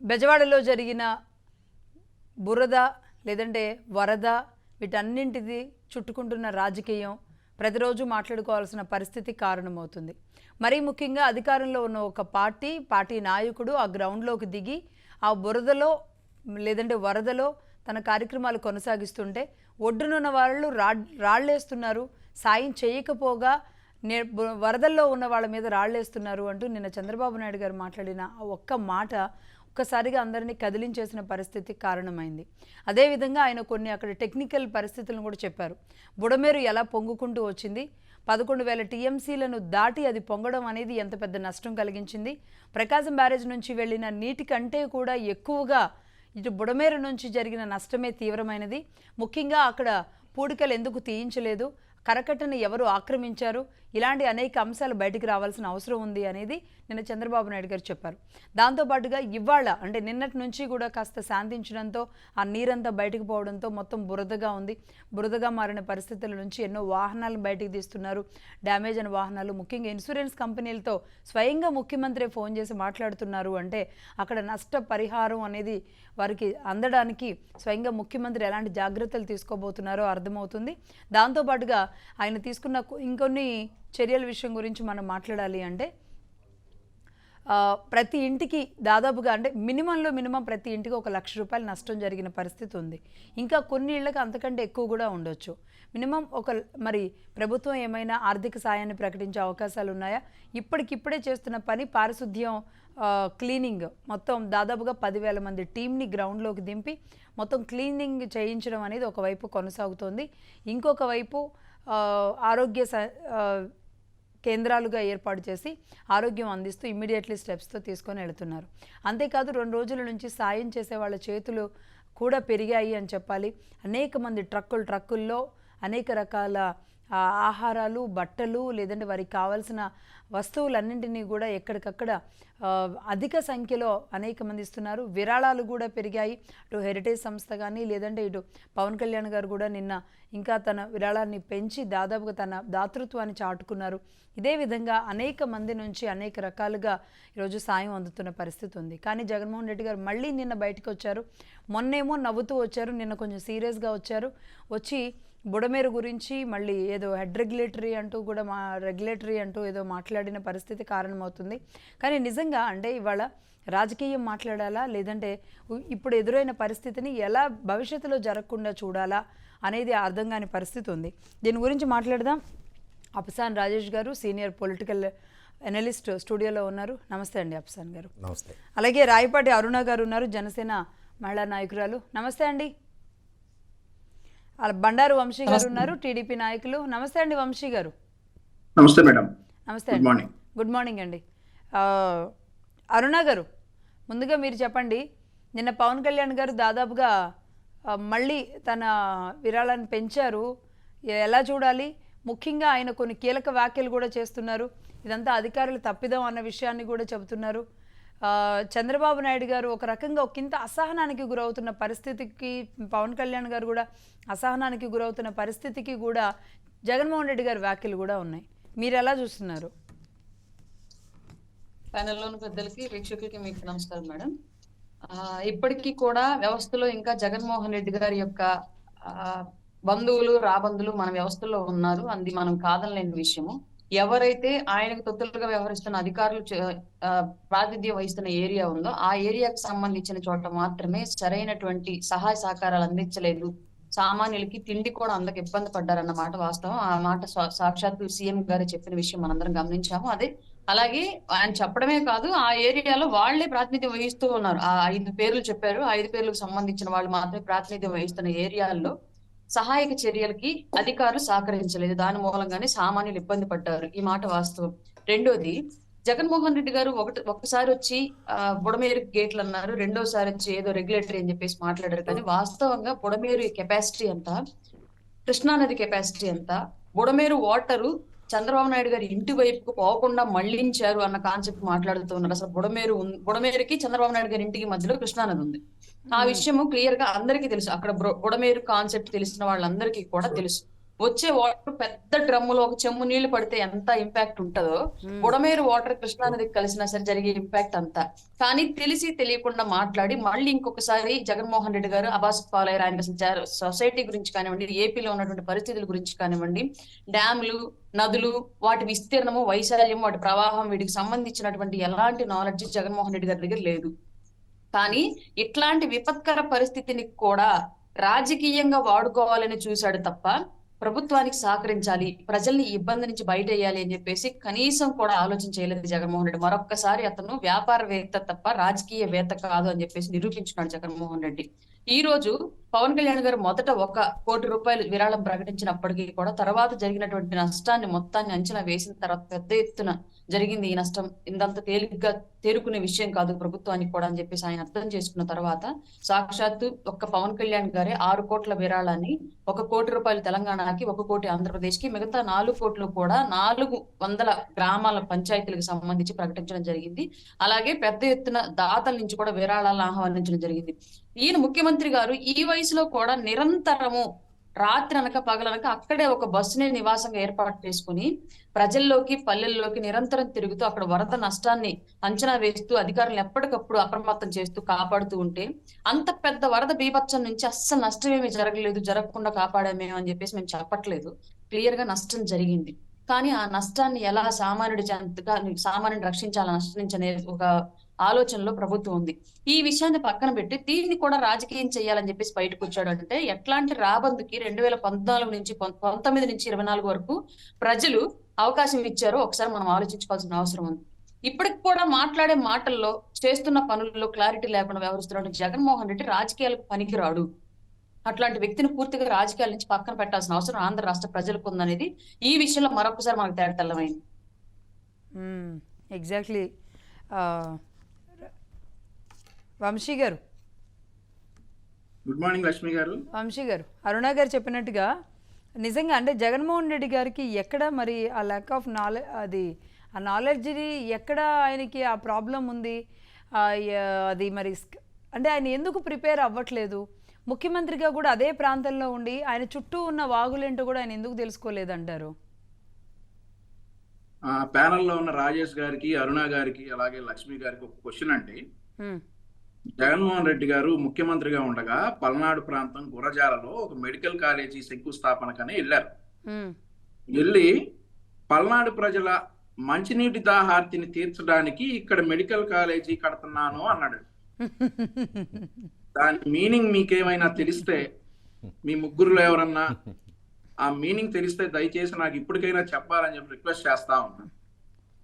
బెజవాడలో జరిగిన బురద లేదంటే వరద వీటన్నింటిది చుట్టుకుంటున్న రాజకీయం ప్రతిరోజు మాట్లాడుకోవాల్సిన పరిస్థితి కారణమవుతుంది. మరీ ముఖ్యంగా అధికారంలో ఉన్న ఒక పార్టీ నాయకుడు ఆ గ్రౌండ్లోకి దిగి ఆ బురదలో లేదంటే వరదలో తన కార్యక్రమాలు కొనసాగిస్తుంటే ఒడ్డునున్న వాళ్ళు రాళ్ళేస్తున్నారు, సాయం చేయకపోగా వరదల్లో ఉన్న వాళ్ళ మీద రాళ్ళేస్తున్నారు అంటూ నిన్న చంద్రబాబు నాయుడు గారు మాట్లాడిన ఆ ఒక్క మాట ఒక్కసారిగా అందరినీ కదిలించేసిన పరిస్థితి కారణమైంది. అదేవిధంగా ఆయన కొన్ని అక్కడ టెక్నికల్ పరిస్థితులను కూడా చెప్పారు. బుడమేరు ఎలా పొంగుకుంటూ వచ్చింది, 11,000 టీఎంసీలను దాటి అది పొంగడం అనేది ఎంత పెద్ద నష్టం కలిగించింది, ప్రకాశం బ్యారేజ్ నుంచి వెళ్ళిన నీటి కంటే కూడా ఎక్కువగా ఇటు బుడమేరు నుంచి జరిగిన నష్టమే తీవ్రమైనది, ముఖ్యంగా అక్కడ పూడికలు ఎందుకు తీయించలేదు, కరకట్టను ఎవరు ఆక్రమించారు, ఇలాంటి అనేక అంశాలు బయటికి రావాల్సిన అవసరం ఉంది అనేది నిన్న చంద్రబాబు నాయుడు గారు చెప్పారు. దాంతోపాటుగా ఇవాళ అంటే నిన్నటి నుంచి కూడా కాస్త శాంతించడంతో ఆ నీరంతా బయటకు పోవడంతో మొత్తం బురదగా ఉంది. బురదగా మారిన పరిస్థితుల నుంచి ఎన్నో వాహనాలను బయటికి తీస్తున్నారు, డ్యామేజ్ అయిన వాహనాలు. ముఖ్యంగా ఇన్సూరెన్స్ కంపెనీలతో స్వయంగా ముఖ్యమంత్రి ఫోన్ చేసి మాట్లాడుతున్నారు. అంటే అక్కడ నష్ట పరిహారం అనేది వారికి అందడానికి స్వయంగా ముఖ్యమంత్రి ఎలాంటి జాగ్రత్తలు తీసుకోబోతున్నారో అర్థమవుతుంది. దాంతోపాటుగా ఆయన తీసుకున్న ఇంకొన్ని చర్యల విషయం గురించి మనం మాట్లాడాలి అంటే ప్రతి ఇంటికి దాదాపుగా అంటే మినిమం ప్రతి ఇంటికి 1,00,000 రూపాయలు నష్టం జరిగిన పరిస్థితి ఉంది. ఇంకా కొన్ని ఇళ్లకు అంతకంటే ఎక్కువ కూడా ఉండొచ్చు. మినిమం మరి ప్రభుత్వం ఏమైనా ఆర్థిక సాయాన్ని ప్రకటించే అవకాశాలు ఉన్నాయా? ఇప్పటికిప్పుడే చేస్తున్న పని పారిశుద్ధ్యం, క్లీనింగ్, మొత్తం దాదాపుగా 10,000 మంది టీంని గ్రౌండ్లోకి దింపి మొత్తం క్లీనింగ్ చేయించడం అనేది ఒకవైపు కొనసాగుతోంది. ఇంకొక వైపు ఆరోగ్య కేంద్రాలుగా ఏర్పాటు చేసి ఆరోగ్యం అందిస్తూ ఇమ్మీడియట్లీ స్టెప్స్తో తీసుకొని వెళుతున్నారు. అంతేకాదు 2 రోజుల నుంచి సాయం చేసే వాళ్ళ చేతులు కూడా పెరిగాయి అని చెప్పాలి. అనేక మంది ట్రక్కుల్లో అనేక రకాల ఆహారాలు, బట్టలు, లేదంటే వారికి కావాల్సిన వస్తువులన్నింటినీ కూడా ఎక్కడికక్కడ అధిక సంఖ్యలో అనేక మంది ఇస్తున్నారు. విరాళాలు కూడా పెరిగాయి. అటు హెరిటేజ్ సంస్థ కానీ లేదంటే ఇటు పవన్ కళ్యాణ్ గారు కూడా నిన్న ఇంకా తన విరాళాన్ని పెంచి దాదాపుగా తన దాతృత్వాన్ని చాటుకున్నారు. ఇదే విధంగా అనేక మంది నుంచి అనేక రకాలుగా ఈరోజు సాయం అందుతున్న పరిస్థితి ఉంది. కానీ జగన్మోహన్ రెడ్డి గారు మళ్ళీ నిన్న బయటకు వచ్చారు. మొన్నేమో నవ్వుతూ వచ్చారు, నిన్న కొంచెం సీరియస్గా వచ్చారు. వచ్చి బుడమేరు గురించి మళ్ళీ ఏదో రెగ్యులేటరీ అంటూ ఏదో మాట్లాడిన పరిస్థితి కారణమవుతుంది. కానీ నిజంగా అంటే ఇవాళ రాజకీయం మాట్లాడాలా లేదంటే ఇప్పుడు ఎదురైన పరిస్థితిని ఎలా భవిష్యత్తులో జరగకుండా చూడాలా అనేది అర్థం కాని పరిస్థితి ఉంది. దీని గురించి మాట్లాడదాం. అప్సాన్ రాజేష్ గారు సీనియర్ పొలిటికల్ అనలిస్ట్ స్టూడియోలో ఉన్నారు. నమస్తే అండి అప్సాన్ గారు. నమస్తే. అలాగే రాయపాటి అరుణ గారు ఉన్నారు, జనసేన మహిళా నాయకురాలు. నమస్తే అండి. బండారు వంశీ గారు ఉన్నారు, టీడీపీ నాయకులు. నమస్తే అండి వంశీ గారు. నమస్తే మేడం. నమస్తే అండి. గుడ్ మార్నింగ్ అండి. అరుణ గారు, ముందుగా మీరు చెప్పండి, నిన్న పవన్ కళ్యాణ్ గారు దాదాపుగా మళ్ళీ తన విరాళాన్ని పెంచారు, ఎలా చూడాలి? ముఖ్యంగా ఆయన కొన్ని కీలక వ్యాఖ్యలు కూడా చేస్తున్నారు. ఇదంతా అధికారులు తప్పిదం అన్న విషయాన్ని కూడా చెబుతున్నారు. చంద్రబాబు నాయుడు గారు ఒక రకంగా ఒకంత అసహనానికి గురవుతున్న పరిస్థితికి, పవన్ కళ్యాణ్ గారు కూడా అసహనానికి గురవుతున్న పరిస్థితికి కూడా జగన్మోహన్ రెడ్డి గారి వ్యాఖ్యలు కూడా ఉన్నాయి. మీరు ఎలా చూస్తున్నారు? ప్యానెల్లోని పెద్దలకి, వీక్షకులకి మీకు నమస్కారం మేడం. ఇప్పటికీ కూడా వ్యవస్థలో ఇంకా జగన్మోహన్ రెడ్డి గారి యొక్క బంధువులు, రాబంధువులు మన వ్యవస్థలో ఉన్నారు. అది మనం కాదనలేని విషయము. ఎవరైతే ఆయనకు తొత్తులుగా వ్యవహరిస్తున్న అధికారులు ప్రాతినిధ్యం వహిస్తున్న ఏరియా ఉందో ఆ ఏరియాకు సంబంధించిన చోట మాత్రమే సరైనటువంటి సహాయ సహకారాలు అందించలేదు. సామాన్యులకి తిండి కూడా అందరికి ఇబ్బంది పడ్డారన్నమాట వాస్తవం. ఆ మాట సాక్షాత్తు సీఎం గారు చెప్పిన విషయం మనందరం గమనించాము. అలాగే ఆయన చెప్పడమే కాదు, ఆ ఏరియాలో వాళ్లే ప్రాతినిధ్యం వహిస్తూ ఉన్నారు. ఆ 5 పేర్లు చెప్పారు. 5 పేర్లకు సంబంధించిన వాళ్ళు మాత్రమే ప్రాతినిధ్యం వహిస్తున్న ఏరియాల్లో సహాయక చర్యలకి అధికారులు సహకరించలేదు. దాని మూలంగానే సామాన్యులు ఇబ్బంది పడ్డారు. ఈ మాట వాస్తవం. రెండోది, జగన్మోహన్ రెడ్డి గారు ఒక్కసారి వచ్చి బుడమేరు గేట్లు అన్నారు, రెండోసారి వచ్చి ఏదో రెగ్యులేటరీ అని చెప్పేసి మాట్లాడారు. కానీ వాస్తవంగా బుడమేరు కెపాసిటీ ఎంత, కృష్ణానది కెపాసిటీ ఎంత, బుడమేరు వాటరు చంద్రబాబు నాయుడు గారి ఇంటి వైపుకు పోకుండా మళ్లించారు అన్న కాన్సెప్ట్ మాట్లాడుతున్నారు. అసలు బుడమేరుకి చంద్రబాబు నాయుడు గారి ఇంటికి మధ్యలో కృష్ణానది ఉంది. ఆ విషయము క్లియర్ గా అందరికీ తెలుసు. అక్కడ బుడమేరు కాన్సెప్ట్ తెలిసిన వాళ్ళందరికీ కూడా తెలుసు. వచ్చే వాటర్ పెద్ద డ్రమ్ములో ఒక చెమ్ము నీళ్లు పడితే ఎంత ఇంపాక్ట్ ఉంటుందో మ్మ్. బుడమేరు వాటర్ కృష్ణా నదికి కలిసినా సరే జరిగే ఇంపాక్ట్ అంతా. కానీ తెలిసి తెలియకుండా మాట్లాడి మళ్ళీ ఇంకొకసారి జగన్మోహన్ రెడ్డి గారు అబాస్ పాలయ్యారు. ఆయన అసలు సొసైటీ గురించి కానివ్వండి, ఏపీలో ఉన్నటువంటి పరిస్థితుల గురించి కానివ్వండి, డ్యాములు, నదులు, వాటి విస్తీర్ణము, వైశాల్యం, వాటి ప్రవాహం, వీటికి సంబంధించినటువంటి ఎలాంటి నాలెడ్జ్ జగన్మోహన్ రెడ్డి గారి దగ్గర లేదు. కానీ ఇట్లాంటి విపత్కర పరిస్థితిని కూడా రాజకీయంగా వాడుకోవాలని చూశాడు తప్ప ప్రభుత్వానికి సహకరించాలి, ప్రజల్ని ఈ ఇబ్బంది నుంచి బయటేయాలి అని చెప్పేసి కనీసం కూడా ఆలోచన చేయలేదు జగన్మోహన్ రెడ్డి. మరొక్కసారి అతను వ్యాపారవేత్త తప్ప రాజకీయవేత్త కాదు అని చెప్పేసి నిరూపించుకున్నాడు జగన్మోహన్ రెడ్డి. ఈ రోజు పవన్ కళ్యాణ్ గారు మొదట 1 కోటి రూపాయలు విరాళం ప్రకటించినప్పటికీ కూడా తర్వాత జరిగినటువంటి నష్టాన్ని మొత్తాన్ని అంచనా వేసిన తర్వాత పెద్ద ఎత్తున జరిగింది ఈ నష్టం. ఇంతంత తేలిగ్గా తేరుకునే విషయం కాదు ప్రభుత్వానికి కూడా అని చెప్పేసి ఆయన అర్థం చేసుకున్న తర్వాత సాక్షాత్తు ఒక్క పవన్ కళ్యాణ్ గారే 6 కోట్ల విరాళాన్ని, 1 కోటి రూపాయలు తెలంగాణకి, 1 కోటి ఆంధ్రప్రదేశ్ కి, మిగతా 4 కోట్లు కూడా 400 గ్రామాల పంచాయతీలకు సంబంధించి ప్రకటించడం జరిగింది. అలాగే పెద్ద ఎత్తున దాతల నుంచి కూడా విరాళాలను ఆహ్వానించడం జరిగింది. ఈయన ముఖ్యమంత్రి గారు ఈ వయసులో కూడా నిరంతరము రాత్రి అనక పగలనక అక్కడే ఒక బస్సుని నివాసంగా ఏర్పాటు చేసుకుని ప్రజల్లోకి, పల్లెల్లోకి నిరంతరం తిరుగుతూ అక్కడ వరద నష్టాన్ని అంచనా వేస్తూ అధికారులను ఎప్పటికప్పుడు అప్రమత్తం చేస్తూ కాపాడుతూ ఉంటే, అంత పెద్ద వరద బీభత్సం నుంచి అస్సలు నష్టం ఏమీ జరగలేదు, జరగకుండా కాపాడామేమో అని చెప్పేసి మేము చెప్పట్లేదు. క్లియర్ గా నష్టం జరిగింది. కానీ ఆ నష్టాన్ని ఎలా సామాన్యుడిని రక్షించాల నష్టం నుంచి అనే ఒక ఆలోచనలో ప్రభుత్వం ఉంది. ఈ విషయాన్ని పక్కన పెట్టి దీన్ని కూడా రాజకీయం చేయాలని చెప్పేసి బయటకు వచ్చాడు. అంటే ఎట్లాంటి రాబందుకి 2014 నుంచి 19 నుంచి 24 వరకు ప్రజలు అవకాశం ఇచ్చారో ఒకసారి మనం ఆలోచించుకోవాల్సిన అవసరం ఉంది. ఇప్పటికి కూడా మాట్లాడే మాటల్లో, చేస్తున్న పనుల్లో క్లారిటీ లేకుండా వ్యవహరిస్తున్నాడు జగన్మోహన్ రెడ్డి. రాజకీయాలకు పనికిరాడు. అట్లాంటి వ్యక్తిని పూర్తిగా రాజకీయాల నుంచి పక్కన పెట్టాల్సిన అవసరం ఆంధ్ర రాష్ట్ర ప్రజలకు ఉందనేది ఈ విషయంలో మరొకసారి మనకు తేటతెల్లమైంది. ఎగ్జాక్ట్లీ. వంశీ గారు, గుడ్ మార్నింగ్ లక్ష్మి గారు. వంశీ గారు, అరుణ గారు చెప్పినట్టుగా నిజంగా అంటే జగన్మోహన్ రెడ్డి గారికి ఎక్కడ మరి ఆ ల్యాక్ ఆఫ్ నాలెడ్జ్, ఆ నాలెడ్జ్ని ఎక్కడ ఆయనకి ఆ ప్రాబ్లం ఉంది, అది మరి అంటే ఆయన ఎందుకు ప్రిపేర్ అవ్వట్లేదు? ముఖ్యమంత్రిగా కూడా అదే ప్రాంతంలో ఉండి ఆయన చుట్టూ ఉన్న వాగులేంటో కూడా ఆయన ఎందుకు తెలుసుకోలేదంటారు? ప్యానెల్లో ఉన్న రాజేష్ గారికి, అరుణ గారికి, అలాగే లక్ష్మి గారికి ఒక క్వశ్చన్ అండి. జగన్మోహన్ రెడ్డి గారు ముఖ్యమంత్రిగా ఉండగా పల్నాడు ప్రాంతం గురజాలలో ఒక మెడికల్ కాలేజీ శంకుస్థాపనకని వెళ్ళారు. వెళ్ళి పల్నాడు ప్రజల మంచినీటి దాహార్తిని తీర్చడానికి ఇక్కడ మెడికల్ కాలేజీ కడుతున్నాను అన్నాడు. దాని మీనింగ్ మీకేమైనా తెలిస్తే, మీ ముగ్గురులో ఎవరన్నా ఆ మీనింగ్ తెలిస్తే దయచేసి నాకు ఇప్పటికైనా చెప్పాలని చెప్పి రిక్వెస్ట్ చేస్తా ఉన్నా.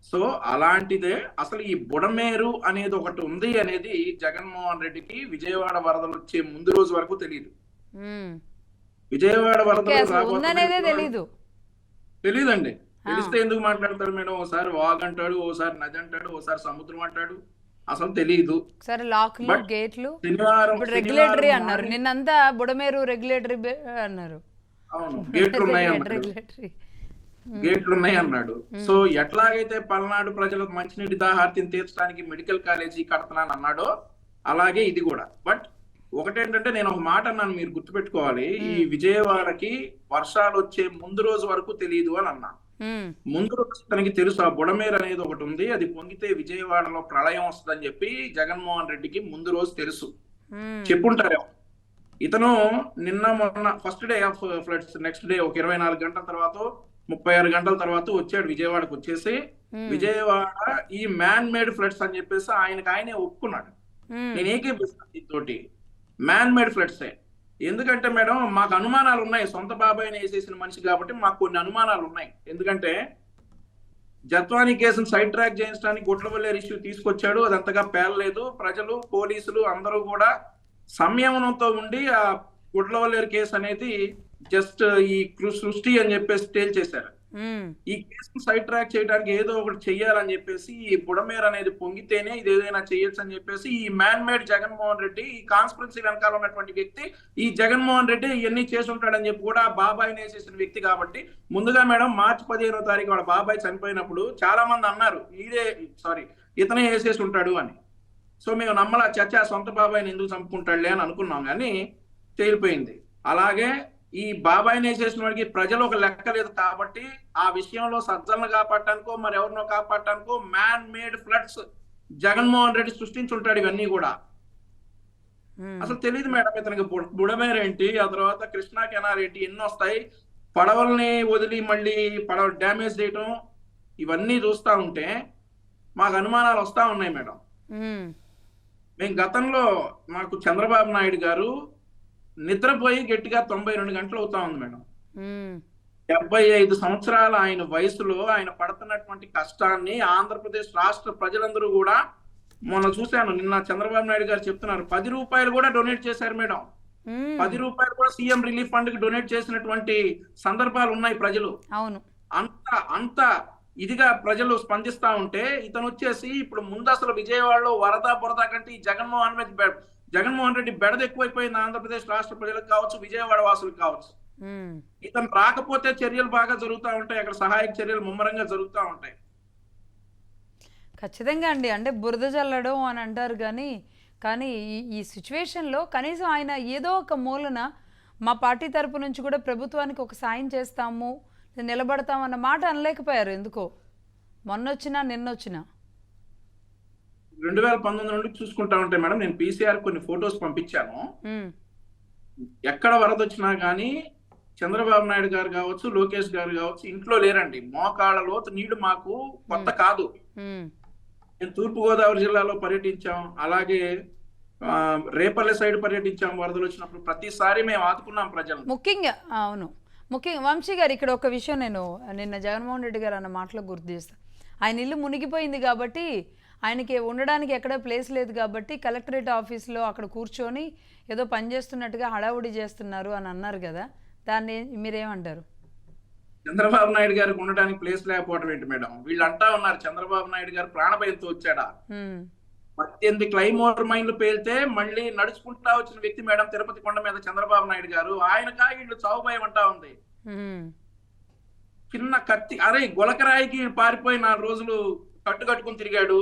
సో అలాంటిదే అసలు ఈ బుడమేరు అనేది ఒకటి ఉంది అనేది జగన్మోహన్ రెడ్డికి విజయవాడ వరదలు వచ్చే ముందు రోజు వరకు తెలియదు. విజయవాడ వరదలు తెలీదండి. తెలిస్తే ఎందుకు మాట్లాడతారు మేడం? ఓసారి వాగ్ అంటాడు, ఓసారి నది అంటాడు, ఓసారి సముద్రం అంటాడు, అసలు తెలియదు. సరే, లాక్లు, గేట్లు, రెగ్యులేటరీ అన్నారు, నిన్నంతా బుడమేరు రెగ్యులేటరీ అన్నారు. అవును, గేట్లు ఉన్నాయి అన్నాడు. సో ఎట్లాగైతే పల్నాడు ప్రజలకు మంచినీటి దాహార్తిని తీర్చడానికి మెడికల్ కాలేజీ కడతానని అన్నాడో అలాగే ఇది కూడా. బట్ ఒకటేంటంటే నేను ఒక మాట అన్నాను, మీరు గుర్తుపెట్టుకోవాలి. ఈ విజయవాడకి వర్షాలు వచ్చే ముందు రోజు వరకు తెలియదు అని అన్నా. ముందు రోజు తనకి తెలుసు ఆ బుడమేరు అనేది ఒకటి ఉంది, అది పొంగితే విజయవాడలో ప్రళయం వస్తుందని చెప్పి జగన్మోహన్ రెడ్డికి ముందు రోజు తెలుసు, చెప్పుంటారేమో. ఇతను నిన్న మొన్న first day of floods, next day ఒక 24 గంటల తర్వాత 36 గంటల తర్వాత వచ్చాడు విజయవాడకు. వచ్చేసి విజయవాడ ఈ మ్యాన్ మేడ్ ఫ్లడ్స్ అని చెప్పేసి ఆయనే ఒప్పుకున్నాడు. నేను ఏకీపిస్తాను దీంతోటి, మ్యాన్ మేడ్ ఫ్లడ్సే. ఎందుకంటే మేడం మాకు అనుమానాలు ఉన్నాయి, సొంత బాబాయిని వేసేసిన మనిషి కాబట్టి మాకు కొన్ని అనుమానాలు ఉన్నాయి. ఎందుకంటే జత్వానీ కేసును సైడ్ ట్రాక్ చేయించడానికి గుడ్లవల్లేరు ఇష్యూ తీసుకొచ్చాడు, అది అంతగా పేలలేదు. ప్రజలు, పోలీసులు అందరూ కూడా సంయమనంతో ఉండి ఆ గుడ్లవల్లేరు కేసు అనేది జస్ట్ ఈ సృష్టి అని చెప్పేసి తేల్చేశారు. ఈ కేసును సైడ్ ట్రాక్ చేయడానికి ఏదో ఒకటి చెయ్యాలని చెప్పేసి ఈ బుడమేరు అనేది పొంగితేనే ఇది ఏదైనా చేయొచ్చు అని చెప్పేసి ఈ మ్యాన్ మేడ్ జగన్మోహన్ రెడ్డి, ఈ కాన్స్పిరసీ వెనకాల ఉన్నటువంటి వ్యక్తి ఈ జగన్మోహన్ రెడ్డి ఇవన్నీ చేసి ఉంటాడని చెప్పి కూడా బాబాయిని వేసేసిన వ్యక్తి కాబట్టి ముందుగా మేడం మార్చి 15వ తారీఖు వాళ్ళ బాబాయ్ చనిపోయినప్పుడు చాలా మంది అన్నారు ఇతనే వేసేసి ఉంటాడు అని. సో మేము నమ్మలా, చచ్చా సొంత బాబాయిని ఎందుకు చంపుకుంటాడులే అని అనుకున్నాం, కానీ తేలిపోయింది. అలాగే ఈ బాబాయిని వేసేసిన వాడికి ప్రజలు ఒక లెక్క లేదు కాబట్టి ఆ విషయంలో సజ్జలను కాపాడటానికో మరి ఎవరినో కాపాడటానికో man made floods Jaganmohan Reddy సృష్టించుంటాడు ఇవన్నీ కూడా. అసలు తెలియదు మేడం ఇతనికి బుడమేరేంటి, ఆ తర్వాత కృష్ణా కెనాల్ ఏంటి, ఎన్ని వస్తాయి, పడవల్ని వదిలి మళ్ళీ పడవ డ్యామేజ్ చేయటం, ఇవన్నీ చూస్తా ఉంటే మాకు అనుమానాలు వస్తా ఉన్నాయి మేడం. మేము గతంలో మాకు చంద్రబాబు నాయుడు గారు నిద్రపోయి గట్టిగా 92 గంటలు అవుతా ఉంది మేడం. 75 సంవత్సరాల ఆయన వయసులో ఆయన పడుతున్నటువంటి కష్టాన్ని ఆంధ్రప్రదేశ్ రాష్ట్ర ప్రజలందరూ కూడా, మొన్న చూశాను నిన్న చంద్రబాబు నాయుడు గారు చెప్తున్నారు 10 రూపాయలు కూడా డొనేట్ చేశారు మేడం. 10 రూపాయలు కూడా సీఎం రిలీఫ్ ఫండ్ కి డొనేట్ చేసినటువంటి సందర్భాలు ఉన్నాయి ప్రజలు. అవును, అంత ఇదిగా ప్రజలు స్పందిస్తా ఉంటే ఇతను వచ్చేసి ఇప్పుడు ముందు అసలు విజయవాడలో వరద బురద కంటే జగన్మోహన్ రెడ్డి బెడద ఎక్కువైపోయింది ఆంధ్రప్రదేశ్ రాష్ట్ర ప్రజలకు కావచ్చు, విజయవాడ వాసులకు కావచ్చు. ఇతను రాకపోతే చర్యలు బాగా జరుగుతూ ఉంటాయి, అక్కడ సహాయక చర్యలు ముమ్మరంగా జరుగుతూ ఉంటాయి. ఖచ్చితంగా అండి. అంటే బురద జల్లడం అని అంటారు కానీ ఈ సిచ్యువేషన్లో కనీసం ఆయన ఏదో ఒక మూలన మా పార్టీ తరపు నుంచి కూడా ప్రభుత్వానికి ఒక సాయం చేస్తాము, నిలబడతాం అన్న మాట అనలేకపోయారు ఎందుకో, మొన్నొచ్చినా నిన్నొచ్చినా. 2019 నుండి చూసుకుంటా ఉంటే మేడం, నేను పీసీఆర్ కొన్ని ఫొటోస్ పంపించాను. ఎక్కడ వరద వచ్చినా కానీ చంద్రబాబు నాయుడు గారు కావచ్చు, లోకేష్ గారు కావచ్చు ఇంట్లో లేరండి. మోకాళ్ళ లోతు నీళ్లు మాకు కొత్త కాదు. నేను తూర్పుగోదావరి జిల్లాలో పర్యటించాం, అలాగే రేపల్లె సైడ్ పర్యటించాం. వరదలు వచ్చినప్పుడు ప్రతిసారి మేము ఆదుకున్నాం ప్రజలు. ముఖ్యంగా అవును, ముఖ్యంగా వంశీ గారు ఇక్కడ ఒక విషయం నేను నిన్న జగన్మోహన్ రెడ్డి గారు అన్న మాటలో గుర్తు చేస్తాను. ఆయన ఇల్లు మునిగిపోయింది కాబట్టి ఆయనకి ఉండడానికి ఎక్కడ ప్లేస్ లేదు కాబట్టి కలెక్టరేట్ ఆఫీస్లో అక్కడ కూర్చొని ఏదో పని చేస్తున్నట్టుగా హడావుడి చేస్తున్నారు అని అన్నారు కదా, దాన్ని మీరేమంటారు? చంద్రబాబు నాయుడు గారికి ఉండడానికి ప్లేస్ లేకపోవడం ఏంటి మేడం? వీళ్ళు అంటా ఉన్నారు చంద్రబాబు నాయుడు గారు ప్రాణభయంతో వచ్చాడా. 18 క్లైమోర్ మైన్లు పేలితే మళ్ళీ నడుచుకుంటా వచ్చిన వ్యక్తి మేడం తిరుపతి కొండ మీద చంద్రబాబు నాయుడు గారు. ఆయనకా వీళ్ళు చావు భయం అంటా ఉంది. చిన్న కత్తి, అరే గులకరాయికి పారిపోయి 4 రోజులు కట్టుకుని తిరిగాడు,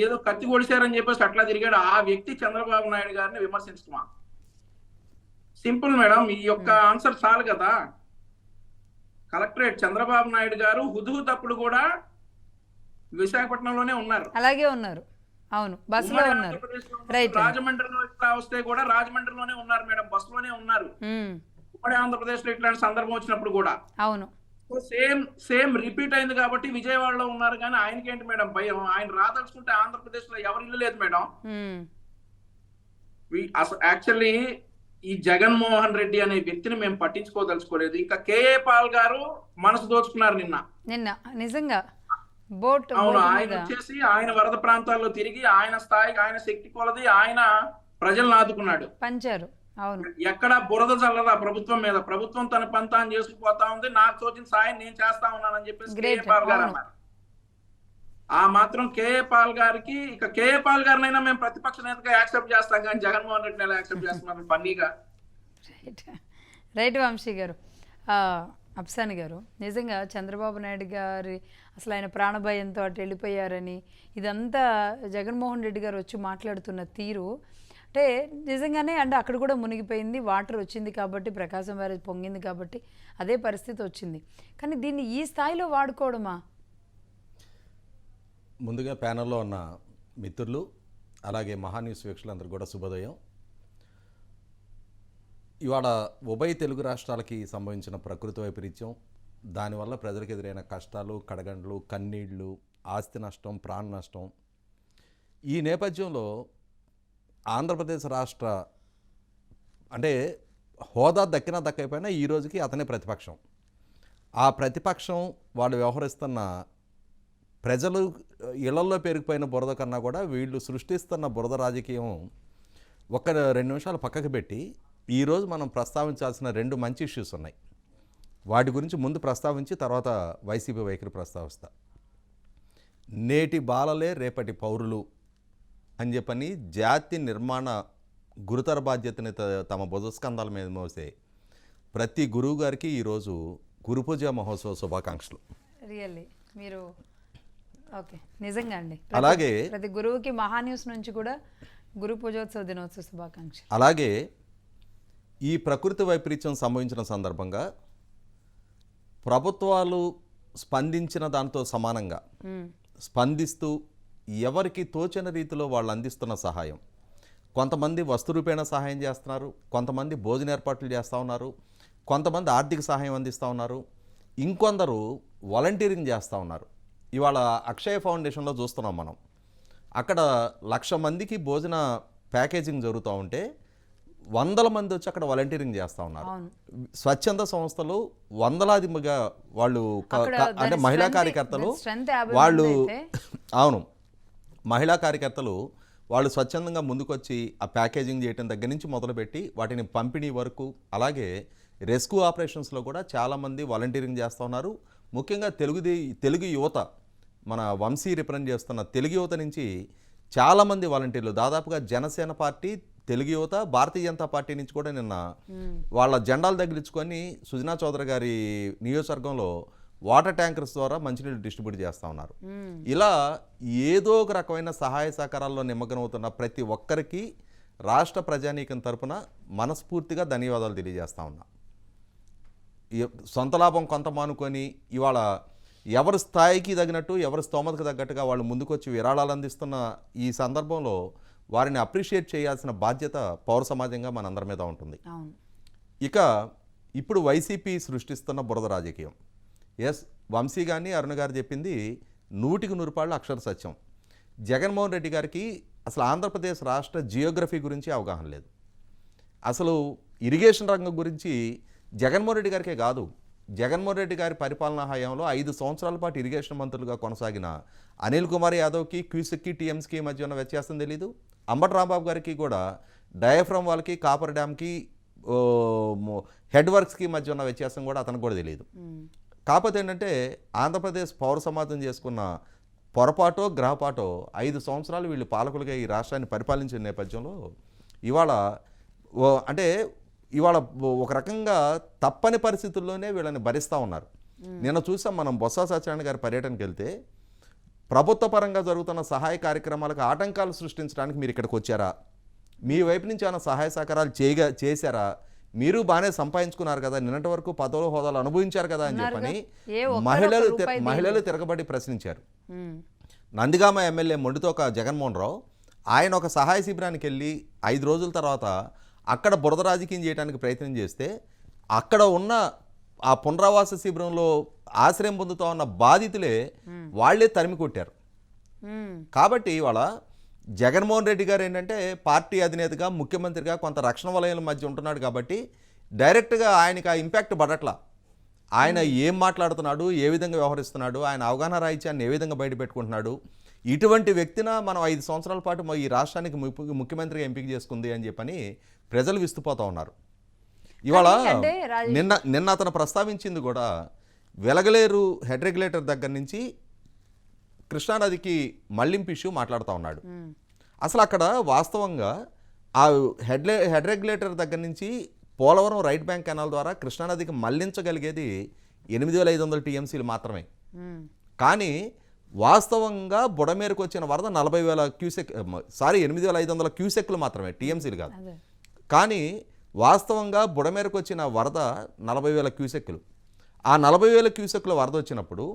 ఏదో కత్తి కొడిశారని చెప్పేసి అట్లా తిరిగాడు. ఆ వ్యక్తి చంద్రబాబు నాయుడు గారిని విమర్శించమా? సింపుల్ మేడం, ఈ యొక్క ఆన్సర్ చాలు కదా. కలెక్టరేట్ చంద్రబాబు నాయుడు గారు హుదుహుదప్పుడు కూడా విశాఖపట్నంలోనే ఉన్నారు, అలాగే ఉన్నారు. అవును, బస్సులో ఉన్నారు. రాజమండ్రిలో ఇట్లా వస్తే కూడా రాజమండ్రిలోనే ఉన్నారు మేడం, బస్సులోనే ఉన్నారు. ఉమ్మడి ఆంధ్రప్రదేశ్ లో ఇట్లాంటి సందర్భం వచ్చినప్పుడు కూడా. అవును, సేమ్ రిపీట్ అయింది కాబట్టి విజయవాడలో ఉన్నారు. కానీ ఆయనకేంటి మేడం భయం? ఆయన రాదలుచుకుంటే ఆంధ్రప్రదేశ్ లో ఎవరి ఇల్లు లేదు మేడం. యాక్చువల్లీ ఈ జగన్మోహన్ రెడ్డి అనే వ్యక్తిని మేము పట్టించుకోదలుచుకోలేదు. ఇంకా కేఏ పాల్ గారు మనసు దోచుకున్నారు నిన్న నిజంగా బోట్. అవును, ఆయన వచ్చేసి ఆయన వరద ప్రాంతాల్లో తిరిగి ఆయన స్థాయికి ఆయన శక్తి కొలది ఆయన ప్రజలను ఆదుకున్నాడు, పంచారు. అవును, ఎక్కడ బురద చల్లదా ప్రభుత్వం మీద. ప్రభుత్వం తన పంతాన్ని చేసుకుపోతా ఉంది, నాకు తోచిన సాయం నేను చేస్తా ఉన్నానని చెప్పేసి కేఏ పాల్ గారు అన్నారు. ఆ మాత్రం కేఏ పాల్ గారికి, ఇక కేఏ పాల్ గారినైనా మేము ప్రతిపక్ష నేతగా యాక్సెప్ట్ చేస్తాం, కానీ జగన్మోహన్ రెడ్డిని ఎలా యాక్సెప్ట్ చేస్తున్నాం పన్నీగా. రైట్ వంశీ గారు. అప్సాని గారు, నిజంగా చంద్రబాబు నాయుడు గారి అసలు ఆయన ప్రాణభయంతో అటు వెళ్ళిపోయారని ఇదంతా జగన్మోహన్ రెడ్డి గారు వచ్చి మాట్లాడుతున్న తీరు అంటే నిజంగానే అంటే అక్కడ కూడా మునిగిపోయింది, వాటర్ వచ్చింది కాబట్టి, ప్రకాశం బ్యారేజ్ పొంగింది కాబట్టి అదే పరిస్థితి వచ్చింది. కానీ దీన్ని ఈ స్థాయిలో వాడుకోవడమా? ముందుగా ప్యానల్లో ఉన్న మిత్రులు అలాగే మహాన్యూస్ వీక్షకులందరూ కూడా శుభోదయం. ఇవాళ ఉభయ తెలుగు రాష్ట్రాలకి సంభవించిన ప్రకృతి వైపరీత్యం, దానివల్ల ప్రజలకు ఎదురైన కష్టాలు, కడగండ్లు, కన్నీళ్లు, ఆస్తి నష్టం, ప్రాణ నష్టం, ఈ నేపథ్యంలో ఆంధ్రప్రదేశ్ రాష్ట్ర అంటే హోదా దక్కినా దక్కైపోయినా ఈ రోజుకి అతనే ప్రతిపక్షం. ఆ ప్రతిపక్షం వాళ్ళు వ్యవహరిస్తున్న ప్రజలు ఇళ్లలో పెరిగిపోయిన బురద కన్నా కూడా వీళ్ళు సృష్టిస్తున్న బురద రాజకీయం ఒక 2 నిమిషాలు పక్కకు పెట్టి ఈరోజు మనం ప్రస్తావించాల్సిన 2 మంచి ఇష్యూస్ ఉన్నాయి. వాటి గురించి ముందు ప్రస్తావించి తర్వాత వైసీపీ వైఖరి ప్రస్తావిస్తా. నేటి బాలలే రేపటి పౌరులు అని చెప్పని జాతి నిర్మాణ గురుతర బాధ్యతని తమ భుజస్కంధాల మీద మోసే ప్రతి గురువు గారికి ఈరోజు గురు పూజ మహోత్సవ శుభాకాంక్షలు. రియల్లీ మీరు ఓకే, నిజంగా అండి. అలాగే ప్రతి గురువుకి మహాన్యూస్ నుంచి కూడా గురు పూజోత్సవ దినోత్సవ శుభాకాంక్షలు. అలాగే ఈ ప్రకృతి వైపరీత్యం సంభవించిన సందర్భంగా ప్రభుత్వాలు స్పందించిన దాంతో సమానంగా స్పందిస్తూ ఎవరికి తోచిన రీతిలో వాళ్ళు అందిస్తున్న సహాయం, కొంతమంది వస్తురూపేణ సహాయం చేస్తున్నారు, కొంతమంది భోజన ఏర్పాట్లు చేస్తూ ఉన్నారు, కొంతమంది ఆర్థిక సహాయం అందిస్తూ ఉన్నారు, ఇంకొందరు వాలంటీరింగ్ చేస్తూ ఉన్నారు. ఇవాళ అక్షయ ఫౌండేషన్లో చూస్తున్నాం మనం. అక్కడ 1,00,000 మందికి భోజన ప్యాకేజింగ్ జరుగుతూ ఉంటే 100 మంది వచ్చి అక్కడ వాలంటీరింగ్ చేస్తూ ఉన్నారు. స్వచ్ఛంద సంస్థలు వందలాదిగా వాళ్ళు అంటే మహిళా కార్యకర్తలు వాళ్ళు అవును మహిళా కార్యకర్తలు వాళ్ళు స్వచ్ఛందంగా ముందుకొచ్చి ఆ ప్యాకేజింగ్ చేయడం దగ్గర నుంచి మొదలుపెట్టి వాటిని పంపిణీ వరకు, అలాగే రెస్క్యూ ఆపరేషన్స్లో కూడా చాలామంది వాలంటీరింగ్ చేస్తూ ఉన్నారు. ముఖ్యంగా తెలుగు యువత, మన వంశీ రిప్రజెంట్ చేస్తున్న తెలుగు యువత నుంచి చాలామంది వాలంటీర్లు, దాదాపుగా జనసేన పార్టీ, తెలుగు యువత, భారతీయ జనతా పార్టీ నుంచి కూడా నిన్న వాళ్ళ జెండాలు తగిలించుకొని సుజనా చౌదరి గారి నియోజకవర్గంలో వాటర్ ట్యాంకర్స్ ద్వారా మంచినీళ్ళు డిస్ట్రిబ్యూట్ చేస్తూ ఉన్నారు. ఇలా ఏదో ఒక రకమైన సహాయ సహకారాల్లో నిమగ్నమవుతున్న ప్రతి ఒక్కరికి రాష్ట్ర ప్రజానీకం తరపున మనస్ఫూర్తిగా ధన్యవాదాలు తెలియజేస్తా ఉన్నా. సొంత లాభం కొంత మానుకొని ఇవాళ ఎవరి స్థాయికి తగినట్టు, ఎవరి స్తోమతకు తగ్గట్టుగా వాళ్ళు ముందుకొచ్చి విరాళాలు అందిస్తున్న ఈ సందర్భంలో వారిని అప్రిషియేట్ చేయాల్సిన బాధ్యత పౌర సమాజంగా మనందరి మీద ఉంటుంది. ఇక ఇప్పుడు వైసీపీ సృష్టిస్తున్న బురద రాజకీయం. ఎస్, వంశీ గారిని అరుణ గారు చెప్పింది 100% అక్షర సత్యం. జగన్మోహన్ రెడ్డి గారికి అసలు ఆంధ్రప్రదేశ్ రాష్ట్ర జియోగ్రఫీ గురించి అవగాహన లేదు. అసలు ఇరిగేషన్ రంగం గురించి జగన్మోహన్ రెడ్డి గారికే కాదు, జగన్మోహన్ రెడ్డి గారి పరిపాలనా హయాంలో 5 సంవత్సరాల పాటు ఇరిగేషన్ మంత్రులుగా కొనసాగిన అనిల్ కుమార్ యాదవ్కి, క్యూసెక్కి, టీఎంస్కి మధ్య ఉన్న వ్యత్యాసం తెలీదు. అంబటి రాంబాబు గారికి కూడా డయాఫ్రమ్ వాళ్ళకి, కాపర్ డ్యామ్కి, హెడ్ వర్క్స్కి మధ్య ఉన్న వ్యత్యాసం కూడా అతనికి కూడా తెలియదు. కాకపోతే ఏంటంటే ఆంధ్రప్రదేశ్ పౌర సమాజం చేసుకున్న పొరపాటో గ్రహపాటో 5 సంవత్సరాలు వీళ్ళు పాలకులుగా ఈ రాష్ట్రాన్ని పరిపాలించిన నేపథ్యంలో ఇవాళ ఒక రకంగా తప్పని పరిస్థితుల్లోనే వీళ్ళని భరిస్తూ ఉన్నారు. నిన్న చూసాం మనం బొత్స సత్యనారాయణ గారి పర్యటనకి వెళ్తే ప్రభుత్వ పరంగా జరుగుతున్న సహాయ కార్యక్రమాలకు ఆటంకాలు సృష్టించడానికి మీరు ఇక్కడికి వచ్చారా, మీ వైపు నుంచి ఏమైనా సహాయ సహకారాలు చేశారా, మీరు బాగానే సంపాదించుకున్నారు కదా, నిన్నటి వరకు పదవులు హోదాలు అనుభవించారు కదా అని చెప్పని మహిళలు తిరగబడి ప్రశ్నించారు. నందిగామ ఎమ్మెల్యే మొండితోక జగన్మోహన్ రావు ఆయన ఒక సహాయ శిబిరానికి వెళ్ళి 5 రోజుల తర్వాత అక్కడ బురద రాజకీయం చేయడానికి ప్రయత్నం చేస్తే అక్కడ ఉన్న ఆ పునరావాస శిబిరంలో ఆశ్రయం పొందుతూ ఉన్న బాధితులే వాళ్లే తరిమి కొట్టారు. కాబట్టి ఇవాళ జగన్మోహన్ రెడ్డి గారు ఏంటంటే పార్టీ అధినేతగా, ముఖ్యమంత్రిగా కొంత రక్షణ వలయాల మధ్య ఉంటున్నాడు కాబట్టి డైరెక్ట్గా ఆయనకి ఆ ఇంపాక్ట్ పడట్లా. ఆయన ఏం మాట్లాడుతున్నాడు, ఏ విధంగా వ్యవహరిస్తున్నాడు, ఆయన అవగాహన రాహిత్యాన్ని ఏ విధంగా బయటపెట్టుకుంటున్నాడు, ఇటువంటి వ్యక్తిన మనం 5 సంవత్సరాల పాటు ఈ రాష్ట్రానికి ముఖ్యమంత్రిగా ఎంపిక చేసుకుంది అని చెప్పని ప్రజలు విస్తుపోతూ ఉన్నారు. ఇవాళ నిన్న అతను ప్రస్తావించింది కూడా వెలగలేరు హెడ్ రెగ్యులేటర్ దగ్గర నుంచి కృష్ణానదికి మళ్లింపు ఇష్యూ మాట్లాడుతూ ఉన్నాడు. అసలు అక్కడ వాస్తవంగా ఆ హెడ్ రెగ్యులేటర్ దగ్గర నుంచి పోలవరం రైట్ బ్యాంక్ కెనాల్ ద్వారా కృష్ణానదికి మళ్లించగలిగేది 8,500 టీఎంసీలు మాత్రమే. కానీ వాస్తవంగా బుడమేరకు వచ్చిన వరద 8,500 క్యూసెక్లు మాత్రమే, టీఎంసీలు కాదు. కానీ వాస్తవంగా బుడమేరకు వచ్చిన వరద 40,000 క్యూసెక్లు. ఆ 40,000 క్యూసెక్ల వరద వచ్చినప్పుడు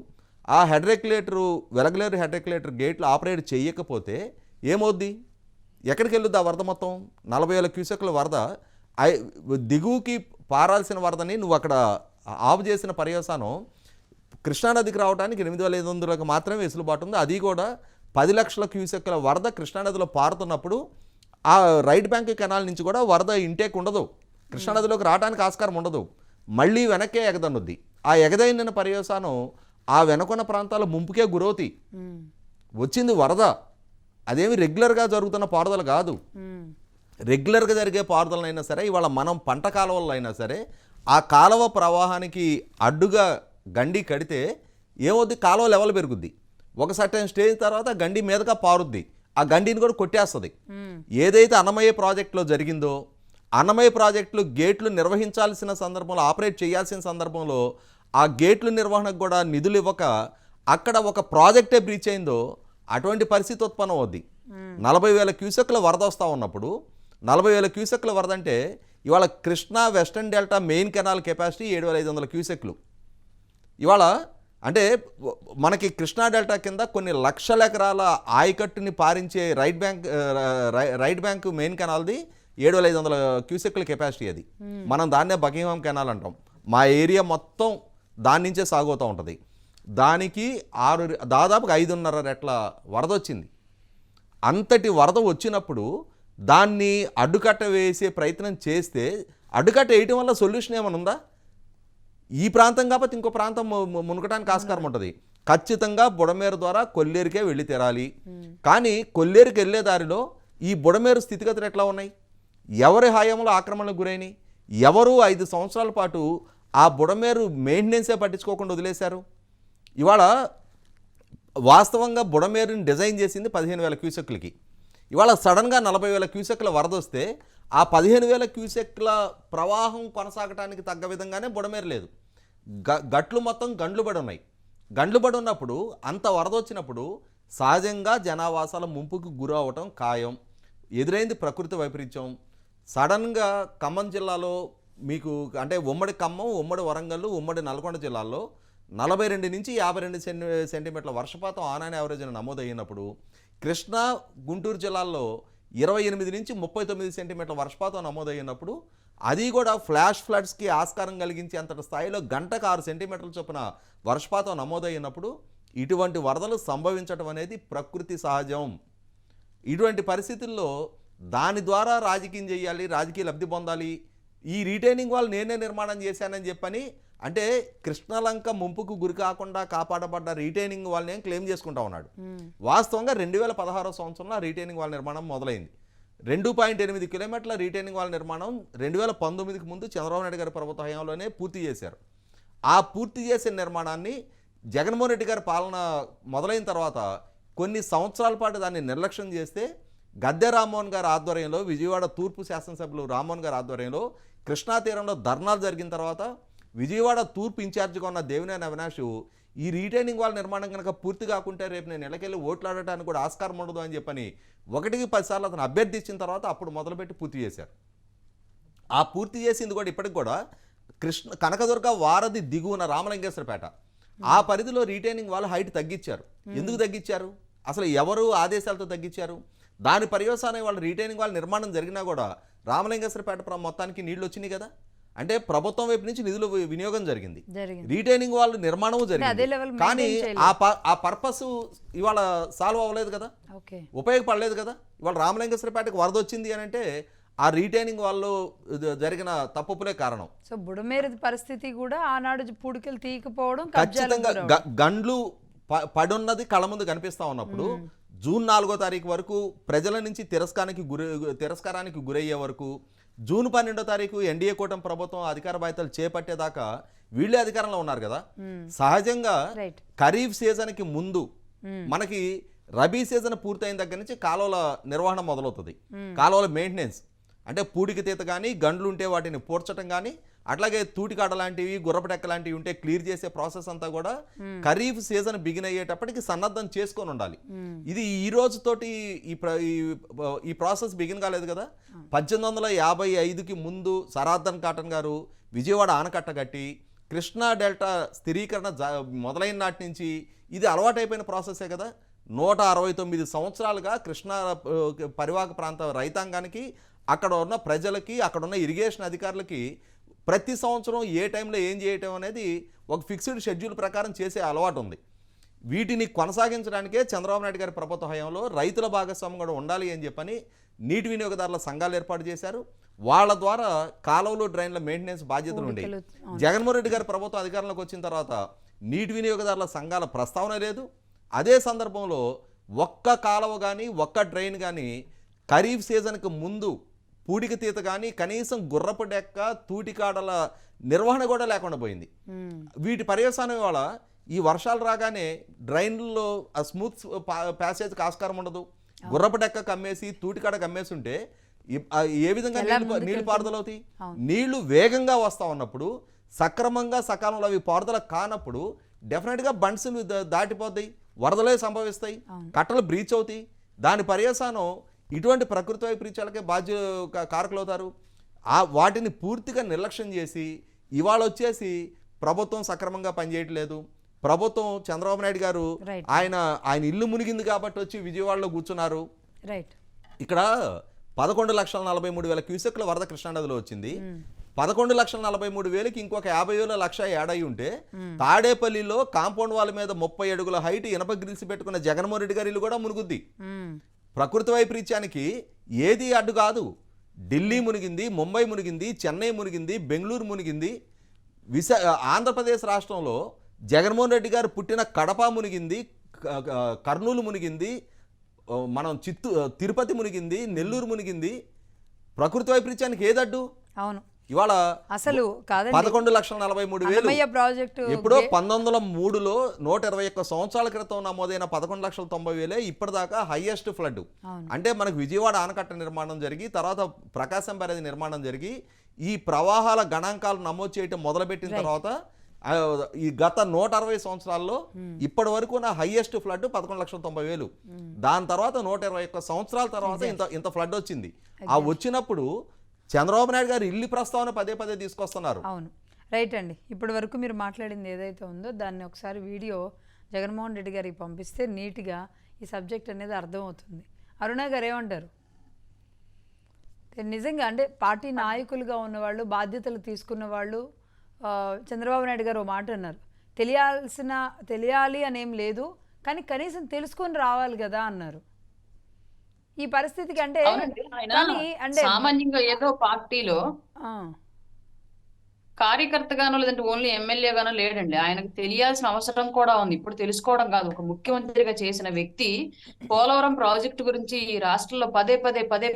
ఆ head regulator Velagaleru head regulator గేట్లు ఆపరేట్ చేయకపోతే ఏమవుద్ది, ఎక్కడికి వెళ్ళొద్ది ఆ వరద మొత్తం? 40,000 క్యూసెక్ల వరద దిగువకి పారాల్సిన వరదని నువ్వు అక్కడ ఆఫ్ చేసిన పర్యవసానం కృష్ణానదికి రావడానికి 8,500 మాత్రమే వెసులుబాటు ఉంది. అది కూడా 10 లక్షల క్యూసెక్ల వరద కృష్ణానదిలో పారుతున్నప్పుడు ఆ రైట్ బ్యాంక్ కెనాల్ నుంచి కూడా వరద ఇంటేక్ ఉండదు, కృష్ణానదిలోకి రావడానికి ఆస్కారం ఉండదు, మళ్ళీ వెనక్కే ఎగదన్నుద్ది. ఆ ఎగదైన పర్యవసానం ఆ వెనకున్న ప్రాంతాల ముంపుకే గురవుతాయి. వచ్చింది వరద, అదేమి రెగ్యులర్గా జరుగుతున్న పారుదల కాదు. రెగ్యులర్గా జరిగే పారుదలనైనా సరే ఇవాళ మనం పంట కాలువల్లో అయినా సరే ఆ కాలువ ప్రవాహానికి అడ్డుగా గండి కడితే ఏమవుద్ది, కాలువ లెవెల్ పెరుగుద్ది. ఒక సర్టెన్ స్టేజ్ తర్వాత గండి మీదగా పారుద్ది, ఆ గండిని కూడా కొట్టేస్తుంది. ఏదైతే అన్నమయ్య ప్రాజెక్టులో జరిగిందో, అన్నమయ్య ప్రాజెక్టులు గేట్లు నిర్వహించాల్సిన సందర్భంలో, ఆపరేట్ చేయాల్సిన సందర్భంలో ఆ గేట్ల నిర్వహణకు కూడా నిధులు ఇవ్వక అక్కడ ఒక ప్రాజెక్టే బ్రీచ్ అయిందో అటువంటి పరిస్థితి ఉత్పన్నం అవుద్ది. 40,000 క్యూసెక్ల వరద వస్తూ ఉన్నప్పుడు 40,000 క్యూసెక్ల వరద అంటే ఇవాళ Krishna western delta main canal capacity 7,500 క్యూసెక్లు. ఇవాళ అంటే మనకి కృష్ణా డెల్టా కింద కొన్ని లక్షల ఎకరాల ఆయకట్టుని పారించే రైట్ బ్యాంక్ మెయిన్ కెనాల్ది 7,500 క్యూసెక్ల కెపాసిటీ అది. మనం దాన్నే బకింగ్హామ్ కెనాల్ అంటాం. మా ఏరియా మొత్తం దాని నుంచే సాగుతూ ఉంటుంది. దానికి దాదాపుగా 5.5 రెట్ల వరద వచ్చింది. అంతటి వరద వచ్చినప్పుడు దాన్ని అడ్డుకట్ట వేసే ప్రయత్నం చేస్తే అడ్డుకట్ట వేయటం వల్ల సొల్యూషన్ ఏమైనా ఉందా? ఈ ప్రాంతం కాకపోతే ఇంకో ప్రాంతం మునకటానికి ఆస్కారం ఉంటుంది. ఖచ్చితంగా బుడమేరు ద్వారా కొల్లేరుకే వెళ్ళి తీరాలి. కానీ కొల్లేరుకి వెళ్ళే దారిలో ఈ బుడమేరు స్థితిగతులు ఎట్లా ఉన్నాయి? ఎవరి హయాంలో ఆక్రమణకు గురైనాయి? ఎవరు 5 సంవత్సరాల పాటు ఆ బుడమేరు మెయింటెనెన్సే పట్టించుకోకుండా వదిలేశారు. ఇవాళ వాస్తవంగా బుడమేరుని డిజైన్ చేసింది 15,000 క్యూసెక్లకి. ఇవాళ సడన్గా 40,000 క్యూసెక్ల వరద వస్తే ఆ 15,000 క్యూసెక్ల ప్రవాహం కొనసాగటానికి తగ్గ విధంగానే బుడమేరు లేదు. గట్లు మొత్తం గండ్లు పడి ఉన్నాయి. గండ్లు పడి ఉన్నప్పుడు అంత వరద వచ్చినప్పుడు సహజంగా జనావాసాల ముంపుకు గురి అవటం ఖాయం. ఎదురైంది ప్రకృతి వైపరీత్యం. సడన్గా ఖమ్మం జిల్లాలో మీకు అంటే ఉమ్మడి ఖమ్మం, ఉమ్మడి వరంగల్, ఉమ్మడి నల్గొండ జిల్లాల్లో 42 నుంచి 52 సెంటీమీటర్ల వర్షపాతం ఆన్ యావరేజ్ నమోదయ్యినప్పుడు కృష్ణా, గుంటూరు జిల్లాల్లో 28 నుంచి 39 సెంటీమీటర్ల వర్షపాతం నమోదయ్యినప్పుడు అది కూడా ఫ్లాష్ ఫ్లడ్స్కి ఆస్కారం కలిగించే అంతటి స్థాయిలో గంటకు 6 సెంటీమీటర్ల చొప్పున వర్షపాతం నమోదయ్యినప్పుడు ఇటువంటి వరదలు సంభవించడం అనేది ప్రకృతి సహజం. ఇటువంటి పరిస్థితుల్లో దాని ద్వారా రాజకీయం చేయాలి, రాజకీయ లబ్ధి పొందాలి. ఈ రీటైనింగ్ వాళ్ళు నేనే నిర్మాణం చేశానని చెప్పని అంటే కృష్ణలంక ముంపుకు గురి కాకుండా కాపాడబడ్డ రీటైనింగ్ వాళ్ళని క్లెయిమ్ చేసుకుంటా ఉన్నాడు. వాస్తవంగా 2016 సంవత్సరంలో రీటైనింగ్ వాళ్ళ నిర్మాణం మొదలైంది. 2.8 కిలోమీటర్ల రీటైనింగ్ వాళ్ళ నిర్మాణం 2019కి ముందు చంద్రబాబు నాయుడు గారి ప్రభుత్వ హయాంలోనే పూర్తి చేశారు. ఆ పూర్తి చేసిన నిర్మాణాన్ని జగన్మోహన్ రెడ్డి గారి పాలన మొదలైన తర్వాత కొన్ని సంవత్సరాల పాటు దాన్ని నిర్లక్ష్యం చేస్తే గద్దె రామ్మోహన్ గారి ఆధ్వర్యంలో విజయవాడ తూర్పు శాసనసభ్యులు రామ్మోహన్ గారి ఆధ్వర్యంలో కృష్ణా తీరంలో ధర్నాలు జరిగిన తర్వాత విజయవాడ తూర్పు ఇన్ఛార్జిగా ఉన్న దేవినేని అవినాష్ ఈ రీటైనింగ్ వాళ్ళ నిర్మాణం కనుక పూర్తి కాకుంటే రేపు నేను నెలకెళ్ళి ఓట్లాడటానికి కూడా ఆస్కారం ఉండదు అని చెప్పని 1కి 10 సార్లు అతను అభ్యర్థించిన తర్వాత అప్పుడు మొదలుపెట్టి పూర్తి చేశారు. ఆ పూర్తి చేసింది కూడా ఇప్పటికి కూడా కనకదుర్గ వారధి దిగువన రామలింగేశ్వరపేట ఆ పరిధిలో రీటైనింగ్ వాళ్ళు హైట్ తగ్గించారు. ఎందుకు తగ్గించారు? అసలు ఎవరు ఆదేశాలతో తగ్గించారు? దాని పర్యవసానం వాళ్ళ రీటైనింగ్ వాళ్ళ నిర్మాణం జరిగినా కూడా రామలింగేశ్వరపేట మొత్తానికి నీళ్లు వచ్చినాయి కదా. అంటే ప్రభుత్వం వైపు నుంచి నిధుల వినియోగం జరిగింది, రీటైనింగ్ వాళ్ళు నిర్మాణం జరిగింది. కానీ ఆ పర్పస్ ఇవాళ సాల్వ్ అవ్వలేదు కదా, ఉపయోగపడలేదు కదా. ఇవాళ రామలింగేశ్వరపేటకు వరద వచ్చింది అని అంటే ఆ రీటైనింగ్ వాళ్ళు జరిగిన తప్పులే కారణం. సో బుడమేరు పరిస్థితి కూడా ఆనాడు పూడికలు తీయకపోవడం, ఖచ్చితంగా గండ్లు పడున్నది కళ్ళ ముందు కనిపిస్తా ఉన్నప్పుడు జూన్ 4వ తారీఖు వరకు ప్రజల నుంచి తిరస్కారానికి గురయ్యే వరకు, జూన్ 12వ తారీఖు ఎన్డీఏ కూటమి ప్రభుత్వం అధికార బాధ్యతలు చేపట్టేదాకా వీళ్ళే అధికారంలో ఉన్నారు కదా. సహజంగా ఖరీఫ్ సీజన్కి ముందు మనకి రబీ సీజన్ పూర్తయిన దగ్గర నుంచి కాలువల నిర్వహణ మొదలవుతుంది. కాలువల మెయింటెనెన్స్ అంటే పూడికి తీత కానీ, గండ్లు ఉంటే వాటిని పూడ్చడం కానీ, అట్లాగే తూటికాడ లాంటివి, గుర్రపటెక్క లాంటివి ఉంటే క్లియర్ చేసే ప్రాసెస్ అంతా కూడా ఖరీఫ్ సీజన్ బిగిన్ అయ్యేటప్పటికి సన్నద్ధం చేసుకొని ఉండాలి. ఇది ఈ రోజుతోటి ఈ ప్రాసెస్ బిగిన్ కాలేదు కదా. 1855కి ముందు సరార్దన్ కాటన్ గారు విజయవాడ ఆనకట్ట కట్టి కృష్ణా డెల్టా స్థిరీకరణ మొదలైన నాటి నుంచి ఇది అలవాటైపోయిన ప్రాసెసే కదా. 169 సంవత్సరాలుగా కృష్ణా పరివాహక ప్రాంత రైతాంగానికి, అక్కడ ఉన్న ప్రజలకి, అక్కడ ఉన్న ఇరిగేషన్ అధికారులకి ప్రతి సంవత్సరం ఏ టైంలో ఏం చేయటం అనేది ఒక ఫిక్స్డ్ షెడ్యూల్ ప్రకారం చేసే అలవాటు ఉంది. వీటిని కొనసాగించడానికే చంద్రబాబు నాయుడు గారి ప్రభుత్వ హయాంలో రైతుల భాగస్వామ్యం కూడా ఉండాలి అని చెప్పని నీటి వినియోగదారుల సంఘాలు ఏర్పాటు చేశారు. వాళ్ళ ద్వారా కాలువలు, డ్రైన్ల మెయింటెనెన్స్ బాధ్యతలు ఉండేవి. జగన్మోహన్ రెడ్డి గారి ప్రభుత్వం అధికారంలోకి వచ్చిన తర్వాత నీటి వినియోగదారుల సంఘాల ప్రస్తావన లేదు. అదే సందర్భంలో ఒక్క కాలువ కానీ, ఒక్క డ్రైన్ కానీ ఖరీఫ్ సీజన్కి ముందు పూడికి తీత కానీ, కనీసం గుర్రపు డెక్క, తూటికాడల నిర్వహణ కూడా లేకుండా పోయింది. వీటి పర్యవసానం వల్ల ఈ వర్షాలు రాగానే డ్రైన్లలో ఆ స్మూత్ ప్యాసేజ్కి ఆస్కారం ఉండదు. గుర్రపు డెక్క కమ్మేసి, తూటికాడ కమ్మేసి ఉంటే ఏ విధంగా నీళ్లు పారుదలవుతాయి? నీళ్లు వేగంగా వస్తూ ఉన్నప్పుడు, సక్రమంగా సకాలంలో అవి పారుదల కానప్పుడు డెఫినెట్గా బండ్స్ దాటిపోతాయి, వరదలే సంభవిస్తాయి, కట్టలు బ్రీచ్ అవుతాయి. దాని పర్యవసానం ఇటువంటి ప్రకృతి వైపరీత్యాలకే కారకులవుతారు. వాటిని పూర్తిగా నిర్లక్ష్యం చేసి ఇవాళ వచ్చేసి ప్రభుత్వం సక్రమంగా పనిచేయట్లేదు, ప్రభుత్వం చంద్రబాబు నాయుడు గారు Right. ఆయన ఇల్లు మునిగింది కాబట్టి వచ్చి విజయవాడలో కూర్చున్నారు. రైట్. ఇక్కడ 11,43,000 క్యూసెక్ల వరద కృష్ణానదిలో వచ్చింది. 11,43,000కి ఇంకొక 50,000 లక్ష యాడ్ అయి ఉంటే తాడేపల్లిలో కాంపౌండ్ వాళ్ళ మీద 30 అడుగుల హైట్ ఇనప గ్రిల్స్ పెట్టుకున్న జగన్మోహన్ రెడ్డి గారి ఇల్లు కూడా మునుగుద్ది. ప్రకృతి వైపరీత్యానికి ఏది అడ్డు కాదు. ఢిల్లీ మునిగింది, ముంబై మునిగింది, చెన్నై మునిగింది, బెంగళూరు మునిగింది, ఆంధ్రప్రదేశ్ రాష్ట్రంలో జగన్మోహన్ రెడ్డి గారు పుట్టిన కడప మునిగింది, కర్నూలు మునిగింది, మనం తిరుపతి మునిగింది, నెల్లూరు మునిగింది. ప్రకృతి వైపరీత్యానికి ఏదడ్డు? అవును. ఇవాళ అసలు కాదండి, 11,43,000 ప్రాజెక్టు ఎప్పుడో 1903లో 121 సంవత్సరాల క్రితం నమోదైన 11,90,000 ఇప్పటిదాకా హైయెస్ట్ ఫ్లడ్. అంటే మనకు విజయవాడ ఆనకట్ట నిర్మాణం జరిగి తర్వాత ప్రకాశం బ్యారేజ్ నిర్మాణం జరిగి ఈ ప్రవాహాల గణాంకాలు నమోదు చేయటం మొదలుపెట్టిన తర్వాత ఈ గత 160 సంవత్సరాల్లో ఇప్పటి వరకు నా హైయెస్ట్ ఫ్లడ్ 11,90,000. దాని తర్వాత 121 సంవత్సరాల తర్వాత ఇంత ఫ్లడ్ వచ్చింది. ఆ వచ్చినప్పుడు చంద్రబాబు నాయుడు గారు ఇల్లు ప్రస్తావన పదే పదే తీసుకొస్తున్నారు. అవును, రైట్ అండి. ఇప్పటి వరకు మీరు మాట్లాడింది ఏదైతే ఉందో దాన్ని ఒకసారి వీడియో జగన్మోహన్ రెడ్డి గారికి పంపిస్తే నీట్గా ఈ సబ్జెక్ట్ అనేది అర్థమవుతుంది. అరుణ గారు ఏమంటారు? నిజంగా అంటే పార్టీ నాయకులుగా ఉన్నవాళ్ళు, బాధ్యతలు తీసుకున్న వాళ్ళు, చంద్రబాబు నాయుడు గారు ఓ మాట అన్నారు, తెలియాలి అనేం లేదు కానీ కనీసం తెలుసుకొని రావాలి కదా అన్నారు. ఈ పరిస్థితికి అంటే సామాన్యంగా ఏదో పార్టీలో కార్యకర్తగానో లేదంటే ఓన్లీ ఎమ్మెల్యేగానో లేడండి. ఆయనకు తెలియాల్సిన అవసరం కూడా ఉంది. ఇప్పుడు తెలుసుకోవడం కాదు, ఒక ముఖ్యమంత్రిగా చేసిన వ్యక్తి పోలవరం ప్రాజెక్టు గురించి ఈ రాష్ట్రంలో పదే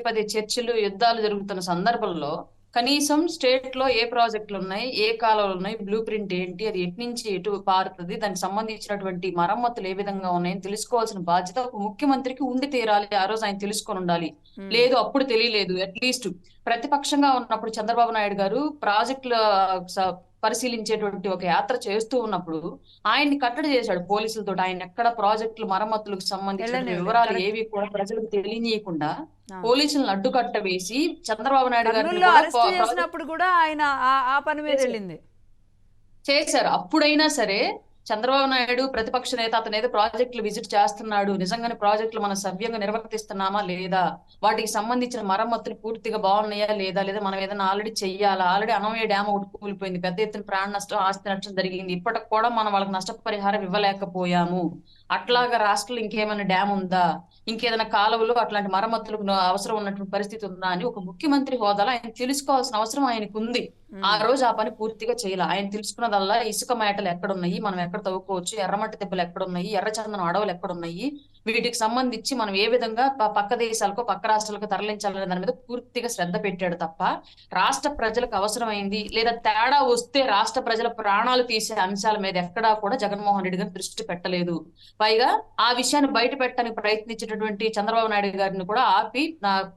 పదే చర్చలు, యుద్ధాలు జరుగుతున్న సందర్భంలో కనీసం స్టేట్ లో ఏ ప్రాజెక్టులు ఉన్నాయి, ఏ కాలువలు ఉన్నాయి, బ్లూ ప్రింట్ ఏంటి, అది ఎటు నుంచి ఎటు పారుతుంది, దానికి సంబంధించినటువంటి మరమ్మతులు ఏ విధంగా ఉన్నాయని తెలుసుకోవాల్సిన బాధ్యత ఒక ముఖ్యమంత్రికి ఉండి తీరాలి. ఆ రోజు ఆయన తెలుసుకొని ఉండాలి. లేదు అప్పుడు తెలియలేదు. అట్లీస్ట్ ప్రతిపక్షంగా ఉన్నప్పుడు చంద్రబాబు నాయుడు గారు ప్రాజెక్టుల పరిశీలించేటువంటి ఒక యాత్ర చేస్తూ ఉన్నప్పుడు ఆయన్ని కట్టడి చేశాడు పోలీసులతో. ఆయన ఎక్కడ ప్రాజెక్టులు మరమ్మతులకు సంబంధించిన వివరాలు ఏవి కూడా ప్రజలకు తెలియనీయకుండా పోలీసులను అడ్డుకట్ట వేసి చంద్రబాబు నాయుడు గారిని కూడా ఆయన ఆ పని మీద వెళ్ళింది చేశారు. అప్పుడైనా సరే చంద్రబాబు నాయుడు ప్రతిపక్ష నేత, అతను ఏదో ప్రాజెక్టులు విజిట్ చేస్తున్నాడు, నిజంగానే ప్రాజెక్టులు మనం సవ్యంగా నిర్వర్తిస్తున్నామా లేదా, వాటికి సంబంధించిన మరమ్మతులు పూర్తిగా బాగున్నాయా లేదా, మనం ఏదైనా ఆల్రెడీ చెయ్యాలా, ఆల్రెడీ అనవయ డ్యామ్ ఒకటి కూలిపోయింది, పెద్ద ఎత్తున ప్రాణ నష్టం, ఆస్తి నష్టం జరిగింది, ఇప్పటికి కూడా మనం వాళ్ళకి నష్టపరిహారం ఇవ్వలేకపోయాము, అట్లాగా రాష్ట్రంలో ఇంకేమైనా డ్యామ్ ఉందా, ఇంకేదైనా కాలువలు అట్లాంటి మరమ్మతులకు అవసరం ఉన్నటువంటి పరిస్థితి ఉందా అని ఒక ముఖ్యమంత్రి హోదాలో ఆయన తెలుసుకోవాల్సిన అవసరం ఆయనకు ఉంది. ఆ రోజు ఆ పని పూర్తిగా చేయాలి. ఆయన తెలుసుకున్నదల్లా ఇసుక మేటలు ఎక్కడున్నాయి, మనం ఎక్కడ తవ్వుకోవచ్చు, ఎర్రమట్టి దెబ్బలు ఎక్కడున్నాయి, ఎర్రచందనం అడవులు ఎక్కడున్నాయి, వీటికి సంబంధించి మనం ఏ విధంగా పక్క దేశాలకు పక్క రాష్ట్రాలకు తరలించాలనే దాని మీద పూర్తిగా శ్రద్ధ పెట్టాడు తప్ప రాష్ట్ర ప్రజలకు అవసరమైంది లేదా తేడా వస్తే రాష్ట్ర ప్రజల ప్రాణాలు తీసే అంశాల మీద ఎక్కడా కూడా జగన్మోహన్ రెడ్డి గారు దృష్టి పెట్టలేదు. పైగా ఆ విషయాన్ని బయట పెట్టడానికి ప్రయత్నించేటటువంటి చంద్రబాబు నాయుడు గారిని కూడా ఆపి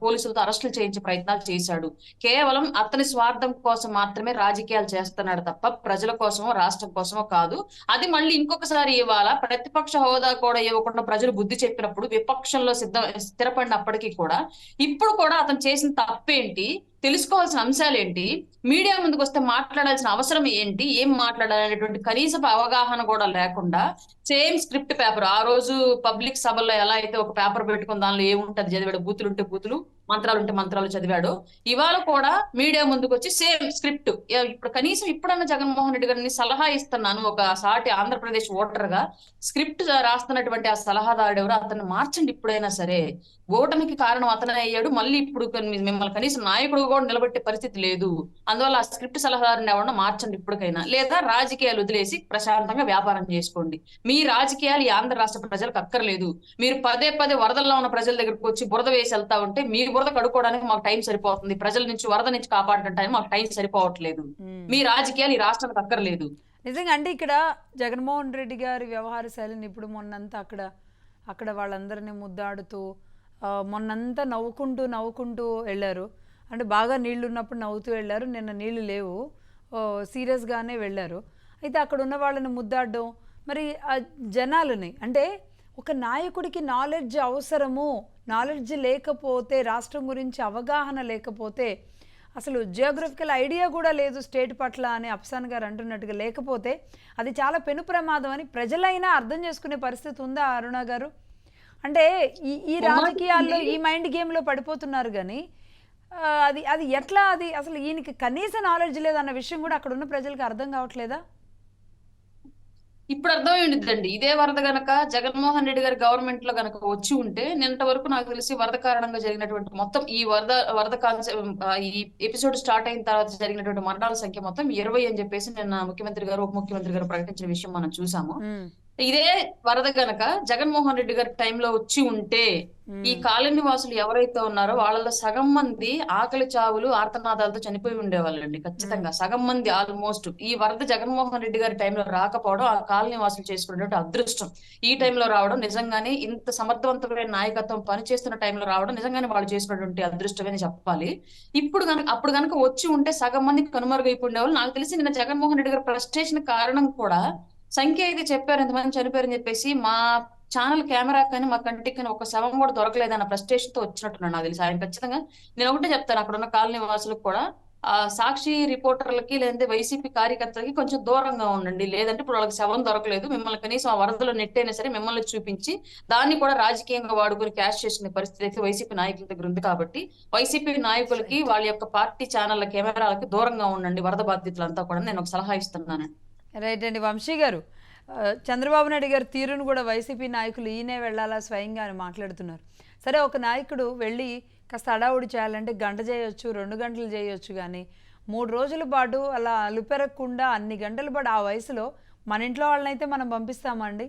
పోలీసులతో అరెస్టులు చేయించే ప్రయత్నాలు చేశాడు. కేవలం అతని స్వార్థం కోసం మాత్రమే రాజకీయాలు చేస్తున్నాడు తప్ప ప్రజల కోసమో రాష్ట్రం కోసమో కాదు. అది మళ్ళీ ఇంకొకసారి ఇవాళ ప్రతిపక్ష హోదా కూడా ఇవ్వకుండా ప్రజలు బుద్ధి చెప్పినప్పుడు విపక్షంలో స్థిరపడినప్పటికీ కూడా ఇప్పుడు కూడా అతను చేసిన తప్పేంటి, తెలుసుకోవాల్సిన అంశాలు ఏంటి, మీడియా ముందుకు వస్తే మాట్లాడాల్సిన అవసరం ఏంటి, ఏం మాట్లాడాలనేటువంటి కనీసపు అవగాహన కూడా లేకుండా సేమ్ స్క్రిప్ట్ పేపర్, ఆ రోజు పబ్లిక్ సభల్లో ఎలా అయితే ఒక పేపర్ పెట్టుకుని దానిలో ఏముంటది చదివాడు, బూతులు ఉంటే బూతులు, మంత్రాలు ఉంటే మంత్రాలు చదివాడు, ఇవాళ కూడా మీడియా ముందుకు వచ్చి సేమ్ స్క్రిప్ట్. ఇప్పుడు కనీసం ఇప్పుడన్నా జగన్మోహన్ రెడ్డి గారిని సలహా ఇస్తున్నాను, ఒక సాటి ఆంధ్రప్రదేశ్ ఓటర్ గా స్క్రిప్ట్ రాస్తున్నటువంటి ఆ సలహాదారుడు ఎవరు, అతన్ని మార్చండి. ఇప్పుడైనా సరే ఓటమికి కారణం అతనే అయ్యాడు, మళ్ళీ ఇప్పుడు మిమ్మల్ని కనీసం నాయకుడు కూడా నిలబెట్టే పరిస్థితి లేదు, అందువల్ల ఆ స్క్రిప్ట్ సలహాదారుని ఎవరన్నా మార్చండి ఇప్పటికైనా, లేదా రాజకీయాలు వదిలేసి ప్రశాంతంగా వ్యాపారం చేసుకోండి. మీ రాజకీయాలు ఈ ఆంధ్ర రాష్ట్ర ప్రజలకు అక్కర్లేదు. మీరు పదే వరదల్లో ఉన్న ప్రజల దగ్గరకు వచ్చి బురద వేసి వెళ్తా ఉంటే మీ బురద కడుక్కోవడానికి మాకు టైం సరిపోతుంది, ప్రజల నుంచి వరద నుంచి కాపాడటానికి మాకు టైం సరిపోవట్లేదు. మీ రాజకీయాలు ఈ రాష్ట్రానికి అక్కర్లేదు. నిజంగా అంటే ఇక్కడ జగన్మోహన్ రెడ్డి గారి వ్యవహార శైలిని ఇప్పుడు మొన్నంతా అక్కడ వాళ్ళందరినీ ముద్దాడుతూ మొన్నంతా నవ్వుకుంటూ వెళ్ళారు. అంటే బాగా నీళ్లు ఉన్నప్పుడు నవ్వుతూ వెళ్ళారు, నిన్న నీళ్లు లేవు, సీరియస్గానే వెళ్ళారు. అయితే అక్కడ ఉన్న వాళ్ళని ముద్దాడడం, మరి ఆ జనాలని అంటే ఒక నాయకుడికి నాలెడ్జ్ అవసరము, నాలెడ్జ్ లేకపోతే, రాష్ట్రం గురించి అవగాహన లేకపోతే అసలు జియోగ్రఫికల్ ఐడియా కూడా లేదు స్టేట్ పట్ల అని అప్సాన్ గారు అంటున్నట్టుగా, లేకపోతే అది చాలా పెను ప్రమాదం అని ప్రజలైనా అర్థం చేసుకునే పరిస్థితి ఉందా అరుణ గారు? అంటే ఈ రాజకీయాల్లో ఈ మైండ్ గేమ్లో పడిపోతున్నారు కానీ అది అది ఎట్లా, అది అసలు ఈయనకి కనీస నాలెడ్జ్ లేదన్న విషయం కూడా అక్కడ ఉన్న ప్రజలకు అర్థం కావట్లేదా? ఇప్పుడు అర్థమై ఉండిద్దండి. ఇదే వరద గనక జగన్మోహన్ రెడ్డి గారి గవర్నమెంట్ లో గనక వచ్చి ఉంటే నిన్నటి వరకు నాకు తెలిసి వరద కారణంగా జరిగినటువంటి మొత్తం ఈ వరద ఈ ఎపిసోడ్ స్టార్ట్ అయిన తర్వాత జరిగినటువంటి మరణాల సంఖ్య మొత్తం 20 అని చెప్పేసి నిన్న ముఖ్యమంత్రి గారు ఉప ముఖ్యమంత్రి గారు ప్రకటించిన విషయం మనం చూసాము. ఇదే వరద గనక జగన్మోహన్ రెడ్డి గారి టైంలో వచ్చి ఉంటే ఈ కాలనీ వాసులు ఎవరైతే ఉన్నారో వాళ్ళలో సగం మంది ఆకలి చావులు ఆర్తనాదాలతో చనిపోయి ఉండేవాళ్ళండి. ఖచ్చితంగా సగం మంది ఆల్మోస్ట్. ఈ వరద జగన్మోహన్ రెడ్డి గారి టైంలో రాకపోవడం ఆ కాలనీ వాసులు చేసుకునేటువంటి అదృష్టం. ఈ టైంలో రావడం నిజంగానే ఇంత సమర్థవంతమైన నాయకత్వం పనిచేస్తున్న టైంలో రావడం నిజంగానే వాళ్ళు చేసుకున్నటువంటి అదృష్టమని చెప్పాలి. అప్పుడు గనక వచ్చి ఉంటే సగం మందికి కనుమరుగైపోయిన వాళ్ళు. నాకు తెలిసి నిన్న జగన్మోహన్ రెడ్డి గారి ఫ్రస్ట్రేషన్ కారణం కూడా సంఖ్య అయితే చెప్పారు ఎంతమంది చనిపోయారని చెప్పేసి, మా ఛానల్ కెమెరా కానీ మా కంటికి కానీ ఒక శవం కూడా దొరకలేదన్న ఫ్రస్ట్రేషన్ తో వచ్చినట్టున్నాను. నాకు తెలిసి ఆయన ఖచ్చితంగా నేను ఒకటే చెప్తాను, అక్కడ ఉన్న కాలనీ వాసులకు కూడా ఆ సాక్షి రిపోర్టర్లకి లేదంటే వైసీపీ కార్యకర్తలకి కొంచెం దూరంగా ఉండండి. లేదంటే ఇప్పుడు వాళ్ళకి శవం దొరకలేదు, మిమ్మల్ని కనీసం ఆ వరదలో నెట్టైనా సరే మిమ్మల్ని చూపించి దాన్ని కూడా రాజకీయంగా వాడుకుని క్యాష్ చేసుకునే పరిస్థితి అయితే వైసీపీ నాయకుల దగ్గర ఉంది. కాబట్టి వైసీపీ నాయకులకి వాళ్ళ యొక్క పార్టీ ఛానళ్ల కెమెరాలకి దూరంగా ఉండండి వరద బాధితులంతా కూడా నేను ఒక సలహా ఇస్తున్నాను. రైట్ అండి. వంశీ గారు, చంద్రబాబు నాయుడు గారి తీరును కూడా వైసీపీ నాయకులు ఈయనే వెళ్ళాలా స్వయంగా అని మాట్లాడుతున్నారు. సరే, ఒక నాయకుడు వెళ్ళి కాస్త హడావుడి చేయాలంటే గంట చేయొచ్చు, 2 గంటలు చేయొచ్చు, కానీ 3 రోజుల పాటు అలా అలుపెరగకుండా అన్ని గంటల పాటు ఆ వయసులో మన ఇంట్లో వాళ్ళనైతే మనం పంపిస్తామండి?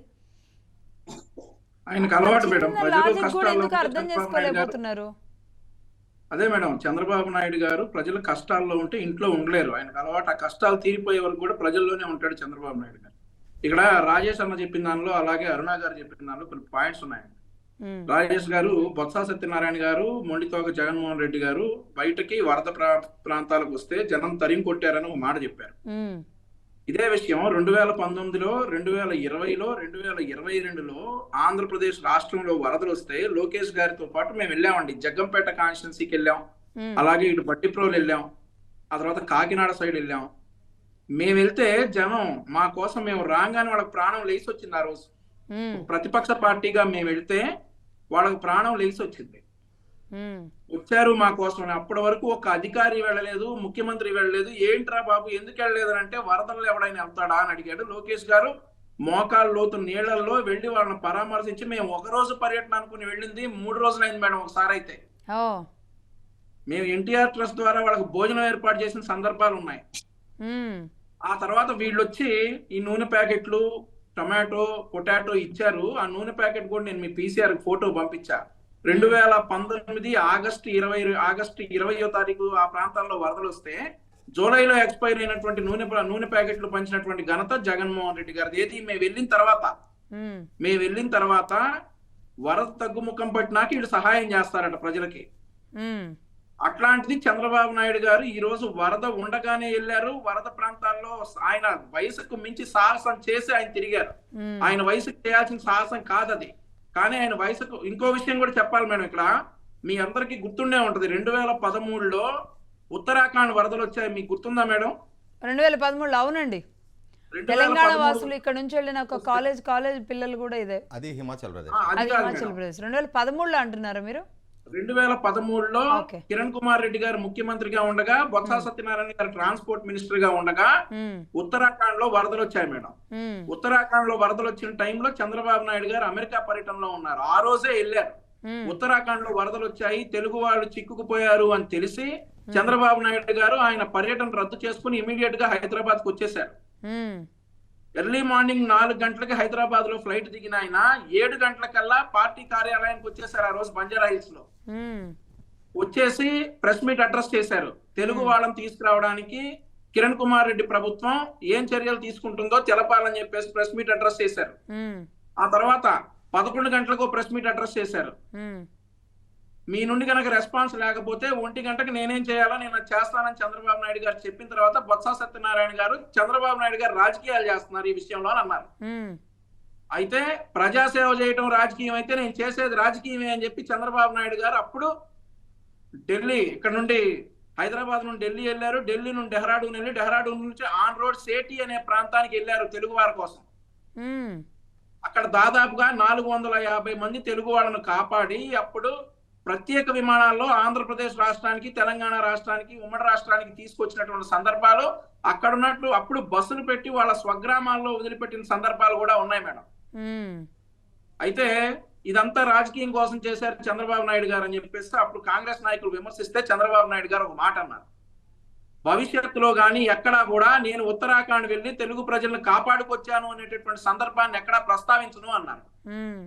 ఆయనకు అలవాటు మేడం. లాజిక్ కూడా ఎందుకు అర్థం చేసుకోలేకపోతున్నారు? అదే మేడం, చంద్రబాబు నాయుడు గారు ప్రజలు కష్టాల్లో ఉంటే ఇంట్లో ఉండలేరు. ఆయనకు అలవాటు. ఆ కష్టాలు తీరిపోయే వరకు కూడా ప్రజల్లోనే ఉంటాడు చంద్రబాబు నాయుడు గారు. ఇక్కడ రాజేష్ అన్న చెప్పిన దానిలో అలాగే అరుణ గారు చెప్పిన దానిలో కొన్ని పాయింట్స్ ఉన్నాయండి. రాజేష్ గారు, బొత్స సత్యనారాయణ గారు, మొండితోక జగన్మోహన్ రెడ్డి గారు బయటకి వరద ప్రాంతాలకు వస్తే జనం తరిం కొట్టారని ఒక మాట చెప్పారు. ఇదే విషయం 2019లో, 2020లో, 2022లో ఆంధ్రప్రదేశ్ రాష్ట్రంలో వరదలు వస్తే లోకేష్ గారితో పాటు మేము వెళ్ళామండి. జగ్గంపేట కాన్స్టిట్యున్సీకి వెళ్ళాం, అలాగే ఇటు బట్టిప్రోలు వెళ్ళాం, ఆ తర్వాత కాకినాడ సైడ్ వెళ్ళాం. మేము వెళ్తే జనం మా కోసం, మేము రాగానే వాళ్ళకి ప్రాణం లేచి వచ్చింది. ఆ రోజు ప్రతిపక్ష పార్టీగా మేము వెళ్తే వాళ్ళకి ప్రాణం లేచి వచ్చింది. వచ్చారు మా కోసం. అప్పటి వరకు ఒక అధికారి వెళ్ళలేదు, ముఖ్యమంత్రి వెళ్ళలేదు. ఏంట్రా బాబు ఎందుకు వెళ్ళలేదు అంటే వరదల్లో ఎవడైనా వెళ్తాడా అని అడిగాడు. లోకేష్ గారు మోకాళ్ళ లోతు నీళ్లలో వెళ్ళి వాళ్ళని పరామర్శించి, మేము ఒక రోజు పర్యటన అనుకుని వెళ్ళింది 3 రోజులైంది మేడం. ఒకసారి అయితే మేము ఎన్టీఆర్ ట్రస్ట్ ద్వారా వాళ్ళకి భోజనం ఏర్పాటు చేసిన సందర్భాలు ఉన్నాయి. ఆ తర్వాత వీళ్ళు వచ్చి ఈ నూనె ప్యాకెట్లు, టొమాటో, పొటాటో ఇచ్చారు. ఆ నూనె ప్యాకెట్ కూడా నేను మీ PCR ఫోటో పంపించా. 2019 ఆగస్టు 20వ తారీఖు ఆ ప్రాంతాల్లో వరదలు వస్తే జూలైలో ఎక్స్పైర్ అయినటువంటి నూనె ప్యాకెట్లు పంచినటువంటి ఘనత జగన్మోహన్ రెడ్డి గారిది. ఏది మేము వెళ్ళిన తర్వాత వరద తగ్గుముఖం పట్టినాక వీళ్ళు సహాయం చేస్తారట ప్రజలకి. అట్లాంటిది చంద్రబాబు నాయుడు గారు ఈ రోజు వరద ఉండగానే వెళ్ళారు. వరద ప్రాంతాల్లో ఆయన వయసుకు మించి సాహసం చేసి ఆయన తిరిగారు. ఆయన వయసుకు చేయాల్సిన సాహసం కాదది. కానీ ఆయన వయసుకు ఇంకో విషయం కూడా చెప్పాలి మేడం. ఇక్కడ మీ అందరికీ గుర్తుండే ఉంటది, 2013లో ఉత్తరాఖండ్ వరదలు వచ్చాయి. మీకు గుర్తుందా మేడం? 2013 అవునండి. తెలంగాణ వాసులు ఇక్కడ నుంచి వెళ్ళిన ఒక కాలేజ్ పిల్లలు కూడా ఇదే. అది హిమాచల్ ప్రదేశ్. 2013లో అంటున్నారా మీరు? 2013లో కిరణ్ కుమార్ రెడ్డి గారు ముఖ్యమంత్రిగా ఉండగా, బొత్స సత్యనారాయణ గారు ట్రాన్స్పోర్ట్ మినిస్టర్ గా ఉండగా ఉత్తరాఖండ్ లో వరదలు వచ్చాయి మేడం. ఉత్తరాఖండ్ లో వరదలు వచ్చిన టైంలో చంద్రబాబు నాయుడు గారు అమెరికా పర్యటనలో ఉన్నారు. ఆ రోజే వెళ్ళారు. ఉత్తరాఖండ్ లో వరదలు వచ్చాయి, తెలుగు వాళ్ళు చిక్కుకుపోయారు అని తెలిసి చంద్రబాబు నాయుడు గారు ఆయన పర్యటన రద్దు చేసుకుని ఇమీడియట్ గా హైదరాబాద్ కు వచ్చేసారు. ఎర్లీ మార్నింగ్ 4 గంటలకి హైదరాబాద్ లో ఫ్లైట్ దిగిన ఆయన 7 గంటలకల్లా పార్టీ కార్యాలయానికి వచ్చేసారు. ఆ రోజు బంజారా హిల్స్ లో వచ్చేసి ప్రెస్ మీట్ అడ్రస్ చేశారు. తెలుగు వాళ్ళని తీసుకురావడానికి కిరణ్ కుమార్ రెడ్డి ప్రభుత్వం ఏం చర్యలు తీసుకుంటుందో తెలపాలని చెప్పేసి ప్రెస్ మీట్ అడ్రస్ చేశారు. ఆ తర్వాత 11 గంటలకు ప్రెస్ మీట్ అడ్రస్ చేశారు. మీ నుండి కనుక రెస్పాన్స్ లేకపోతే 1 గంటకి నేనేం చేయాలో నేను చేస్తానని చంద్రబాబు నాయుడు గారు చెప్పిన తర్వాత బొత్స సత్యనారాయణ గారు చంద్రబాబు నాయుడు గారు రాజకీయాలు చేస్తున్నారు ఈ విషయంలో అని అన్నారు. అయితే ప్రజాసేవ చేయటం రాజకీయం అయితే నేను చేసేది రాజకీయమే అని చెప్పి చంద్రబాబు నాయుడు గారు అప్పుడు ఢిల్లీ ఇక్కడ నుండి హైదరాబాద్ నుండి ఢిల్లీ వెళ్ళారు, ఢిల్లీ నుండి డెహ్రాడూన్ వెళ్ళి, డెహ్రాడూన్ నుంచి ఆన్ రోడ్ సేటి అనే ప్రాంతానికి వెళ్ళారు తెలుగు వారి కోసం. మ్మ్. అక్కడ దాదాపుగా 450 మంది తెలుగు వాళ్ళను కాపాడి అప్పుడు ప్రత్యేక విమానాల్లో ఆంధ్రప్రదేశ్ రాష్ట్రానికి, తెలంగాణ రాష్ట్రానికి, ఉమ్మడి రాష్ట్రానికి తీసుకొచ్చినటువంటి సందర్భాలు అక్కడ ఉన్నట్లు అప్పుడు బస్సులు పెట్టి వాళ్ళ స్వగ్రామాల్లో వదిలిపెట్టిన సందర్భాలు కూడా ఉన్నాయి మేడం. మ్మ్. అయితే ఇదంతా రాజకీయం కోసం చేశారు చంద్రబాబు నాయుడు గారు అని చెప్పేసి అప్పుడు కాంగ్రెస్ నాయకులు విమర్శిస్తే చంద్రబాబు నాయుడు గారు ఒక మాట అన్నారు, భవిష్యత్తులో కానీ ఎక్కడా కూడా నేను ఉత్తరాఖండ్ వెళ్ళి తెలుగు ప్రజలను కాపాడుకొచ్చాను అనేటటువంటి సందర్భాన్ని ఎక్కడా ప్రస్తావించను అన్నారు. మ్మ్.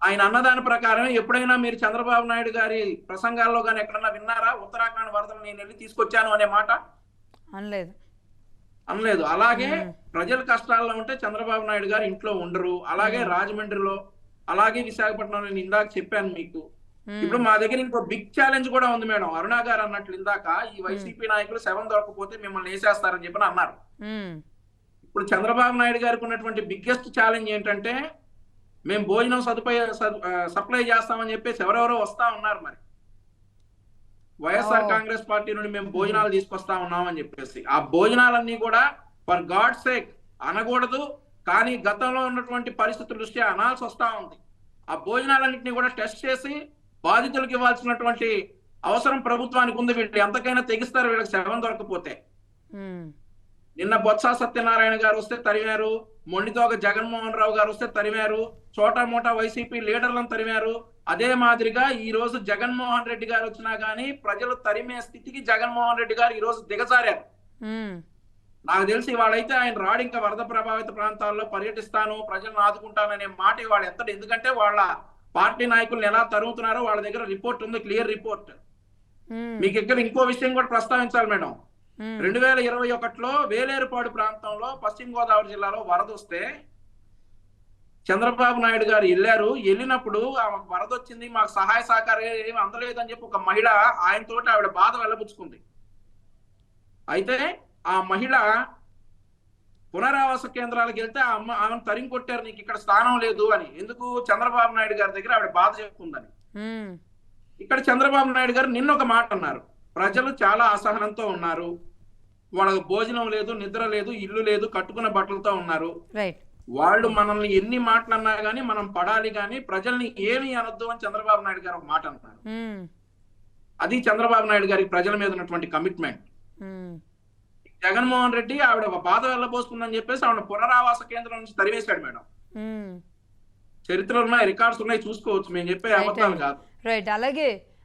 ఆయన అన్నదాని ప్రకారం ఎప్పుడైనా మీరు చంద్రబాబు నాయుడు గారి ప్రసంగాల్లో కానీ ఎక్కడన్నా విన్నారా ఉత్తరాఖండ్ వరదలు నేను వెళ్ళి తీసుకొచ్చాను అనే మాట? అనలేదు. అలాగే ప్రజల కష్టాల్లో ఉంటే చంద్రబాబు నాయుడు గారు ఇంట్లో ఉండరు. అలాగే రాజమండ్రిలో, అలాగే విశాఖపట్నంలో నేను ఇందాక చెప్పాను మీకు. ఇప్పుడు మా దగ్గర ఇంకో బిగ్ ఛాలెంజ్ కూడా ఉంది మేడం. అరుణ గారు అన్నట్లు ఇందాక ఈ వైసీపీ నాయకులు శవం దొరకపోతే మిమ్మల్ని వేసేస్తారని చెప్పి అన్నారు. ఇప్పుడు చంద్రబాబు నాయుడు గారికి ఉన్నటువంటి బిగ్గెస్ట్ ఛాలెంజ్ ఏంటంటే మేము భోజనం సప్లై చేస్తామని చెప్పేసి ఎవరెవరో వస్తా ఉన్నారు. మరి వైఎస్ఆర్ కాంగ్రెస్ పార్టీ నుండి మేము భోజనాలు తీసుకొస్తా ఉన్నాం అని చెప్పేసి ఆ భోజనాలన్నీ కూడా ఫర్ గాడ్ సేక్ అనకూడదు, కానీ గతంలో ఉన్నటువంటి పరిస్థితుల దృష్ట్యా అనాల్సి వస్తా ఉంది. ఆ భోజనాలన్నింటినీ కూడా టెస్ట్ చేసి బాధితులకు ఇవ్వాల్సినటువంటి అవసరం ప్రభుత్వానికి ఉంది. వీళ్ళు ఎంతకైనా తెగిస్తారు వీళ్ళకి శవం దొరకపోతే. నిన్న బొత్స సత్యనారాయణ గారు వస్తే తరిమారు, మొండితోగ జగన్మోహన్ రావు గారు వస్తే తరిమారు, చోటా మోటా వైసీపీ లీడర్లను తరిమారు. అదే మాదిరిగా ఈ రోజు జగన్మోహన్ రెడ్డి గారు వచ్చినా గానీ ప్రజలు తరిమే స్థితికి జగన్మోహన్ రెడ్డి గారు ఈ రోజు దిగజారారు. నాకు తెలిసి వాళ్ళైతే ఆయన రాడు ఇంకా వరద ప్రభావిత ప్రాంతాల్లో పర్యటిస్తాను, ప్రజలను ఆదుకుంటాననే మాట వాళ్ళు ఎత్తడు. ఎందుకంటే వాళ్ళ పార్టీ నాయకులను ఎలా తరుగుతున్నారో వాళ్ళ దగ్గర రిపోర్ట్ ఉంది, క్లియర్ రిపోర్ట్. మీకు ఇక్కడ ఇంకో విషయం కూడా ప్రస్తావించాలి మేడం. 2021లో వేలేరుపాడు ప్రాంతంలో పశ్చిమ గోదావరి జిల్లాలో వరద వస్తే చంద్రబాబు నాయుడు గారు వెళ్ళారు. వెళ్ళినప్పుడు వరద వచ్చింది, మాకు సహాయ సహకారం ఏమి అందలేదని చెప్పి ఒక మహిళ ఆయనతోటి ఆవిడ బాధ వెళ్ళబుచ్చుకుంది. అయితే ఆ మహిళ పునరావాస కేంద్రాలకు వెళ్తే ఆమెను తరిమి కొట్టారు, నీకు ఇక్కడ స్థానం లేదు అని. ఎందుకు? చంద్రబాబు నాయుడు గారి దగ్గర ఆవిడ బాధ చెప్పుకుందని. ఇక్కడ చంద్రబాబు నాయుడు గారు నిన్న ఒక మాట అన్నారు, ప్రజలు చాలా అసహనంతో ఉన్నారు, వాళ్ళకి భోజనం లేదు, నిద్ర లేదు, ఇల్లు లేదు, కట్టుకున్న బట్టలతో ఉన్నారు. వాళ్ళు మనల్ని ఎన్ని మాటలు అన్నా గానీ మనం పడాలి గాని ప్రజల్ని ఏమి అనొద్దు అని చంద్రబాబు నాయుడు గారు ఒక మాట అంటున్నారు. అది చంద్రబాబు నాయుడు గారికి ప్రజల మీద ఉన్నటువంటి కమిట్మెంట్. జగన్మోహన్ రెడ్డి ఆవిడ ఒక బాధ వెళ్ళబోస్తుందని చెప్పేసి ఆవిడ పునరావాస కేంద్రం నుంచి తరివేశాడు మేడం. చరిత్రలో ఉన్నాయి, రికార్డ్స్ ఉన్నాయి, చూసుకోవచ్చు. మేము చెప్పే అబద్ధాలు కాదు. రైట్.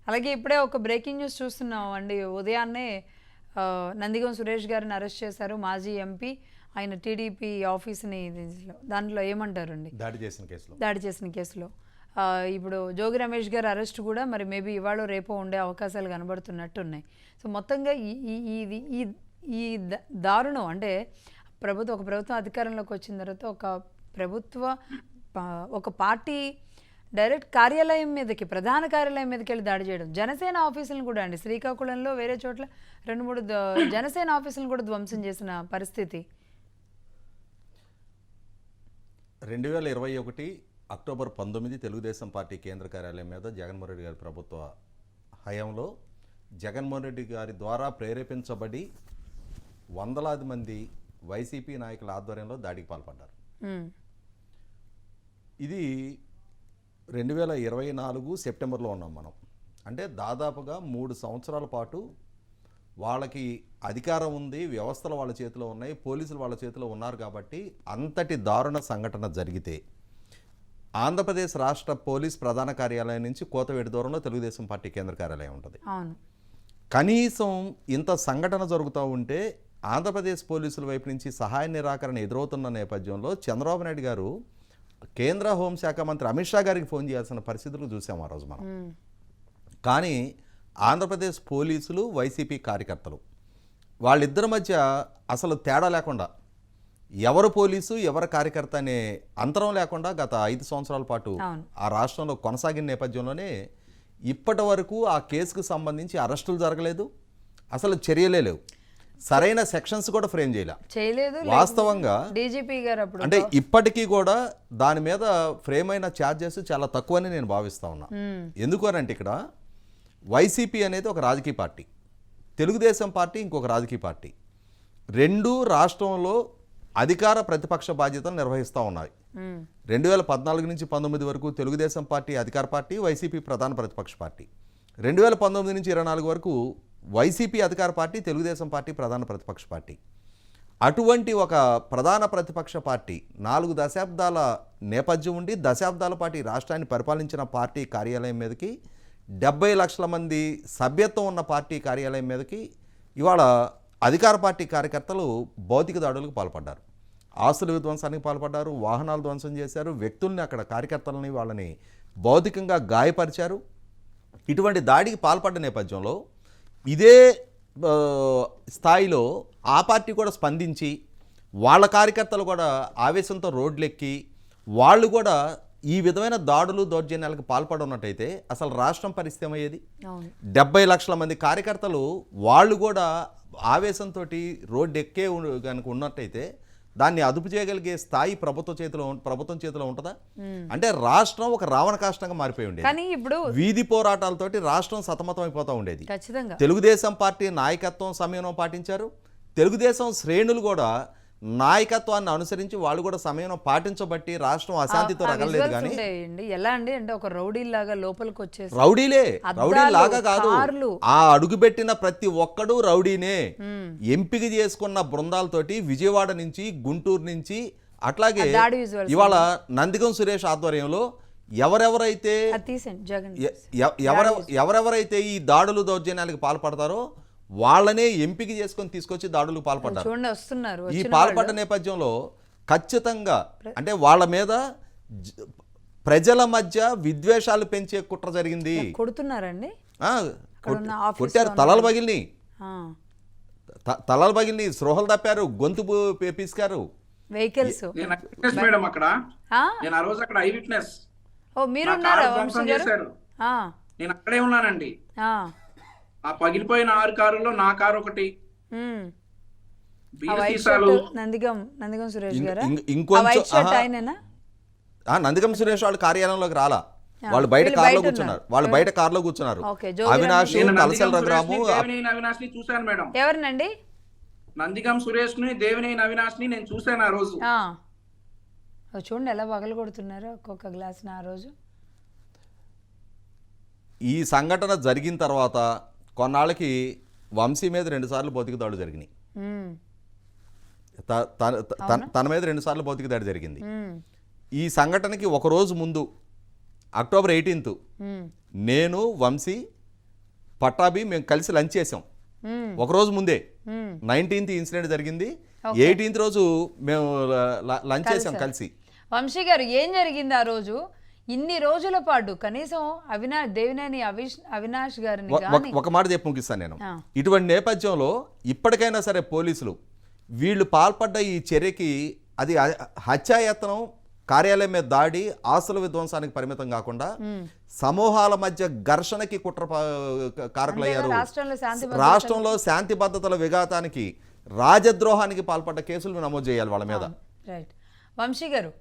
అలాగే ఇప్పుడే ఒక బ్రేకింగ్ న్యూస్ చూస్తున్నాం అండి. ఉదయాన్నే నందిగం సురేష్ గారిని అరెస్ట్ చేశారు, మాజీ ఎంపీ. ఆయన టీడీపీ ఆఫీస్ని దాంట్లో ఏమంటారండి, దాడి చేసిన కేసులో ఇప్పుడు జోగి రమేష్ గారు అరెస్ట్ కూడా మరి మేబీ ఇవాళ రేపో ఉండే అవకాశాలు కనబడుతున్నట్టున్నాయి. సో మొత్తంగా ఈ దారుణం అంటే ఒక ప్రభుత్వం అధికారంలోకి వచ్చిన తర్వాత ఒక పార్టీ డైరెక్ట్ కార్యాలయం మీదకి, ప్రధాన కార్యాలయం మీదకి వెళ్ళి దాడి చేయడం. జనసేన ఆఫీసులను కూడా అండి, శ్రీకాకుళంలో వేరే చోట్ల 2-3 జనసేన ఆఫీసులను కూడా ధ్వంసం చేసిన పరిస్థితి. 2021 అక్టోబర్ 19 తెలుగుదేశం పార్టీ కేంద్ర కార్యాలయం మీద జగన్మోహన్ రెడ్డి గారి ప్రభుత్వ హయాంలో జగన్మోహన్ రెడ్డి గారి ద్వారా ప్రేరేపించబడి వందలాది మంది వైసీపీ నాయకుల ఆధ్వర్యంలో దాడికి పాల్పడ్డారు. ఇది 2024 సెప్టెంబర్లో ఉన్నాం మనం. అంటే దాదాపుగా 3 సంవత్సరాల పాటు వాళ్ళకి అధికారం ఉంది, వ్యవస్థలు వాళ్ళ చేతిలో ఉన్నాయి, పోలీసులు వాళ్ళ చేతిలో ఉన్నారు. కాబట్టి అంతటి దారుణ సంఘటన జరిగితే ఆంధ్రప్రదేశ్ రాష్ట్ర పోలీస్ ప్రధాన కార్యాలయం నుంచి కోతవేడి దూరంలో తెలుగుదేశం పార్టీ కేంద్ర కార్యాలయం ఉంటుంది. కనీసం ఇంత సంఘటన జరుగుతూ ఉంటే ఆంధ్రప్రదేశ్ పోలీసుల వైపు నుంచి సహాయ నిరాకరణ ఎదురవుతున్న నేపథ్యంలో చంద్రబాబు నాయుడు గారు కేంద్ర హోంశాఖ మంత్రి అమిత్ షా గారికి ఫోన్ చేయాల్సిన పరిస్థితులు చూసాం ఆ రోజు మనం. కానీ ఆంధ్రప్రదేశ్ పోలీసులు, వైసీపీ కార్యకర్తలు వాళ్ళిద్దరి మధ్య అసలు తేడా లేకుండా, ఎవరు పోలీసు ఎవరు కార్యకర్త అనే అంతరం లేకుండా గత 5 సంవత్సరాల పాటు ఆ రాష్ట్రంలో కొనసాగిన నేపథ్యంలోనే ఇప్పటి వరకు ఆ కేసుకు సంబంధించి అరెస్టులు జరగలేదు, అసలు చర్యలే లేవు, సరైన సెక్షన్స్ కూడా ఫ్రేమ్ చేయలేదు. వాస్తవంగా డీజీపీ గారు అప్పుడు అంటే ఇప్పటికీ కూడా దాని మీద ఫ్రేమ్ అయిన ఛార్జెస్ చాలా తక్కువని నేను భావిస్తా ఉన్నా. ఎందుకు అనంటే ఇక్కడ వైసీపీ అనేది ఒక రాజకీయ పార్టీ, తెలుగుదేశం పార్టీ ఇంకొక రాజకీయ పార్టీ, రెండు రాష్ట్రంలో అధికార ప్రతిపక్ష బాధ్యతలు నిర్వహిస్తూ ఉన్నాయి. 2014 నుంచి 19 వరకు తెలుగుదేశం పార్టీ అధికార పార్టీ, వైసీపీ ప్రధాన ప్రతిపక్ష పార్టీ. 2019 నుంచి 24 వరకు వైసీపీ అధికార పార్టీ, తెలుగుదేశం పార్టీ ప్రధాన ప్రతిపక్ష పార్టీ. అటువంటి ఒక ప్రధాన ప్రతిపక్ష పార్టీ 4 దశాబ్దాల నేపథ్యం ఉండి దశాబ్దాల పాటు ఈ రాష్ట్రాన్ని పరిపాలించిన పార్టీ కార్యాలయం మీదకి, 70 లక్షల మంది సభ్యత్వం ఉన్న పార్టీ కార్యాలయం మీదకి ఇవాళ అధికార పార్టీ కార్యకర్తలు భౌతిక దాడులకు పాల్పడ్డారు. ఆస్తుల విధ్వంసానికి పాల్పడ్డారు, వాహనాలు ధ్వంసం చేశారు, వ్యక్తుల్ని అక్కడ కార్యకర్తలని వాళ్ళని భౌతికంగా గాయపరిచారు. ఇటువంటి దాడికి పాల్పడ్డ నేపథ్యంలో ఇదే స్థాయిలో ఆ పార్టీ కూడా స్పందించి వాళ్ళ కార్యకర్తలు కూడా ఆవేశంతో రోడ్లెక్కి వాళ్ళు కూడా ఈ విధమైన దాడులు దౌర్జన్యాలకు పాల్పడున్నట్టయితే అసలు రాష్ట్రం పరిస్థితి ఏమయ్యేది? 70 లక్షల మంది కార్యకర్తలు వాళ్ళు కూడా ఆవేశంతో రోడ్డు ఎక్కే కనుక ఉన్నట్టయితే దాన్ని అదుపు చేయగలిగే స్థాయి ప్రభుత్వం చేతిలో ఉంటుందా? అంటే రాష్ట్రం ఒక రావణ కాష్టంగా మారిపోయి ఉండేది. కానీ ఇప్పుడు వీధి పోరాటాలతోటి రాష్ట్రం సతమతం అయిపోతూ ఉండేది. ఖచ్చితంగా తెలుగుదేశం పార్టీ నాయకత్వం సమయం పాటించారు. తెలుగుదేశం శ్రేణులు కూడా నాయకత్వాన్ని అనుసరించి వాళ్ళు కూడా సమయం పాటించబట్టి రాష్ట్రం అశాంతితో రగలేదు. కానీ ఎలా అండి అంటే ఒక రౌడీలాగా లోపలికి వచ్చేసి రౌడీ లాగా కాదు, ఆ అడుగుపెట్టిన ప్రతి ఒక్కడు రౌడీనే. ఎంపిక చేసుకున్న బృందాలతోటి విజయవాడ నుంచి, గుంటూరు నుంచి, అట్లాగే ఇవాళ నందిగం సురేష్ ఆధ్వర్యంలో ఎవరెవరైతే ఈ దాడులు దౌర్జన్యాలకు పాల్పడతారో వాళ్ళనే ఎంపిక చేసుకొని తీసుకొచ్చి దాడులకు పాల్పడ్డారు. ఈ పాల్పడ్డ నేపథ్యంలో ఖచ్చితంగా అంటే వాళ్ళ మీద ప్రజల మధ్య విద్వేషాలు పెంచే కుట్ర జరిగింది. కొడుతున్నారండి, కొట్టారు, తలలు పగిలిని, స్పృహలు తప్పారు, గొంతు పీసుకారు. వెహికల్స్ మేడం అక్కడ నేను ఆ రోజు అక్కడ ఐ విట్నెస్. ఓ మీరు ఉన్నారా వంశీ గారు? నేను అక్కడే ఉన్నానండి. ఆ పగిలిపోయిన 6 కారుల్లో నా కారు ఒకటి. నందిగం సురేష్ గారు నందిగం సురేష్ వాళ్ళు కార్యాలయంలోకి రాలా, వాళ్ళు బయట కార్లో కూర్చున్నారు. అవినాష్, కలసల రఘురాము, అవినాష్ ని చూశాను మేడం. ఎవరినండి? నందిగం సురేష్ ని, దేవినేని అవినాష్ ని నేను చూశాను ఆ రోజు. చూడండి ఎలా పగలు కొడుతున్నారు ఒక్కొక్క గ్లాస్ ఆ రోజు. ఈ సంఘటన జరిగిన తర్వాత కొన్నాళ్ళకి వంశీ మీద 2 సార్లు భౌతిక దాడులు జరిగినాయి. తన మీద 2 సార్లు భౌతిక దాడి జరిగింది. ఈ సంఘటనకి ఒకరోజు ముందు అక్టోబర్ 18 నేను, వంశీ, పట్టాభి మేము కలిసి లంచ్ చేసాం. ఒకరోజు ముందే 19th ఇన్సిడెంట్ జరిగింది. 18th రోజు మేము లంచ్ చేసాం కలిసి. వంశీ గారు ఏం జరిగింది ఆ రోజు? ఇన్ని రోజుల పాటు కనీసం దేవినేని అవినాష్ గారిని ఒక మాట చెప్పి ముగిస్తాను నేను. ఇటువంటి నేపథ్యంలో ఇప్పటికైనా సరే పోలీసులు వీళ్ళు పాల్పడ్డ ఈ చర్యకి అది హత్యాయత్నం, కార్యాలయం మీద దాడి, ఆస్తుల విధ్వంసానికి పరిమితం కాకుండా సమూహాల మధ్య ఘర్షణకి కుట్ర కారకులయ్యారు. రాష్ట్రంలో శాంతి భద్రతల విఘాతానికి, రాజద్రోహానికి పాల్పడ్డ కేసులు నమోదు చేయాలి వాళ్ళ మీద. రైట్ వంశీ గారు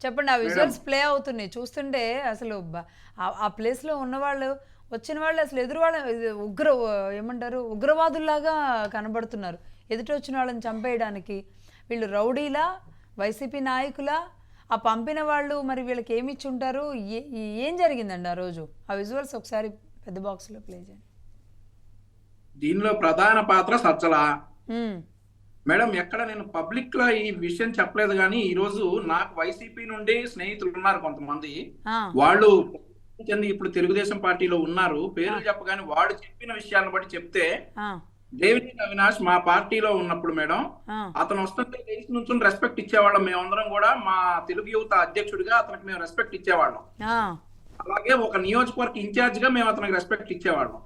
చెప్పండి, ఆ విజువల్స్ ప్లే అవుతున్నాయి చూస్తుంటే అసలు ఆ ప్లేస్లో ఉన్నవాళ్ళు, వచ్చిన వాళ్ళు అసలు ఎదురు వాళ్ళు ఉగ్రవాదుల్లాగా కనబడుతున్నారు. ఎదుటి వచ్చిన వాళ్ళని చంపేయడానికి వీళ్ళు రౌడీలా, వైసీపీ నాయకులా, ఆ పంపిన వాళ్ళు మరి వీళ్ళకి ఏమి ఇచ్చి ఉంటారు? ఏం జరిగిందండి ఆ రోజు? ఆ విజువల్స్ ఒకసారి పెద్ద బాక్స్లో ప్లే చేయండి. దీనిలో ప్రధాన పాత్ర సజ్జల మేడం. ఎక్కడ నేను పబ్లిక్ లో ఈ విషయం చెప్పలేదు, కానీ ఈ రోజు నాకు వైసీపీ నుండి స్నేహితులు ఉన్నారు కొంతమంది. వాళ్ళు ఇప్పుడు తెలుగుదేశం పార్టీలో ఉన్నారు, పేర్లు చెప్పగానే వాడు చెప్పిన విషయాలను బట్టి చెప్తే, దేవినేని అవినాష్ మా పార్టీలో ఉన్నప్పుడు మేడం అతను వస్తుంటే లేచి నుంచి రెస్పెక్ట్ ఇచ్చేవాళ్ళం మేమందరం కూడా. మా తెలుగు యువత అధ్యక్షుడిగా అతనికి మేము రెస్పెక్ట్ ఇచ్చేవాళ్ళం. అలాగే ఒక నియోజకవర్గ ఇన్ఛార్జ్ గా మేము అతనికి రెస్పెక్ట్ ఇచ్చేవాళ్ళం.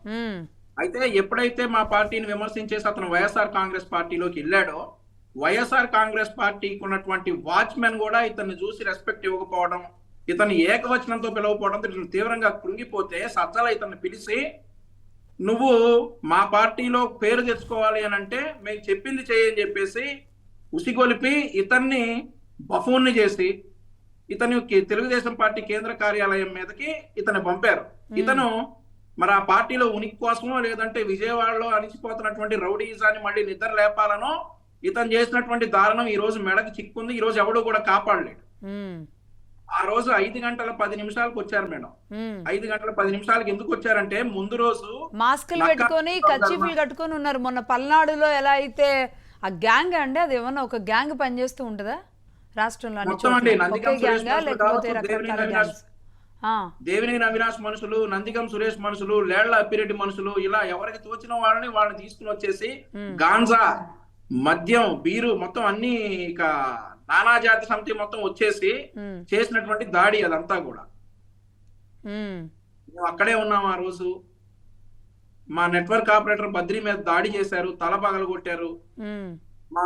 అయితే ఎప్పుడైతే మా పార్టీని విమర్శించేసి అతను వైఎస్ఆర్ కాంగ్రెస్ పార్టీలోకి వెళ్ళాడో, వైఎస్ఆర్ కాంగ్రెస్ పార్టీకి ఉన్నటువంటి వాచ్మెన్ కూడా ఇతన్ని చూసి రెస్పెక్ట్ ఇవ్వకపోవడం, ఇతన్ని ఏకవచనంతో పిలవకపోవడంతో ఇతను తీవ్రంగా కృంగిపోతే సజ్జల ఇతన్ని పిలిచి, నువ్వు మా పార్టీలో పేరు తెచ్చుకోవాలి అని అంటే మేము చెప్పింది చేయని చెప్పేసి ఉసిగొలిపి ఇతన్ని బఫూన్ని చేసి ఇతను తెలుగుదేశం పార్టీ కేంద్ర కార్యాలయం మీదకి ఇతను పంపారు. ఇతను మరి ఆ పార్టీలో ఉనికి కోసమో లేదంటే విజయవాడలో అణిచిపోతున్నటువంటి రౌడీజాన్ని మళ్ళీ నిద్ర లేపాలనో ఇతను చేసినటువంటి దారుణం ఈ రోజు మెడకు చిక్కుంది. ఈ రోజు ఎవడు కూడా కాపాడలేడు. ఆ రోజు 5:10 వచ్చారు మేడం. 5:10 ఎందుకు వచ్చారంటే ముందు రోజు మాస్కులు పెట్టుకొని కర్చీఫ్లు కట్టుకొని ఉన్నారు. మొన్న పల్నాడులో ఎలా అయితే ఆ గ్యాంగ్ అండి, అది ఏమన్నా ఒక గ్యాంగ్ పనిచేస్తూ ఉంటుందా రాష్ట్రంలో అన్ని మొత్తం అండి? చోట్ల? నందిగం ఒకే సురేష్ గ్యాంగా మనుషులు లేకపోతే కావచ్చు, రకరకాల గ్యాంగ్స్? దేవినేని అవినాష్ మనుషులు, నందిగం సురేష్ మనుషులు, లేళ్ల అప్పిరెడ్డి మనుషులు, ఇలా ఎవరికి తోచిన వాళ్ళని తీసుకుని వచ్చేసి గాంజా, మద్యం, బీరు మొత్తం అన్ని ఇక నానా జాతి సమితి మొత్తం వచ్చేసి చేసినటువంటి దాడి అదంతా కూడా. మేము అక్కడే ఉన్నాం ఆ రోజు. మా నెట్వర్క్ ఆపరేటర్ బద్రి మీద దాడి చేశారు, తల పగలగొట్టారు. మా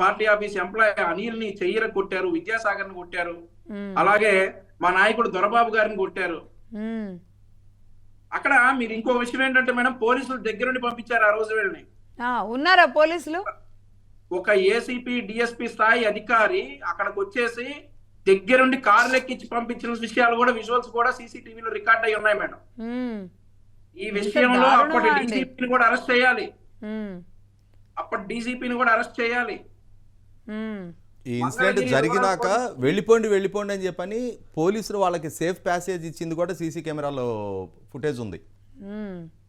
పార్టీ ఆఫీస్ ఎంప్లాయీ అనిల్ ని చెయ్యర కొట్టారు, విద్యాసాగర్ ని కొట్టారు, అలాగే మా నాయకుడు దొరబాబు గారిని కొట్టారు. అక్కడ మీరు ఇంకో విషయం ఏంటంటే మేడం, పోలీసులు దగ్గరుండి పంపించారు ఆ రోజు వీళ్ళని. ఉన్నారా పోలీసులు? ఒక ఏసీపీ డిఎస్పీ స్థాయి అధికారి అక్కడికి వచ్చేసి దగ్గరుండి కార్లు ఎక్కించి పంపించిన విషయాలు కూడా, విజువల్స్ కూడా సీసీటీవీలో రికార్డ్ అయి ఉన్నాయి మేడం. ఈ విషయంలో అప్పటి డీసీపీని కూడా అరెస్ట్ చేయాలి. ఈ ఇన్సిడెంట్ జరిగినాక వెళ్ళిపోండి అని చెప్పని పోలీసులు వాళ్ళకి సేఫ్ ప్యాసేజ్ ఇచ్చింది కూడా సీసీ కెమెరాలో ఫుటేజ్ ఉంది.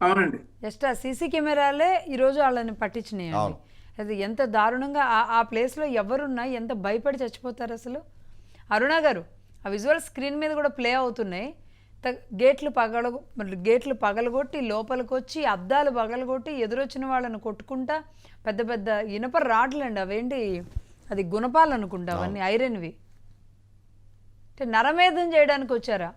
అవునండి. జస్ట్ ఆ సీసీ కెమెరాలే ఈరోజు వాళ్ళని పట్టించినాయండి. అది ఎంత దారుణంగా ఆ ప్లేస్లో ఎవరున్నా ఎంత భయపడి చచ్చిపోతారు అసలు. అరుణ గారు, ఆ విజువల్ స్క్రీన్ మీద కూడా ప్లే అవుతున్నాయి. గేట్లు పగలగొట్టి లోపలికి వచ్చి అద్దాలు పగలగొట్టి ఎదురొచ్చిన వాళ్ళని కొట్టుకుంటా, పెద్ద పెద్ద ఇనప రాడ్లు అండి అవేంటి, అది గుణపాలు అనుకుంటా, అవన్నీ ఐరన్వి. అంటే నరమేధం చేయడానికి వచ్చారా?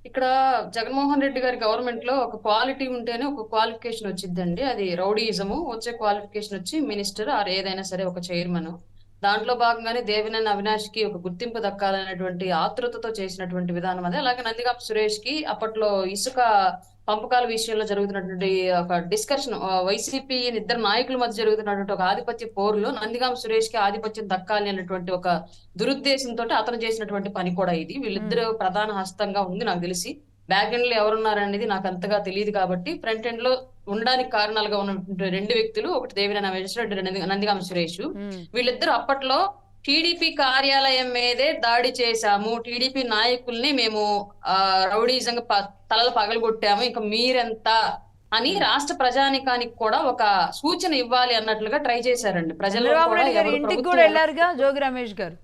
ఇక్కడ జగన్మోహన్ రెడ్డి గారి గవర్నమెంట్ లో ఒక క్వాలిటీ ఉంటేనే ఒక క్వాలిఫికేషన్ వచ్చిందండి. అది రౌడీయిజము వచ్చే క్వాలిఫికేషన్ వచ్చి మినిస్టర్ ఆర్ ఏదైనా సరే ఒక చైర్మన్. దాంట్లో భాగంగానే దేవినేని అవినాష్ కి ఒక గుర్తింపు దక్కాలనేటువంటి ఆతృతతో చేసినటువంటి విధానం అదే. అలాగే నందిగం సురేష్ కి అప్పట్లో ఇసుక పంపకాల విషయంలో జరుగుతున్నటువంటి ఒక డిస్కషన్, వైసీపీ ఇద్దరు నాయకుల మధ్య జరుగుతున్నటువంటి ఒక ఆధిపత్య పోరులో నందిగం సురేష్ కి ఆధిపత్యం దక్కాలి అనేటువంటి ఒక దురుద్దేశంతో అతను చేసినటువంటి పని కూడా ఇది. వీళ్ళిద్దరు ప్రధాన హస్తంగా ఉంది నాకు తెలిసి. బ్యాక్ ఎండ్ లో ఎవరున్నారనేది నాకు అంతగా తెలియదు కాబట్టి ఫ్రంట్ ఎండ్ లో ఉండడానికి కారణాలుగా ఉన్నటువంటి రెండు వ్యక్తులు, ఒకటి దేవినేని అవినాష్, నందిగం సురేష్. వీళ్ళిద్దరు అప్పట్లో టీడీపీ కార్యాలయం మీదే దాడి చేశాము, టీడీపీ నాయకుల్ని మేము రౌడీజంగా తలలు పగలగొట్టాము, ఇంకా మీరెంత అని రాష్ట్ర ప్రజానికానికి కూడా ఒక సూచన ఇవ్వాలి అన్నట్లుగా ట్రై చేశారండి. ప్రజలు ఇంటికి కూడా వెళ్ళారుగా జోగి రమేష్ గారు.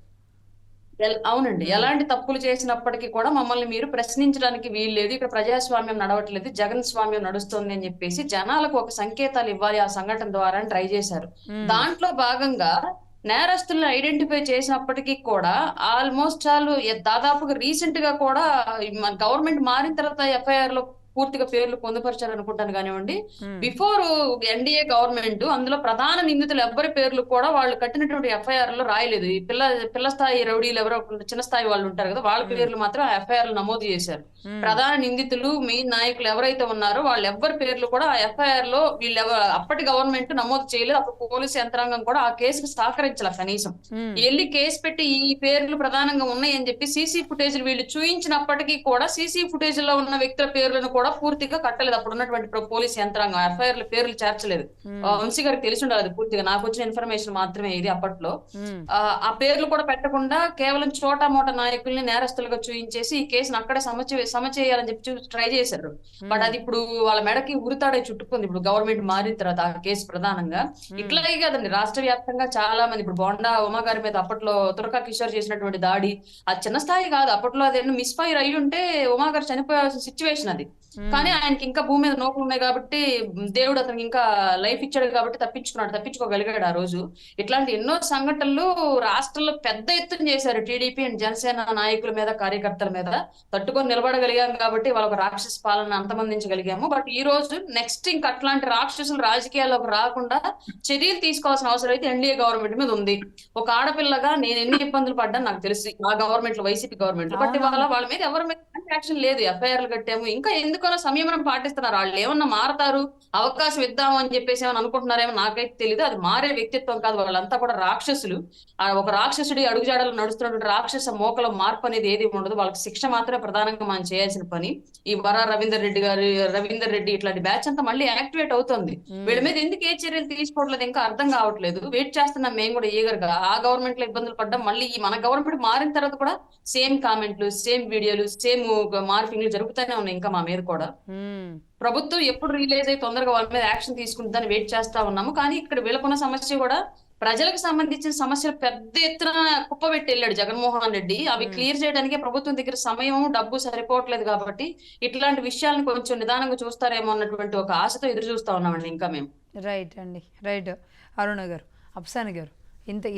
అవునండి, ఎలాంటి తప్పులు చేసినప్పటికీ కూడా మమ్మల్ని మీరు ప్రశ్నించడానికి వీల్లేదు, ఇక్కడ ప్రజాస్వామ్యం నడవట్లేదు, జగన్ స్వామ్యం నడుస్తుంది అని చెప్పేసి జనాలకు ఒక సంకేతాలు ఇవ్వాలి ఆ సంఘటన ద్వారా ట్రై చేశారు. దాంట్లో భాగంగా నేరస్తులను ఐడెంటిఫై చేసినప్పటికీ కూడా ఆల్మోస్ట్ చాలు దాదాపుగా రీసెంట్ గా కూడా గవర్నమెంట్ మారిన తర్వాత ఎఫ్ఐఆర్ లో పూర్తిగా పేర్లు పొందుపరిచారు అనుకుంటాను కానివ్వండి. బిఫోర్ ఎన్డీఏ గవర్నమెంట్ అందులో ప్రధాన నిందితులు ఎవ్వరి పేర్లు కూడా వాళ్ళు కట్టినటువంటి ఎఫ్ఐఆర్ లో రాయలేదు. ఈ పిల్ల స్థాయి రౌడీలు ఎవరో చిన్న స్థాయి వాళ్ళు ఉంటారు కదా, వాళ్ళ పేర్లు మాత్రం ఎఫ్ఐఆర్ లో నమోదు చేశారు. ప్రధాన నిందితులు మెయిన్ నాయకులు ఎవరైతే ఉన్నారో వాళ్ళు ఎవ్వరి పేర్లు కూడా ఆ ఎఫ్ఐఆర్ లో అప్పటి గవర్నమెంట్ నమోదు చేయలేదు. అప్పుడు పోలీసు యంత్రాంగం కూడా ఆ కేసుకు సహకరించాల. కనీసం వెళ్ళి కేసు పెట్టి ఈ పేర్లు ప్రధానంగా ఉన్నాయని చెప్పి సీసీ ఫుటేజ్ వీళ్ళు చూయించినప్పటికీ కూడా సీసీ ఫుటేజ్ లో ఉన్న వ్యక్తుల పేర్లను కూడా పూర్తిగా కట్టలేదు. అప్పుడు ఉన్నటువంటి పోలీస్ యంత్రాంగం ఎఫ్ఐఆర్ లో పేర్లు చేర్చలేదు. వంశీ గారికి తెలిసి ఉండాలి పూర్తిగా, నాకు వచ్చిన ఇన్ఫర్మేషన్ మాత్రమే ఇది. అప్పట్లో ఆ పేర్లు కూడా పెట్టకుండా కేవలం చోటా మోటా నాయకుల్ని నేరస్తులుగా చూయించేసి ఈ కేసును అక్కడే సమచేయాలని చెప్పి ట్రై చేశారు. బట్ అది ఇప్పుడు వాళ్ళ మెడకి ఉరితాడే చుట్టుకుంది ఇప్పుడు గవర్నమెంట్ మారిన తర్వాత ఆ కేసు ప్రధానంగా. ఇట్లాగే కదండి రాష్ట్ర వ్యాప్తంగా చాలా మంది, ఇప్పుడు బోండా ఉమా గారి మీద అప్పట్లో తురకా కిషోర్ చేసినటువంటి దాడి అది చిన్న స్థాయి కాదు. అప్పట్లో అది మిస్ఫైర్ అయ్యి ఉంటే ఉమా గారు చనిపోయాల్సిన సిచ్యువేషన్ అది. కానీ ఆయనకి ఇంకా భూమి మీద నోకులు ఉన్నాయి కాబట్టి దేవుడు అతనికి ఇంకా లైఫ్ ఇచ్చాడు కాబట్టి తప్పించుకోగలిగాడు ఆ రోజు. ఇట్లాంటి ఎన్నో సంఘటనలు రాష్ట్రంలో పెద్ద ఎత్తున చేశారు టీడీపీ అండ్ జనసేన నాయకుల మీద, కార్యకర్తల మీద. తట్టుకొని నిలబడగలిగాం కాబట్టి వాళ్ళకు రాక్షస పాలన అంతమందించగలిగాము. బట్ ఈ రోజు నెక్స్ట్ ఇంకా అట్లాంటి రాక్షసులు రాజకీయాల్లోకి రాకుండా చర్యలు తీసుకోవాల్సిన అవసరం అయితే ఎన్డీఏ గవర్నమెంట్ మీద ఉంది. ఒక ఆడపిల్లగా నేను ఎన్ని ఇబ్బందులు పడ్డా నాకు తెలుసు ఆ గవర్నమెంట్ లో, వైసీపీ గవర్నమెంట్. బట్ వాళ్ళ మీద ఎవరి మీద యాక్షన్ లేదు. ఎఫ్ఐఆర్లు కట్టాము, ఇంకా ఎందుకనో సంయమనం పాటిస్తున్నారు. వాళ్ళు ఏమన్నా మారతారు, అవకాశం ఇద్దాము అని చెప్పేసి ఏమన్నా అనుకుంటున్నారేమో నాకైతే తెలియదు. అది మారే వ్యక్తిత్వం కాదు, వాళ్ళంతా కూడా రాక్షసులు. ఒక రాక్షసుడి అడుగుజాడలు నడుస్తున్నటువంటి రాక్షస మోకలో మార్పు అనేది ఏది ఉండదు. వాళ్ళకి శిక్ష మాత్రమే ప్రధానంగా మనం చేయాల్సిన పని. ఈ వర రవీందర్ రెడ్డి ఇట్లాంటి బ్యాచ్ అంతా మళ్ళీ యాక్టివేట్ అవుతుంది. వీళ్ళ మీద ఎందుకు ఏ చర్యలు తీసుకోవట్లేదు ఇంకా అర్థం కావట్లేదు. వెయిట్ చేస్తున్నాం మేము కూడా ఈగర్గా. ఆ గవర్నమెంట్ లో ఇబ్బందులు పడ్డాం, మళ్ళీ ఈ మన గవర్నమెంట్ మారిన తర్వాత కూడా సేమ్ కామెంట్లు, సేమ్ వీడియోలు, సేమ్ మార్పింగ్లు జరుగుతూనే ఉన్నాయి ఇంకా మా మీద కూడా. ప్రభుత్వం ఎప్పుడు రిలీజ్ అయ్యి తొందరగా వాళ్ళ మీద యాక్షన్ తీసుకుంటుందని వెయిట్ చేస్తా ఉన్నాము. కానీ ఇక్కడ వీళ్ళకున్న సమస్య కూడా ప్రజలకు సంబంధించిన సమస్యలు పెద్ద ఎత్తున కుప్పబెట్టి వెళ్ళాడు జగన్మోహన్ రెడ్డి. అవి క్లియర్ చేయడానికి ప్రభుత్వం దగ్గర సమయం, డబ్బు సరిపోవట్లేదు. కాబట్టి ఇట్లాంటి విషయాలను కొంచెం నిదానంగా చూస్తారేమో అన్నటువంటి ఒక ఆశతో ఎదురు చూస్తా ఉన్నామండి ఇంకా మేము. రైట్ అండి, రైట్. అరుణ గారు, అప్సాని గారు,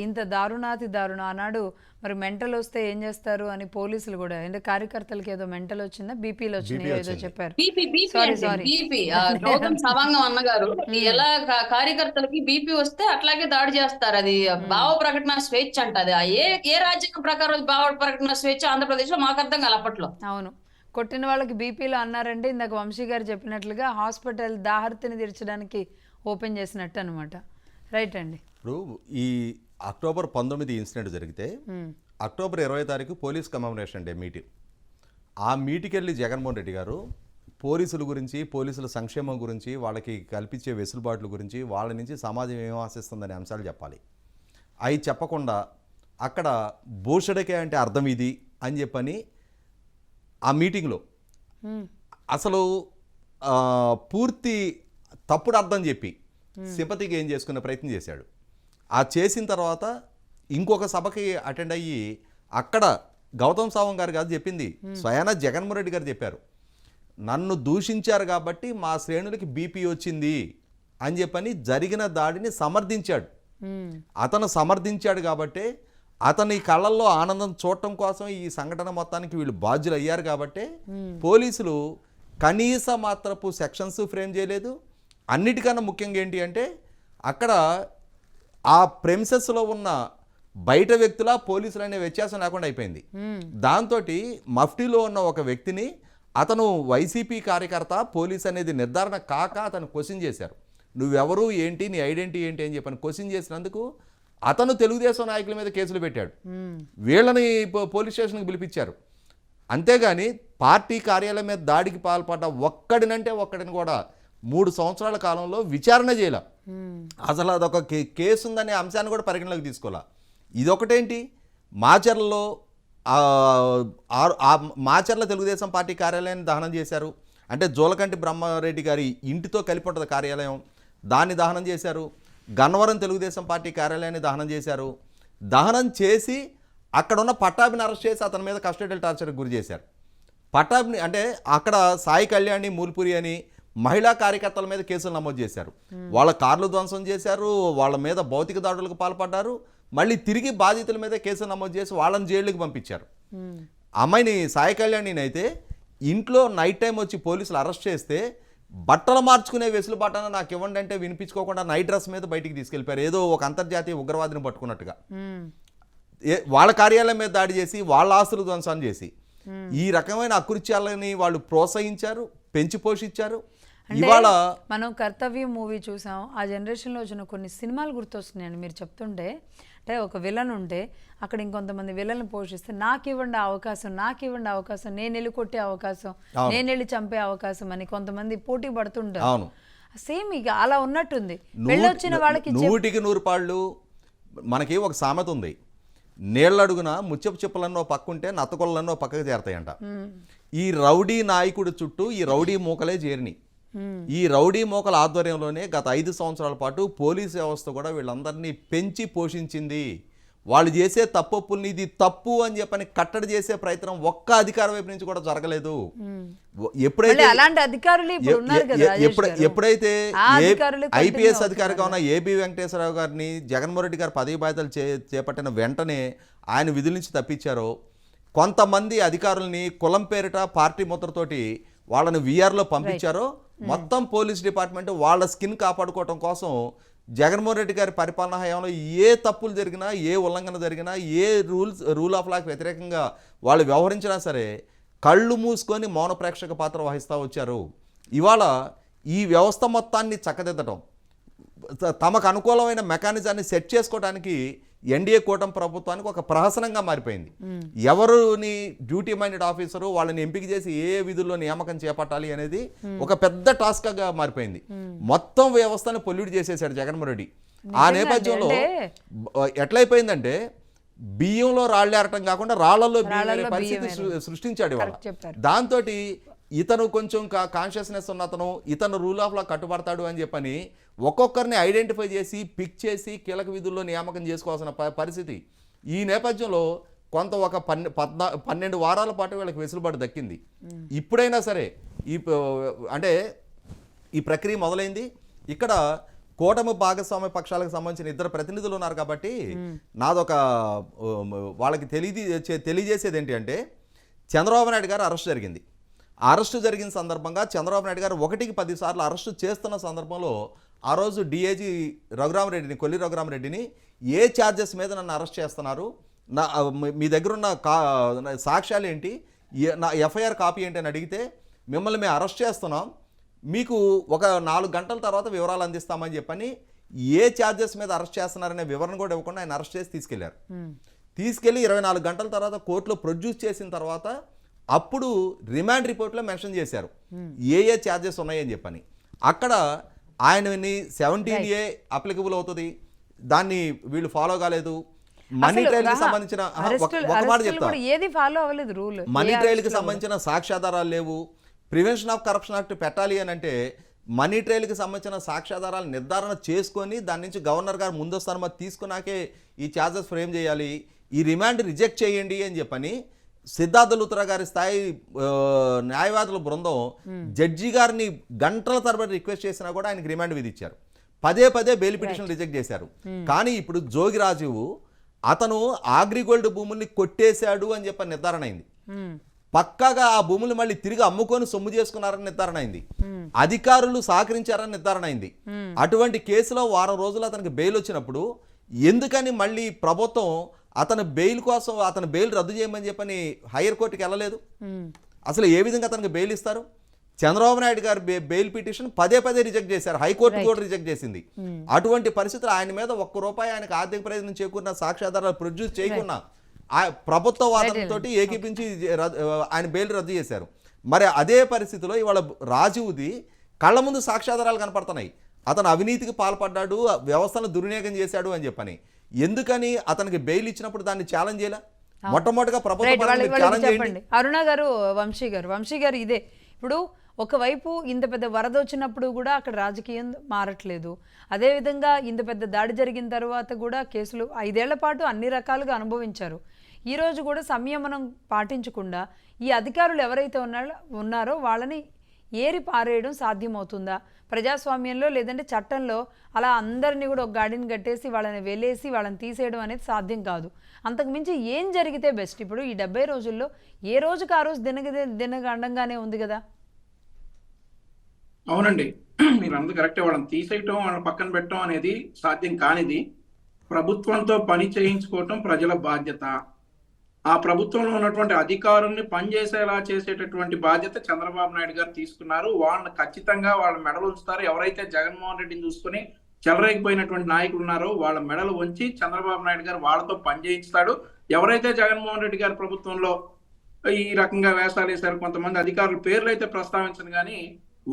ఇంత దారుణాతి దారుణం. ఆనాడు మరి మెంటల్ వస్తే ఏం చేస్తారు అని పోలీసులు కూడా, అంటే కార్యకర్తలకి ఏదో మెంటల్ వచ్చిందా, బీపీలో వచ్చినాయో ఏదో చెప్పారు. బీపీ గౌతమ్ సవాంగం అన్నగారు ఎలా కార్యకర్తలకి బీపీ వస్తే అట్లాగే దాడి చేస్తారు. అది భావ ప్రకటన స్వేచ్ఛ అంట. అది ఏ రాజ్యాంగం ప్రకారం భావ ప్రకటన స్వేచ్ఛ ఆంధ్రప్రదేశ్ లో మాకు అర్థం కాదు అప్పట్లో. అవును, కొట్టిన వాళ్ళకి బీపీలో అన్నారంటే ఇందాక వంశీ గారు చెప్పినట్లుగా హాస్పిటల్ దాహర్తిని తీర్చడానికి ఓపెన్ చేసినట్టు అనమాట. రైట్ అండి. ఇప్పుడు ఈ అక్టోబర్ 19 ఇన్సిడెంట్ జరిగితే అక్టోబర్ 20 తారీఖు పోలీస్ కమెమరేషన్ డే మీటింగ్. ఆ మీటింగ్కి వెళ్ళి జగన్మోహన్ రెడ్డి గారు పోలీసుల గురించి, పోలీసుల సంక్షేమం గురించి, వాళ్ళకి కల్పించే వెసులుబాట్ల గురించి, వాళ్ళ నుంచి సమాజం ఏం ఆశిస్తుందనే అంశాలు చెప్పాలి. అవి చెప్పకుండా అక్కడ భూషడకే అంటే అర్థం ఇది అని చెప్పని ఆ మీటింగ్లో అసలు పూర్తి తప్పుడు అర్థం చెప్పి సింపతికి ఏం చేసుకునే ప్రయత్నం చేశాడు. ఆ చేసిన తర్వాత ఇంకొక సభకి అటెండ్ అయ్యి అక్కడ గౌతమ్ సావంగ్ గారు కాదు చెప్పింది, స్వయాన జగన్మోహన్ రెడ్డి గారు చెప్పారు, నన్ను దూషించారు కాబట్టి మా శ్రేణులకి బీపీ వచ్చింది అని చెప్పని జరిగిన దాడిని సమర్థించాడు. అతను సమర్థించాడు కాబట్టి అతని కళ్ళల్లో ఆనందం చూడటం కోసం ఈ సంఘటన మొత్తానికి వీళ్ళు బాధ్యులు అయ్యారు కాబట్టి పోలీసులు కనీస మాత్రపు సెక్షన్స్ ఫ్రేమ్ చేయలేదు. అన్నిటికన్నా ముఖ్యంగా ఏంటి అంటే అక్కడ ఆ ప్రెమిసెస్లో ఉన్న బయట వ్యక్తుల పోలీసులు అనే వ్యత్యాసం లేకుండా అయిపోయింది. దాంతో మఫ్టీలో ఉన్న ఒక వ్యక్తిని అతను వైసీపీ కార్యకర్త పోలీస్ అనేది నిర్ధారణ కాక అతను క్వశ్చన్ చేశారు. నువ్వెవరు ఏంటి, నీ ఐడెంటిటీ ఏంటి అని చెప్పని క్వశ్చన్ చేసినందుకు అతను తెలుగుదేశం నాయకుల మీద కేసులు పెట్టాడు. వీళ్ళని పోలీస్ స్టేషన్కి పిలిపించారు. అంతేగాని పార్టీ కార్యాలయం మీద దాడికి పాల్పడ్డ ఒక్కడిని కూడా 3 సంవత్సరాల కాలంలో విచారణ చేయాల. అసలు అదొక కేసు ఉందనే అంశాన్ని కూడా పరిగణలోకి తీసుకోవాలా. ఇదొకటేంటి, మాచర్లలో మాచర్ల తెలుగుదేశం పార్టీ కార్యాలయాన్ని దహనం చేశారు. అంటే జోలకంటి బ్రహ్మారెడ్డి గారి ఇంటితో కలిపి ఉంటుంది కార్యాలయం, దాన్ని దహనం చేశారు. గన్నవరం తెలుగుదేశం పార్టీ కార్యాలయాన్ని దహనం చేశారు. దహనం చేసి అక్కడ ఉన్న పట్టాభిని అరెస్ట్ చేసి అతని మీద కస్టడియల్ టార్చర్కి గురి చేశారు. పట్టాభిని అంటే అక్కడ సాయి కళ్యాణి, మూల్పురి అని మహిళా కార్యకర్తల మీద కేసులు నమోదు చేశారు. వాళ్ళ కార్లు ధ్వంసం చేశారు, వాళ్ళ మీద భౌతిక దాడులకు పాల్పడ్డారు. మళ్ళీ తిరిగి బాధితుల మీద కేసులు నమోదు చేసి వాళ్ళని జైలుకి పంపించారు. అమ్మాయిని సాయి కళ్యాణిని అయితే ఇంట్లో నైట్ టైం వచ్చి పోలీసులు అరెస్ట్ చేస్తే బట్టలు మార్చుకునే వెసులుబాటున నాకు ఇవ్వండి అంటే వినిపించుకోకుండా నైట్ డ్రెస్ మీద బయటికి తీసుకెళ్ళిపోయారు. ఏదో ఒక అంతర్జాతీయ ఉగ్రవాదిని పట్టుకున్నట్టుగా వాళ్ళ కార్యాలయం మీద దాడి చేసి వాళ్ళ ఆస్తులు ధ్వంసం చేసి ఈ రకమైన అకృత్యాలని వాళ్ళు ప్రోత్సహించారు, పెంచి పోషించారు. ఇవాళ మనం కర్తవ్యం మూవీ చూసాం. ఆ జనరేషన్లో వచ్చిన కొన్ని సినిమాలు గుర్తొస్తున్నాయండి మీరు చెప్తుంటే. అంటే ఒక విలన్ ఉంటే అక్కడ ఇంకొంతమంది విలన్ని పోషిస్తే నాకు ఇవ్వండి అవకాశం, నేను వెళ్ళి కొట్టే అవకాశం, నేను వెళ్ళి చంపే అవకాశం అని కొంతమంది పోటీ పడుతుంటారు. సేమ్ ఇక అలా ఉన్నట్టుంది. వెళ్ళొచ్చిన వాళ్ళకి 100కి 100 పాళ్ళు. మనకి ఒక సామెత ఉంది, నీళ్ళడుగున ముచ్చపు చెప్పులన్నో పక్కుంటే నత్తకొల్లన్నో పక్కకు చేరతాయంట. ఈ రౌడీ నాయకుడు చుట్టూ ఈ రౌడీ మూకలే చేరిని. ఈ రౌడీ మూకల ఆధ్వర్యంలోనే గత 5 సంవత్సరాల పాటు పోలీస్ వ్యవస్థ కూడా వీళ్ళందరినీ పెంచి పోషించింది. వాళ్ళు చేసే తప్పుల్ని ఇది తప్పు అని చెప్పని కట్టడి చేసే ప్రయత్నం ఒక్క అధికార వైపు నుంచి కూడా జరగలేదు. ఎప్పుడైతే ఐపీఎస్ అధికారిగా ఉన్న ఏబి వెంకటేశ్వరరావు గారిని జగన్మోహన్ రెడ్డి గారు పదవి బాధ్యతలు చేపట్టిన వెంటనే ఆయన విధుల నుంచి తప్పించారో, కొంతమంది అధికారుల్ని కులం పేరిట పార్టీ ముద్రతోటి వాళ్ళని వీఆర్లో పంపించారో, మొత్తం పోలీస్ డిపార్ట్మెంట్ వాళ్ళ స్కిన్ కాపాడుకోవటం కోసం జగన్మోహన్ రెడ్డి గారి పరిపాలనా హయాంలో ఏ తప్పులు జరిగినా, ఏ ఉల్లంఘన జరిగినా, ఏ రూల్ ఆఫ్ లాకి వ్యతిరేకంగా వాళ్ళు వ్యవహరించినా సరే కళ్ళు మూసుకొని మౌన ప్రేక్షక పాత్ర వహిస్తూ వచ్చారు. ఇవాళ ఈ వ్యవస్థ మొత్తాన్ని చక్కదిద్దటం, తమకు అనుకూలమైన మెకానిజాన్ని సెట్ చేసుకోవడానికి ఎన్డీఏ కూటమి ప్రభుత్వానికి ఒక ప్రహసనంగా మారిపోయింది. ఎవరుని డ్యూటీ మైండెడ్ ఆఫీసరు వాళ్ళని ఎంపిక చేసి ఏ విధుల్లో నియామకం చేపట్టాలి అనేది ఒక పెద్ద టాస్క్గా మారిపోయింది. మొత్తం వ్యవస్థను పొల్యూట్ చేసేసాడు జగన్మోహన్ రెడ్డి. ఆ నేపథ్యంలో ఎట్లయిపోయిందంటే బియ్యంలో రాళ్ళేరటం కాకుండా రాళ్లలో బియ్యం పరిస్థితి సృష్టించాడు ఇవాళ. దాంతో ఇతను కొంచెం కాన్షియస్నెస్ ఉన్న అతను ఇతను రూల్ ఆఫ్ లా కట్టుబడతాడు అని చెప్పని ఒక్కొక్కరిని ఐడెంటిఫై చేసి పిక్ చేసి కీలక విధుల్లో నియామకం చేసుకోవాల్సిన పరిస్థితి. ఈ నేపథ్యంలో కొంత ఒక 12 వారాల పాటు వీళ్ళకి వెసులుబాటు దక్కింది. ఇప్పుడైనా సరే అంటే ఈ ప్రక్రియ మొదలైంది. ఇక్కడ కూటమి భాగస్వామ్య పక్షాలకు సంబంధించిన 2 ప్రతినిధులు ఉన్నారు కాబట్టి నాదొక వాళ్ళకి తెలియజేసేది ఏంటి అంటే, చంద్రబాబు నాయుడు గారు అరెస్ట్ జరిగింది. అరెస్టు జరిగిన సందర్భంగా చంద్రబాబు నాయుడు గారు 1కి 10 సార్లు అరెస్టు చేస్తున్న సందర్భంలో ఆ రోజు డిఐజీ రఘురామరెడ్డిని, కొల్లి రఘురామరెడ్డిని ఏ ఛార్జెస్ మీద నన్ను అరెస్ట్ చేస్తున్నారు, మీ దగ్గర ఉన్న సాక్ష్యాలు ఏంటి, నా ఎఫ్ఐఆర్ కాపీ ఏంటి అని అడిగితే, మిమ్మల్ని మేము అరెస్ట్ చేస్తున్నాం, మీకు ఒక 4 గంటల తర్వాత వివరాలు అందిస్తామని చెప్పని ఏ ఛార్జెస్ మీద అరెస్ట్ చేస్తున్నారనే వివరణ కూడా ఇవ్వకుండా ఆయన అరెస్ట్ చేసి తీసుకెళ్లారు. తీసుకెళ్లి 24 గంటల తర్వాత కోర్టులో ప్రొడ్యూస్ చేసిన తర్వాత అప్పుడు రిమాండ్ రిపోర్ట్లో మెన్షన్ చేశారు ఏ ఛార్జెస్ ఉన్నాయని చెప్పని. అక్కడ ఆయనని 17A అప్లికబుల్ అవుతుంది, దాన్ని వీళ్ళు ఫాలో కాలేదు. మనీ ట్రయల్ కి సంబంధించిన ఒక మాట చెప్తా, మనీ ట్రయల్ కి సంబంధించిన సాక్ష్యాధారాలు లేవు. ప్రివెన్షన్ ఆఫ్ కరప్షన్ యాక్ట్ పెట్టాలి అని అంటే మనీ ట్రయల్కి సంబంధించిన సాక్ష్యాధారాలు నిర్ధారణ చేసుకొని దాని నుంచి గవర్నర్ గారు ముందస్తు అనుమతి తీసుకున్నాకే ఈ ఛార్జెస్ ఫ్రేమ్ చేయాలి, ఈ రిమాండ్ రిజెక్ట్ చేయండి అని చెప్పని సిద్ధార్థ లూత్రా గారి స్థాయి న్యాయవాదుల బృందం జడ్జి గారిని గంటల తరబడి రిక్వెస్ట్ చేసినా కూడా ఆయనకి రిమాండ్ విధించారు. పదే బెయిల్ పిటిషన్ రిజెక్ట్ చేశారు. కానీ ఇప్పుడు జోగి రాజీవ్ అతను అగ్రిగోల్డ్ భూముల్ని కొట్టేశాడు అని చెప్పని నిర్ధారణ అయింది. పక్కాగా ఆ భూములు మళ్ళీ తిరిగి అమ్ముకొని సొమ్ము చేసుకున్నారని నిర్ధారణ అయింది. అధికారులు సహకరించారని నిర్ధారణ అయింది. అటువంటి కేసులో వారం రోజులు అతనికి బెయిల్ వచ్చినప్పుడు ఎందుకని మళ్ళీ ప్రభుత్వం అతని బెయిల్ కోసం అతని బెయిల్ రద్దు చేయమని చెప్పని హైయర్ కోర్టుకి వెళ్ళలేదు? అసలు ఏ విధంగా అతనికి బెయిల్ ఇస్తారు? చంద్రబాబు నాయుడు గారు బెయిల్ పిటిషన్ పదే రిజెక్ట్ చేశారు, హైకోర్టు కూడా రిజెక్ట్ చేసింది. అటువంటి పరిస్థితులు ఆయన మీద ₹1 ఆయనకు ఆర్థిక ప్రయోజనం చేకూరిన సాక్ష్యాధారాలు ప్రొడ్యూస్ చేయకుండా ప్రభుత్వ వాదనతో ఏకీపించి ఆయన బెయిల్ రద్దు చేశారు. మరి అదే పరిస్థితిలో ఇవాళ రాజీవ్ది కళ్ళ ముందు సాక్ష్యాధారాలు కనపడుతున్నాయి, అతను అవినీతికి పాల్పడ్డాడు, వ్యవస్థను దుర్వినియోగం చేశాడు అని చెప్పని. ఎందుకని అతనికి బెయిల్ ఇచ్చినప్పుడు దాన్ని ఛాలెంజ్ చేయాల? మొట్టమొదటిగా ప్రభుత్వం అరుణ గారు, వంశీ గారు ఇదే ఇప్పుడు ఒకవైపు ఇంత పెద్ద వరద వచ్చినప్పుడు కూడా అక్కడ రాజకీయం మారట్లేదు. అదేవిధంగా ఇంత పెద్ద దాడి జరిగిన తర్వాత కూడా కేసులు 5 ఏళ్ల పాటు అన్ని రకాలుగా అనుభవించారు. ఈరోజు కూడా సంయమనం పాటించకుండా ఈ అధికారులు ఎవరైతే ఉన్నారో వాళ్ళని ఏరి పారేయడం సాధ్యమవుతుందా? ప్రజాస్వామ్యంలో లేదంటే చట్టంలో అలా అందరినీ కూడా ఒక గాడిని కట్టేసి వాళ్ళని వెలేసి వాళ్ళని తీసేయడం అనేది సాధ్యం కాదు. అంతకుమించి ఏం జరిగితే బెస్ట్? ఇప్పుడు ఈ 70 రోజుల్లో ఏ రోజుకి ఆ రోజు దినగండంగానే ఉంది కదా. అవునండి, మీరు అందరూ కరెక్టే. వాళ్ళని తీసేయటం, వాళ్ళని పక్కన పెట్టడం అనేది సాధ్యం కానిది. ప్రభుత్వంతో పని చేయించుకోవటం ప్రజల బాధ్యత. ఆ ప్రభుత్వంలో ఉన్నటువంటి అధికారుల్ని పనిచేసేలా చేసేటటువంటి బాధ్యత చంద్రబాబు నాయుడు గారు తీసుకున్నారు. వాళ్ళని ఖచ్చితంగా వాళ్ళ మెడలు ఉంచుతారు. ఎవరైతే జగన్మోహన్ రెడ్డిని చూసుకుని చెలరేగిపోయినటువంటి నాయకులు ఉన్నారో వాళ్ళ మెడలు వంచి చంద్రబాబు నాయుడు గారు వాళ్ళతో పని చేయిస్తాడు. ఎవరైతే జగన్మోహన్ రెడ్డి గారి ప్రభుత్వంలో ఈ రకంగా వేషాలు వేశారు, కొంతమంది అధికారుల పేర్లు అయితే ప్రస్తావించను కానీ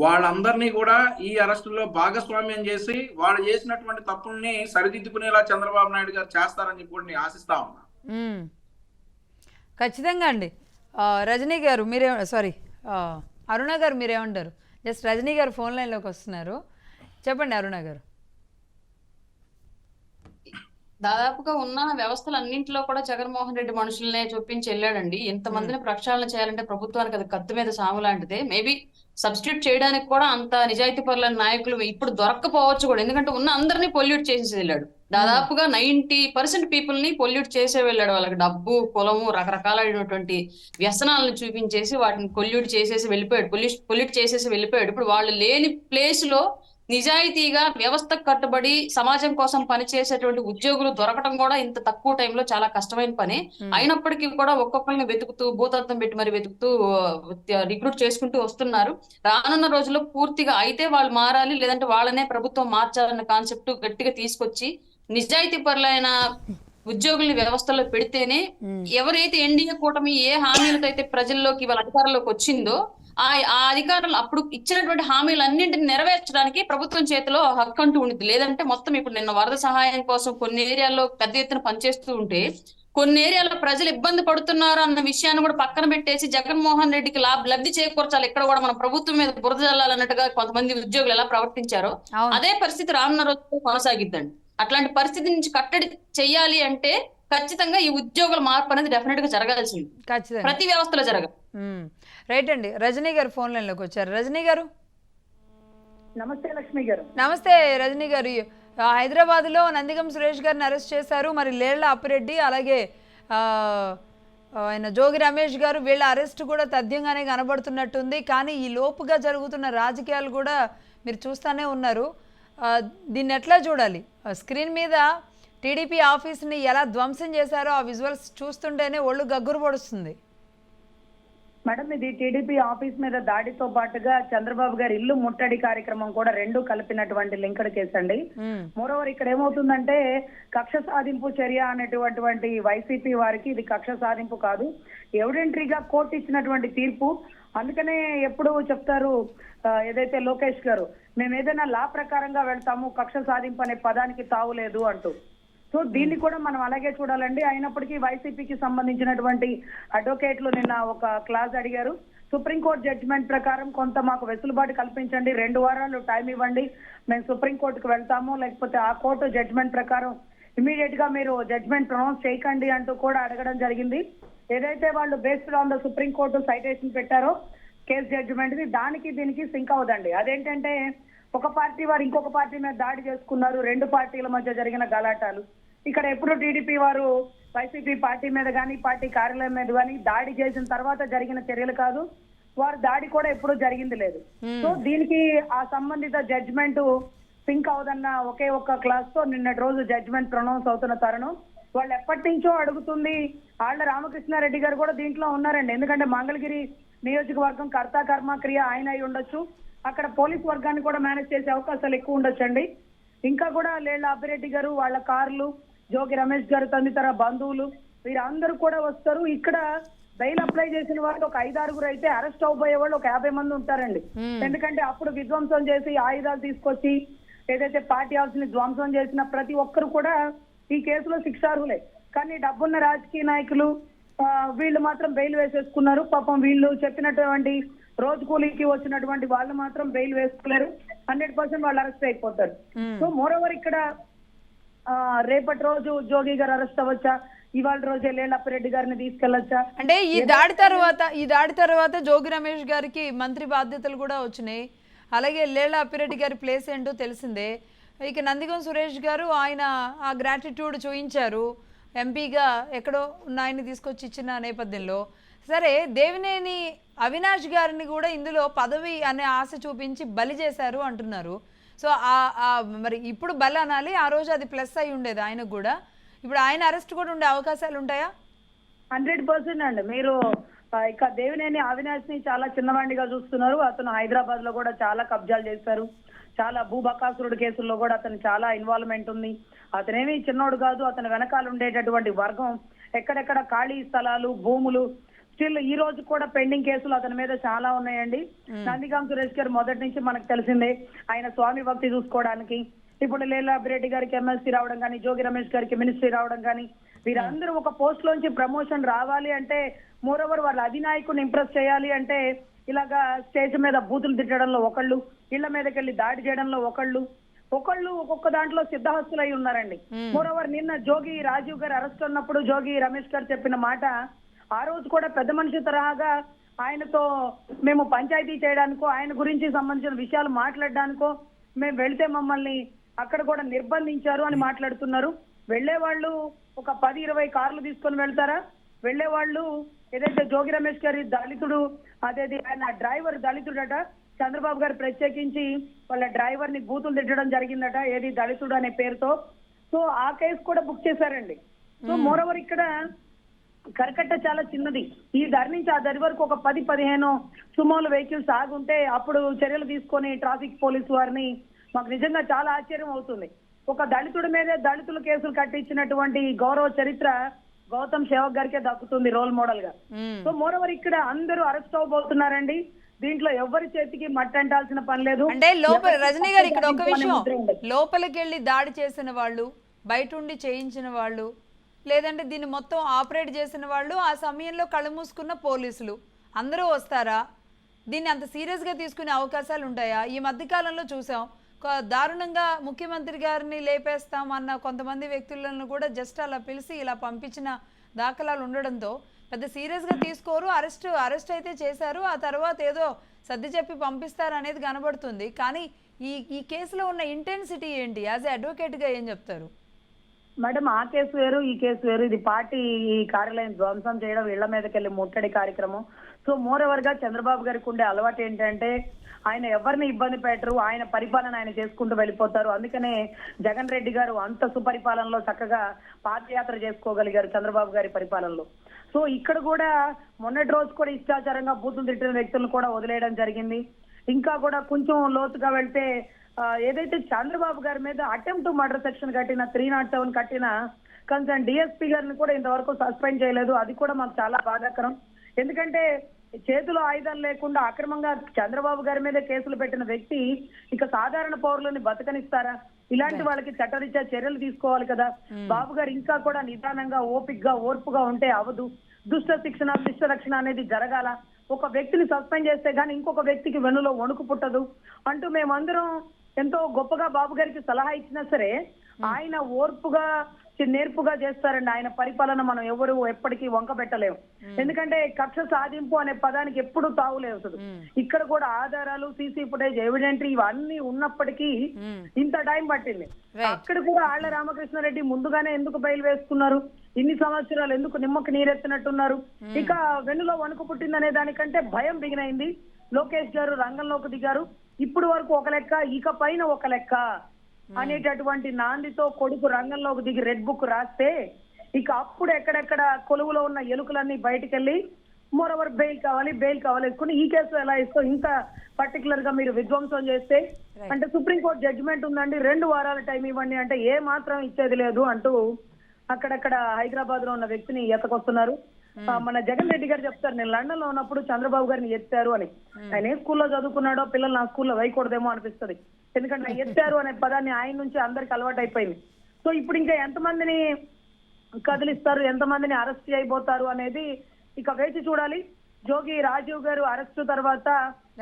వాళ్ళందరినీ కూడా ఈ అరెస్టుల్లో భాగస్వామ్యం చేసి వాళ్ళు చేసినటువంటి తప్పుల్ని సరిదిద్దుకునేలా చంద్రబాబు నాయుడు గారు చేస్తారని చెప్పి కూడా నేను ఆశిస్తా ఉన్నా. ఖచ్చితంగా అండి. రజనీ గారు అరుణ గారు మీరేమంటారు? జస్ట్ రజనీ గారు ఫోన్ లైన్లోకి వస్తున్నారు, చెప్పండి అరుణ గారు. దాదాపుగా ఉన్న వ్యవస్థలన్నింటిలో కూడా జగన్మోహన్ రెడ్డి మనుషులనే చొప్పించి వెళ్ళాడండి. ఎంతమందిని ప్రక్షాళన చేయాలంటే ప్రభుత్వానికి అది కత్తి మీద సాము లాంటిదే. మేబీ సబ్స్టిట్యూట్ చేయడానికి కూడా అంత నిజాయితీ పరులైన నాయకులు ఇప్పుడు దొరక్కపోవచ్చు కూడా, ఎందుకంటే ఉన్న అందరినీ పొల్యూట్ చేసి వెళ్ళాడు. దాదాపుగా 90% పీపుల్ ని పొల్యూట్ చేసే వెళ్ళాడు. వాళ్ళకి డబ్బు, కులము, రకరకాలైనటువంటి వ్యసనాలను చూపించేసి వాటిని పొల్యూట్ చేసేసి వెళ్ళిపోయాడు. ఇప్పుడు వాళ్ళు లేని ప్లేస్ లో నిజాయితీగా వ్యవస్థకు కట్టుబడి సమాజం కోసం పనిచేసేటువంటి ఉద్యోగులు దొరకడం కూడా ఇంత తక్కువ టైంలో చాలా కష్టమైన పని. అయినప్పటికీ కూడా ఒక్కొక్కరిని వెతుకుతూ భూతద్దం పెట్టి మరి వెతుకుతూ రిక్రూట్ చేసుకుంటూ వస్తున్నారు. రానున్న రోజుల్లో పూర్తిగా అయితే వాళ్ళు మారాలి, లేదంటే వాళ్ళనే ప్రభుత్వం మార్చాలన్న కాన్సెప్ట్ గట్టిగా తీసుకొచ్చి నిజాయితీ పరులైన ఉద్యోగుల్ని వ్యవస్థలో పెడితేనే ఎవరైతే ఎన్డీఏ కూటమి ఏ హామీలతో అయితే ప్రజల్లోకి వాళ్ళ అధికారంలోకి వచ్చిందో ఆ అధికారులు అప్పుడు ఇచ్చినటువంటి హామీలన్నింటిని నెరవేర్చడానికి ప్రభుత్వం చేతిలో హక్కు అంటూ ఉంటుంది. లేదంటే మొత్తం ఇప్పుడు నిన్న వరద సహాయం కోసం కొన్ని ఏరియాల్లో పెద్ద ఎత్తున పనిచేస్తూ ఉంటే కొన్ని ఏరియాలో ప్రజలు ఇబ్బంది పడుతున్నారు అన్న విషయాన్ని కూడా పక్కన పెట్టేసి జగన్మోహన్ రెడ్డికి లబ్ధి చేకూర్చాలి, ఇక్కడ కూడా మన ప్రభుత్వం మీద బురద జల్లాలన్నట్టుగా కొంతమంది ఉద్యోగులు ఎలా ప్రవర్తించారో అదే పరిస్థితి రానున్న రోజుల్లో కొనసాగిద్దండి. అట్లాంటి పరిస్థితి నుంచి కట్టడి చెయ్యాలి అంటే ఖచ్చితంగా ఈ ఉద్యోగుల మార్పు అనేది డెఫినెట్ గా జరగాల్సింది, ఖచ్చితంగా ప్రతి వ్యవస్థలో జరగాలి. రైట్ అండి. రజనీ గారు ఫోన్ లైన్లోకి వచ్చారు. రజనీ గారు నమస్తే లక్ష్మి గారు. నమస్తే రజనీ గారు. హైదరాబాద్లో నందిగం సురేష్ గారిని అరెస్ట్ చేశారు. మరి లేళ్ల అప్పిరెడ్డి అలాగే ఆయన జోగి రమేష్ గారు వీళ్ళ అరెస్ట్ కూడా తథ్యంగానే కనబడుతున్నట్టుంది. కానీ ఈ లోపుగా జరుగుతున్న రాజకీయాలు కూడా మీరు చూస్తూనే ఉన్నారు. దీన్ని ఎట్లా చూడాలి? స్క్రీన్ మీద టీడీపీ ఆఫీస్ని ఎలా ధ్వంసం చేశారో ఆ విజువల్స్ చూస్తుంటేనే ఒళ్ళు గగ్గురు పొడుస్తుంది. మేడం, ఇది టీడీపీ ఆఫీస్ మీద దాడితో పాటుగా చంద్రబాబు గారి ఇల్లు ముట్టడి కార్యక్రమం కూడా రెండు కలిపినటువంటి లింక్డ్ కేసు అండి. మోరోవర్ ఇక్కడ ఏమవుతుందంటే కక్ష సాధింపు చర్య అనేటువంటి వైసీపీ వారికి ఇది కక్ష సాధింపు కాదు, ఎవిడెంటరీగా కోర్టు ఇచ్చినటువంటి తీర్పు. అందుకనే ఎప్పుడు చెప్తారు ఏదైతే లోకేష్ గారు, మేము ఏదైనా లా ప్రకారంగా వెళ్తాము, కక్ష సాధింపు అనే పదానికి తావులేదు అంటూ. సో దీన్ని కూడా మనం అలాగే చూడాలండి. అయినప్పటికీ వైసీపీకి సంబంధించినటువంటి అడ్వకేట్లు నిన్న ఒక క్లాజ్ అడిగారు. సుప్రీంకోర్టు జడ్జిమెంట్ ప్రకారం కొంత మాకు వెసులుబాటు కల్పించండి, 2 వారాలు టైం ఇవ్వండి, మేము సుప్రీంకోర్టుకు వెళ్తాము, లేకపోతే ఆ కోర్టు జడ్జిమెంట్ ప్రకారం ఇమీడియట్ గా మీరు జడ్జిమెంట్ ప్రొనౌన్స్ చేయకండి అంటూ కూడా అడగడం జరిగింది. ఏదైతే వాళ్ళు based on the supreme court citation పెట్టారో కేసు జడ్జిమెంట్ ది, దానికి దీనికి సింక్ అవదండి. అదేంటంటే ఒక పార్టీ వారు ఇంకొక పార్టీ మీద దాడి చేసుకున్నారు, 2 పార్టీల మధ్య జరిగిన గలాటాలు. ఇక్కడ ఎప్పుడు టీడీపీ వారు వైసీపీ పార్టీ మీద కానీ పార్టీ కార్యాలయం మీద కానీ దాడి చేసిన తర్వాత జరిగిన చర్యలు కాదు, వారు దాడి కూడా ఎప్పుడు జరిగింది లేదు. సో దీనికి ఆ సంబంధిత జడ్జిమెంట్ సింక్ అవదన్న ఒకే ఒక్క క్లాస్ తో నిన్నటి రోజు జడ్జిమెంట్ ప్రొనౌన్స్ అవుతున్న తరుణం. వాళ్ళు ఎప్పటి నుంచో అడుగుతుంది, ఆళ్ల రామకృష్ణారెడ్డి గారు కూడా దీంట్లో ఉన్నారండి. ఎందుకంటే మంగళగిరి నియోజకవర్గం కర్త కర్మ క్రియ ఆయన అయి ఉండొచ్చు, అక్కడ పోలీస్ వర్గాన్ని కూడా మేనేజ్ చేసే అవకాశాలు ఎక్కువ ఉండొచ్చండి. ఇంకా కూడా లేళ్ల అప్పిరెడ్డి గారు, వాళ్ళ కార్లు, జోగి రమేష్ గారు తదితర బంధువులు వీరందరూ కూడా వస్తారు. ఇక్కడ బెయిల్ అప్లై చేసిన వాళ్ళు ఒక 5-6 అయితే అరెస్ట్ అవబోయే వాళ్ళు ఒక 50 మంది ఉంటారండి. ఎందుకంటే అప్పుడు విధ్వంసం చేసి ఆయుధాలు తీసుకొచ్చి ఏదైతే పార్టీ హౌస్ ని ధ్వంసం చేసిన ప్రతి ఒక్కరు కూడా ఈ కేసులో శిక్షార్హులే. కానీ డబ్బున్న రాజకీయ నాయకులు వీళ్ళు మాత్రం బెయిల్ వేసేసుకున్నారు. పాపం వీళ్ళు చెప్పినటువంటి రోజు కూలీకి వచ్చినటువంటి వాళ్ళు మాత్రం బెయిల్ వేసుకోలేరు, 100% వాళ్ళు అరెస్ట్ అయిపోతారు. సో మోరోవర్ ఇక్కడ రేపటి రోజు జోగి గారు అరెస్ట్ అవ్వచ్చా, ఇవాళ రోజే లేళ్ల అప్పిరెడ్డి గారిని తీసుకెళ్లొచ్చా? అంటే ఈ దాడి తర్వాత జోగి రమేష్ గారికి మంత్రి బాధ్యతలు కూడా వచ్చినాయి. అలాగే లేళ్ల అప్పిరెడ్డి గారి ప్లేస్ ఏంటో తెలిసిందే. ఇక నందిగం సురేష్ గారు ఆయన ఆ గ్రాటిట్యూడ్ చూయించారు, ఎంపీగా ఎక్కడో ఉన్న ఆయన్ని తీసుకొచ్చి ఇచ్చిన నేపథ్యంలో. సరే, దేవినేని అవినాష్ గారిని కూడా ఇందులో పదవి అనే ఆశ చూపించి బలి చేశారు అంటున్నారు. సో మరి ఇప్పుడు బలి అనాలి, ఆ రోజు అది ప్లస్ అయి ఉండేది ఆయనకు కూడా. ఇప్పుడు ఆయన అరెస్ట్ కూడా ఉండే అవకాశాలు ఉంటాయా? 100% అండి. మీరు ఇక దేవినేని అవినాష్ ని చాలా చిన్నవాడిగా చూస్తున్నారు. అతను హైదరాబాద్ లో కూడా చాలా కబ్జాలు చేశారు, చాలా భూబకాసురుడు కేసుల్లో కూడా అతను చాలా ఇన్వాల్వ్మెంట్ ఉంది. అతనేమి చిన్నోడు కాదు, అతని వెనకాల ఉండేటటువంటి వర్గం ఎక్కడెక్కడ ఖాళీ స్థలాలు, భూములు, స్టిల్ ఈ రోజు కూడా పెండింగ్ కేసులు అతని మీద చాలా ఉన్నాయండి. నందిగం సురేష్ గారు మొదటి నుంచి మనకు తెలిసిందే, ఆయన స్వామి భక్తి చూసుకోవడానికి ఇప్పుడు లేళ్ల అప్పిరెడ్డి గారికి ఎమ్మెల్సీ రావడం కానీ, జోగి రమేష్ గారికి మినిస్ట్రీ రావడం కానీ, వీరందరూ ఒక పోస్ట్ లోంచి ప్రమోషన్ రావాలి అంటే, మోరోవర్ వాళ్ళ అధినాయకుని ఇంప్రెస్ చేయాలి అంటే ఇలాగా స్టేజ్ మీద బూతులు తిట్టడంలో ఒకళ్ళు, ఇళ్ల మీదకి వెళ్ళి దాడి చేయడంలో ఒకళ్ళు ఒక్కొక్క దాంట్లో సిద్ధహస్తులై ఉన్నారండి. మోరోవర్ నిన్న జోగి రాజీవ్ గారు అరెస్ట్ ఉన్నప్పుడు జోగి రమేష్ గారు చెప్పిన మాట, ఆ రోజు కూడా పెద్ద మనిషి తరహాగా ఆయనతో మేము పంచాయతీ చేయడానికో ఆయన గురించి సంబంధించిన విషయాలు మాట్లాడడానికో మేము వెళ్తే మమ్మల్ని అక్కడ కూడా నిర్బంధించారు అని మాట్లాడుతున్నారు. వెళ్లే వాళ్ళు ఒక 10-20 కార్లు తీసుకొని వెళ్తారా? వెళ్లే వాళ్ళు ఏదైతే జోగి రమేష్ గారి దళితుడు, అదేది ఆయన డ్రైవర్ దళితుడట, చంద్రబాబు గారు ప్రత్యేకించి వాళ్ళ డ్రైవర్ ని బూతులు తిట్టడం జరిగిందట, ఏది దళితుడు అనే పేరుతో. సో ఆ కేసు కూడా బుక్ చేశారండి. సో మోరవర్ ఇక్కడ కరకట్ట చాలా చిన్నది. ఈ దరి నుంచి ఆ దరి వరకు ఒక 10-15 సుమోలు వెహికల్స్ ఆగుంటే అప్పుడు చర్యలు తీసుకొని ట్రాఫిక్ పోలీసు వారిని మాకు నిజంగా చాలా ఆశ్చర్యం అవుతుంది. ఒక దళితుడి మీదే దళితుల కేసులు కట్టించినటువంటి గౌరవ చరిత్ర గౌతమ్ సేవక్ గారికే దక్కుతుంది రోల్ మోడల్ గా. సో మోరవర్ ఇక్కడ అందరూ అరెస్ట్ అవబోతున్నారండి. దీంట్లో ఎవరి చేతికి మట్టి అంటాల్సిన పని లేదు. అంటే రజనీ గారు ఇక్కడ ఒక విషయం, లోపలికి వెళ్ళి దాడి చేసిన వాళ్ళు, బయట ఉండి చేయించిన వాళ్ళు, లేదంటే దీన్ని మొత్తం ఆపరేట్ చేసిన వాళ్ళు, ఆ సమయంలో కళ్ళు మూసుకున్న పోలీసులు అందరూ వస్తారా? దీన్ని అంత సీరియస్గా తీసుకునే అవకాశాలు ఉంటాయా? ఈ మధ్యకాలంలో చూసాం దారుణంగా ముఖ్యమంత్రి గారిని లేపేస్తాం అన్న కొంతమంది వ్యక్తులను కూడా జస్ట్ అలా పిలిచి ఇలా పంపించిన దాఖలాలు ఉండడంతో పెద్ద సీరియస్గా తీసుకోరు. అరెస్ట్ అయితే చేశారు, ఆ తర్వాత ఏదో సర్ది చెప్పి పంపిస్తారు అనేది కనబడుతుంది. కానీ ఈ కేసులో ఉన్న ఇంటెన్సిటీ ఏంటి? యాజ్ ఎ అడ్వకేట్గా ఏం చెప్తారు? మేడం, ఆ కేసు వేరు, ఈ కేసు వేరు. ఇది పార్టీ ఈ కార్యాలయం ధ్వంసం చేయడం, ఇళ్ల మీదకి వెళ్ళి ముట్టడి కార్యక్రమం. సో మోర్ ఎవర్ గా చంద్రబాబు గారికి ఉండే అలవాటు ఏంటంటే ఆయన ఎవరిని ఇబ్బంది పెట్టరు, ఆయన పరిపాలన ఆయన చేసుకుంటూ వెళ్ళిపోతారు. అందుకనే జగన్ రెడ్డి గారు అంత సుపరిపాలనలో చక్కగా పాదయాత్ర చేసుకోగలిగారు చంద్రబాబు గారి పరిపాలనలో. సో ఇక్కడ కూడా మొన్నటి రోజు కూడా ఇష్టాచారంగా బూతులు తిట్టిన వ్యక్తులను కూడా వదిలేయడం జరిగింది. ఇంకా కూడా కొంచెం లోతుగా వెళ్తే ఏదైతే చంద్రబాబు గారి మీద అటెంప్ట్ మర్డర్ సెక్షన్ కట్టిన 307 కట్టిన కన్సర్న్ డిఎస్పీ గారిని కూడా ఇంతవరకు సస్పెండ్ చేయలేదు. అది కూడా మాకు చాలా బాధాకరం. ఎందుకంటే చేతిలో ఆయుధాలు లేకుండా అక్రమంగా చంద్రబాబు గారి మీద కేసులు పెట్టిన వ్యక్తి ఇక సాధారణ పౌరులని బతకనిస్తారా? ఇలాంటి వాళ్ళకి చట్టరీత్యా చర్యలు తీసుకోవాలి కదా. బాబు గారు ఇంకా కూడా నిదానంగా ఓపికగా ఓర్పుగా ఉంటే అవదు. దుష్ట శిక్షణ శిష్ట రక్షణ అనేది జరగాల. ఒక వ్యక్తిని సస్పెండ్ చేస్తే గానీ ఇంకొక వ్యక్తికి వెన్నులో వణుకు పుట్టదు అంటూ మేమందరం ఎంతో గొప్పగా బాబు గారికి సలహా ఇచ్చినా సరే ఆయన ఓర్పుగా నేర్పుగా చేస్తారండి. ఆయన పరిపాలన మనం ఎవరు ఎప్పటికీ వంక పెట్టలేము. ఎందుకంటే కక్ష సాధింపు అనే పదానికి ఎప్పుడు తావులేదు. ఇక్కడ కూడా ఆధారాలు, సీసీ ఫుటేజ్, ఎవిడెంటరీ ఇవన్నీ ఉన్నప్పటికీ ఇంత టైం పట్టింది. అక్కడ కూడా ఆళ్ల రామకృష్ణారెడ్డి ముందుగానే ఎందుకు బయలు వేసుకున్నారు? ఇన్ని సంవత్సరాలు ఎందుకు నిమ్మకు నీరెత్తినట్టున్నారు? ఇక వెన్నులో వణుకు పుట్టిందనే దానికంటే భయం బిగినైంది. లోకేష్ గారు రంగంలోకి దిగారు. ఇప్పుడు వరకు ఒక లెక్క, ఇక పైన ఒక లెక్క అనేటటువంటి నాందితో కొడుకు రంగంలోకి దిగి రెడ్ బుక్ రాస్తే ఇక అప్పుడు ఎక్కడెక్కడ కొలువులో ఉన్న ఎలుకలన్నీ బయటకెళ్ళి మోరవర్ బెయిల్ కావాలి వేసుకుని ఈ కేసు ఎలా ఇస్తాం ఇంత పర్టికులర్ గా మీరు విధ్వంసం చేస్తే అంటే సుప్రీంకోర్టు జడ్జిమెంట్ ఉందండి, 2 వారాల టైం ఇవ్వండి అంటే ఏ మాత్రం ఇచ్చేది లేదు అంటూ అక్కడక్కడ హైదరాబాద్ లో ఉన్న వ్యక్తిని ఎత్తకొస్తున్నారు. మన జగన్ రెడ్డి గారు చెప్తారు, నేను లండన్ లో ఉన్నప్పుడు చంద్రబాబు గారిని ఎత్తారు అని. ఆయన ఏ స్కూల్లో చదువుకున్నాడో పిల్లలు నా స్కూల్లో వేయకూడదేమో అనిపిస్తుంది. ఎందుకంటే ఎత్తారు అనే పదాన్ని ఆయన నుంచి అందరికి అలవాటు అయిపోయింది. సో ఇప్పుడు ఇంకా ఎంతమందిని కదిలిస్తారు, ఎంతమందిని అరెస్ట్ చేయబోతారు అనేది ఇక వేచి చూడాలి. జోగి రాజీవ్ గారు అరెస్టు తర్వాత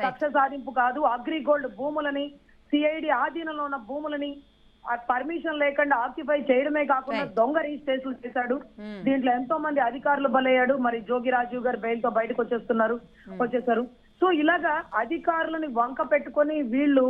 కక్ష సాధింపు కాదు, అగ్రిగోల్డ్ భూములని, సిఐడి ఆధీనంలో ఉన్న భూములని పర్మిషన్ లేకుండా ఆక్యుపై చేయడమే కాకుండా దొంగ రిజిస్ట్రేషన్లు చేశాడు. దీంట్లో ఎంతో మంది అధికారులు బలయ్యాడు. మరి జోగి రాజీవ్ గారు బెయిల్ తో బయటకు వచ్చేసారు. సో ఇలాగా అధికారులని వంక పెట్టుకొని వీళ్ళు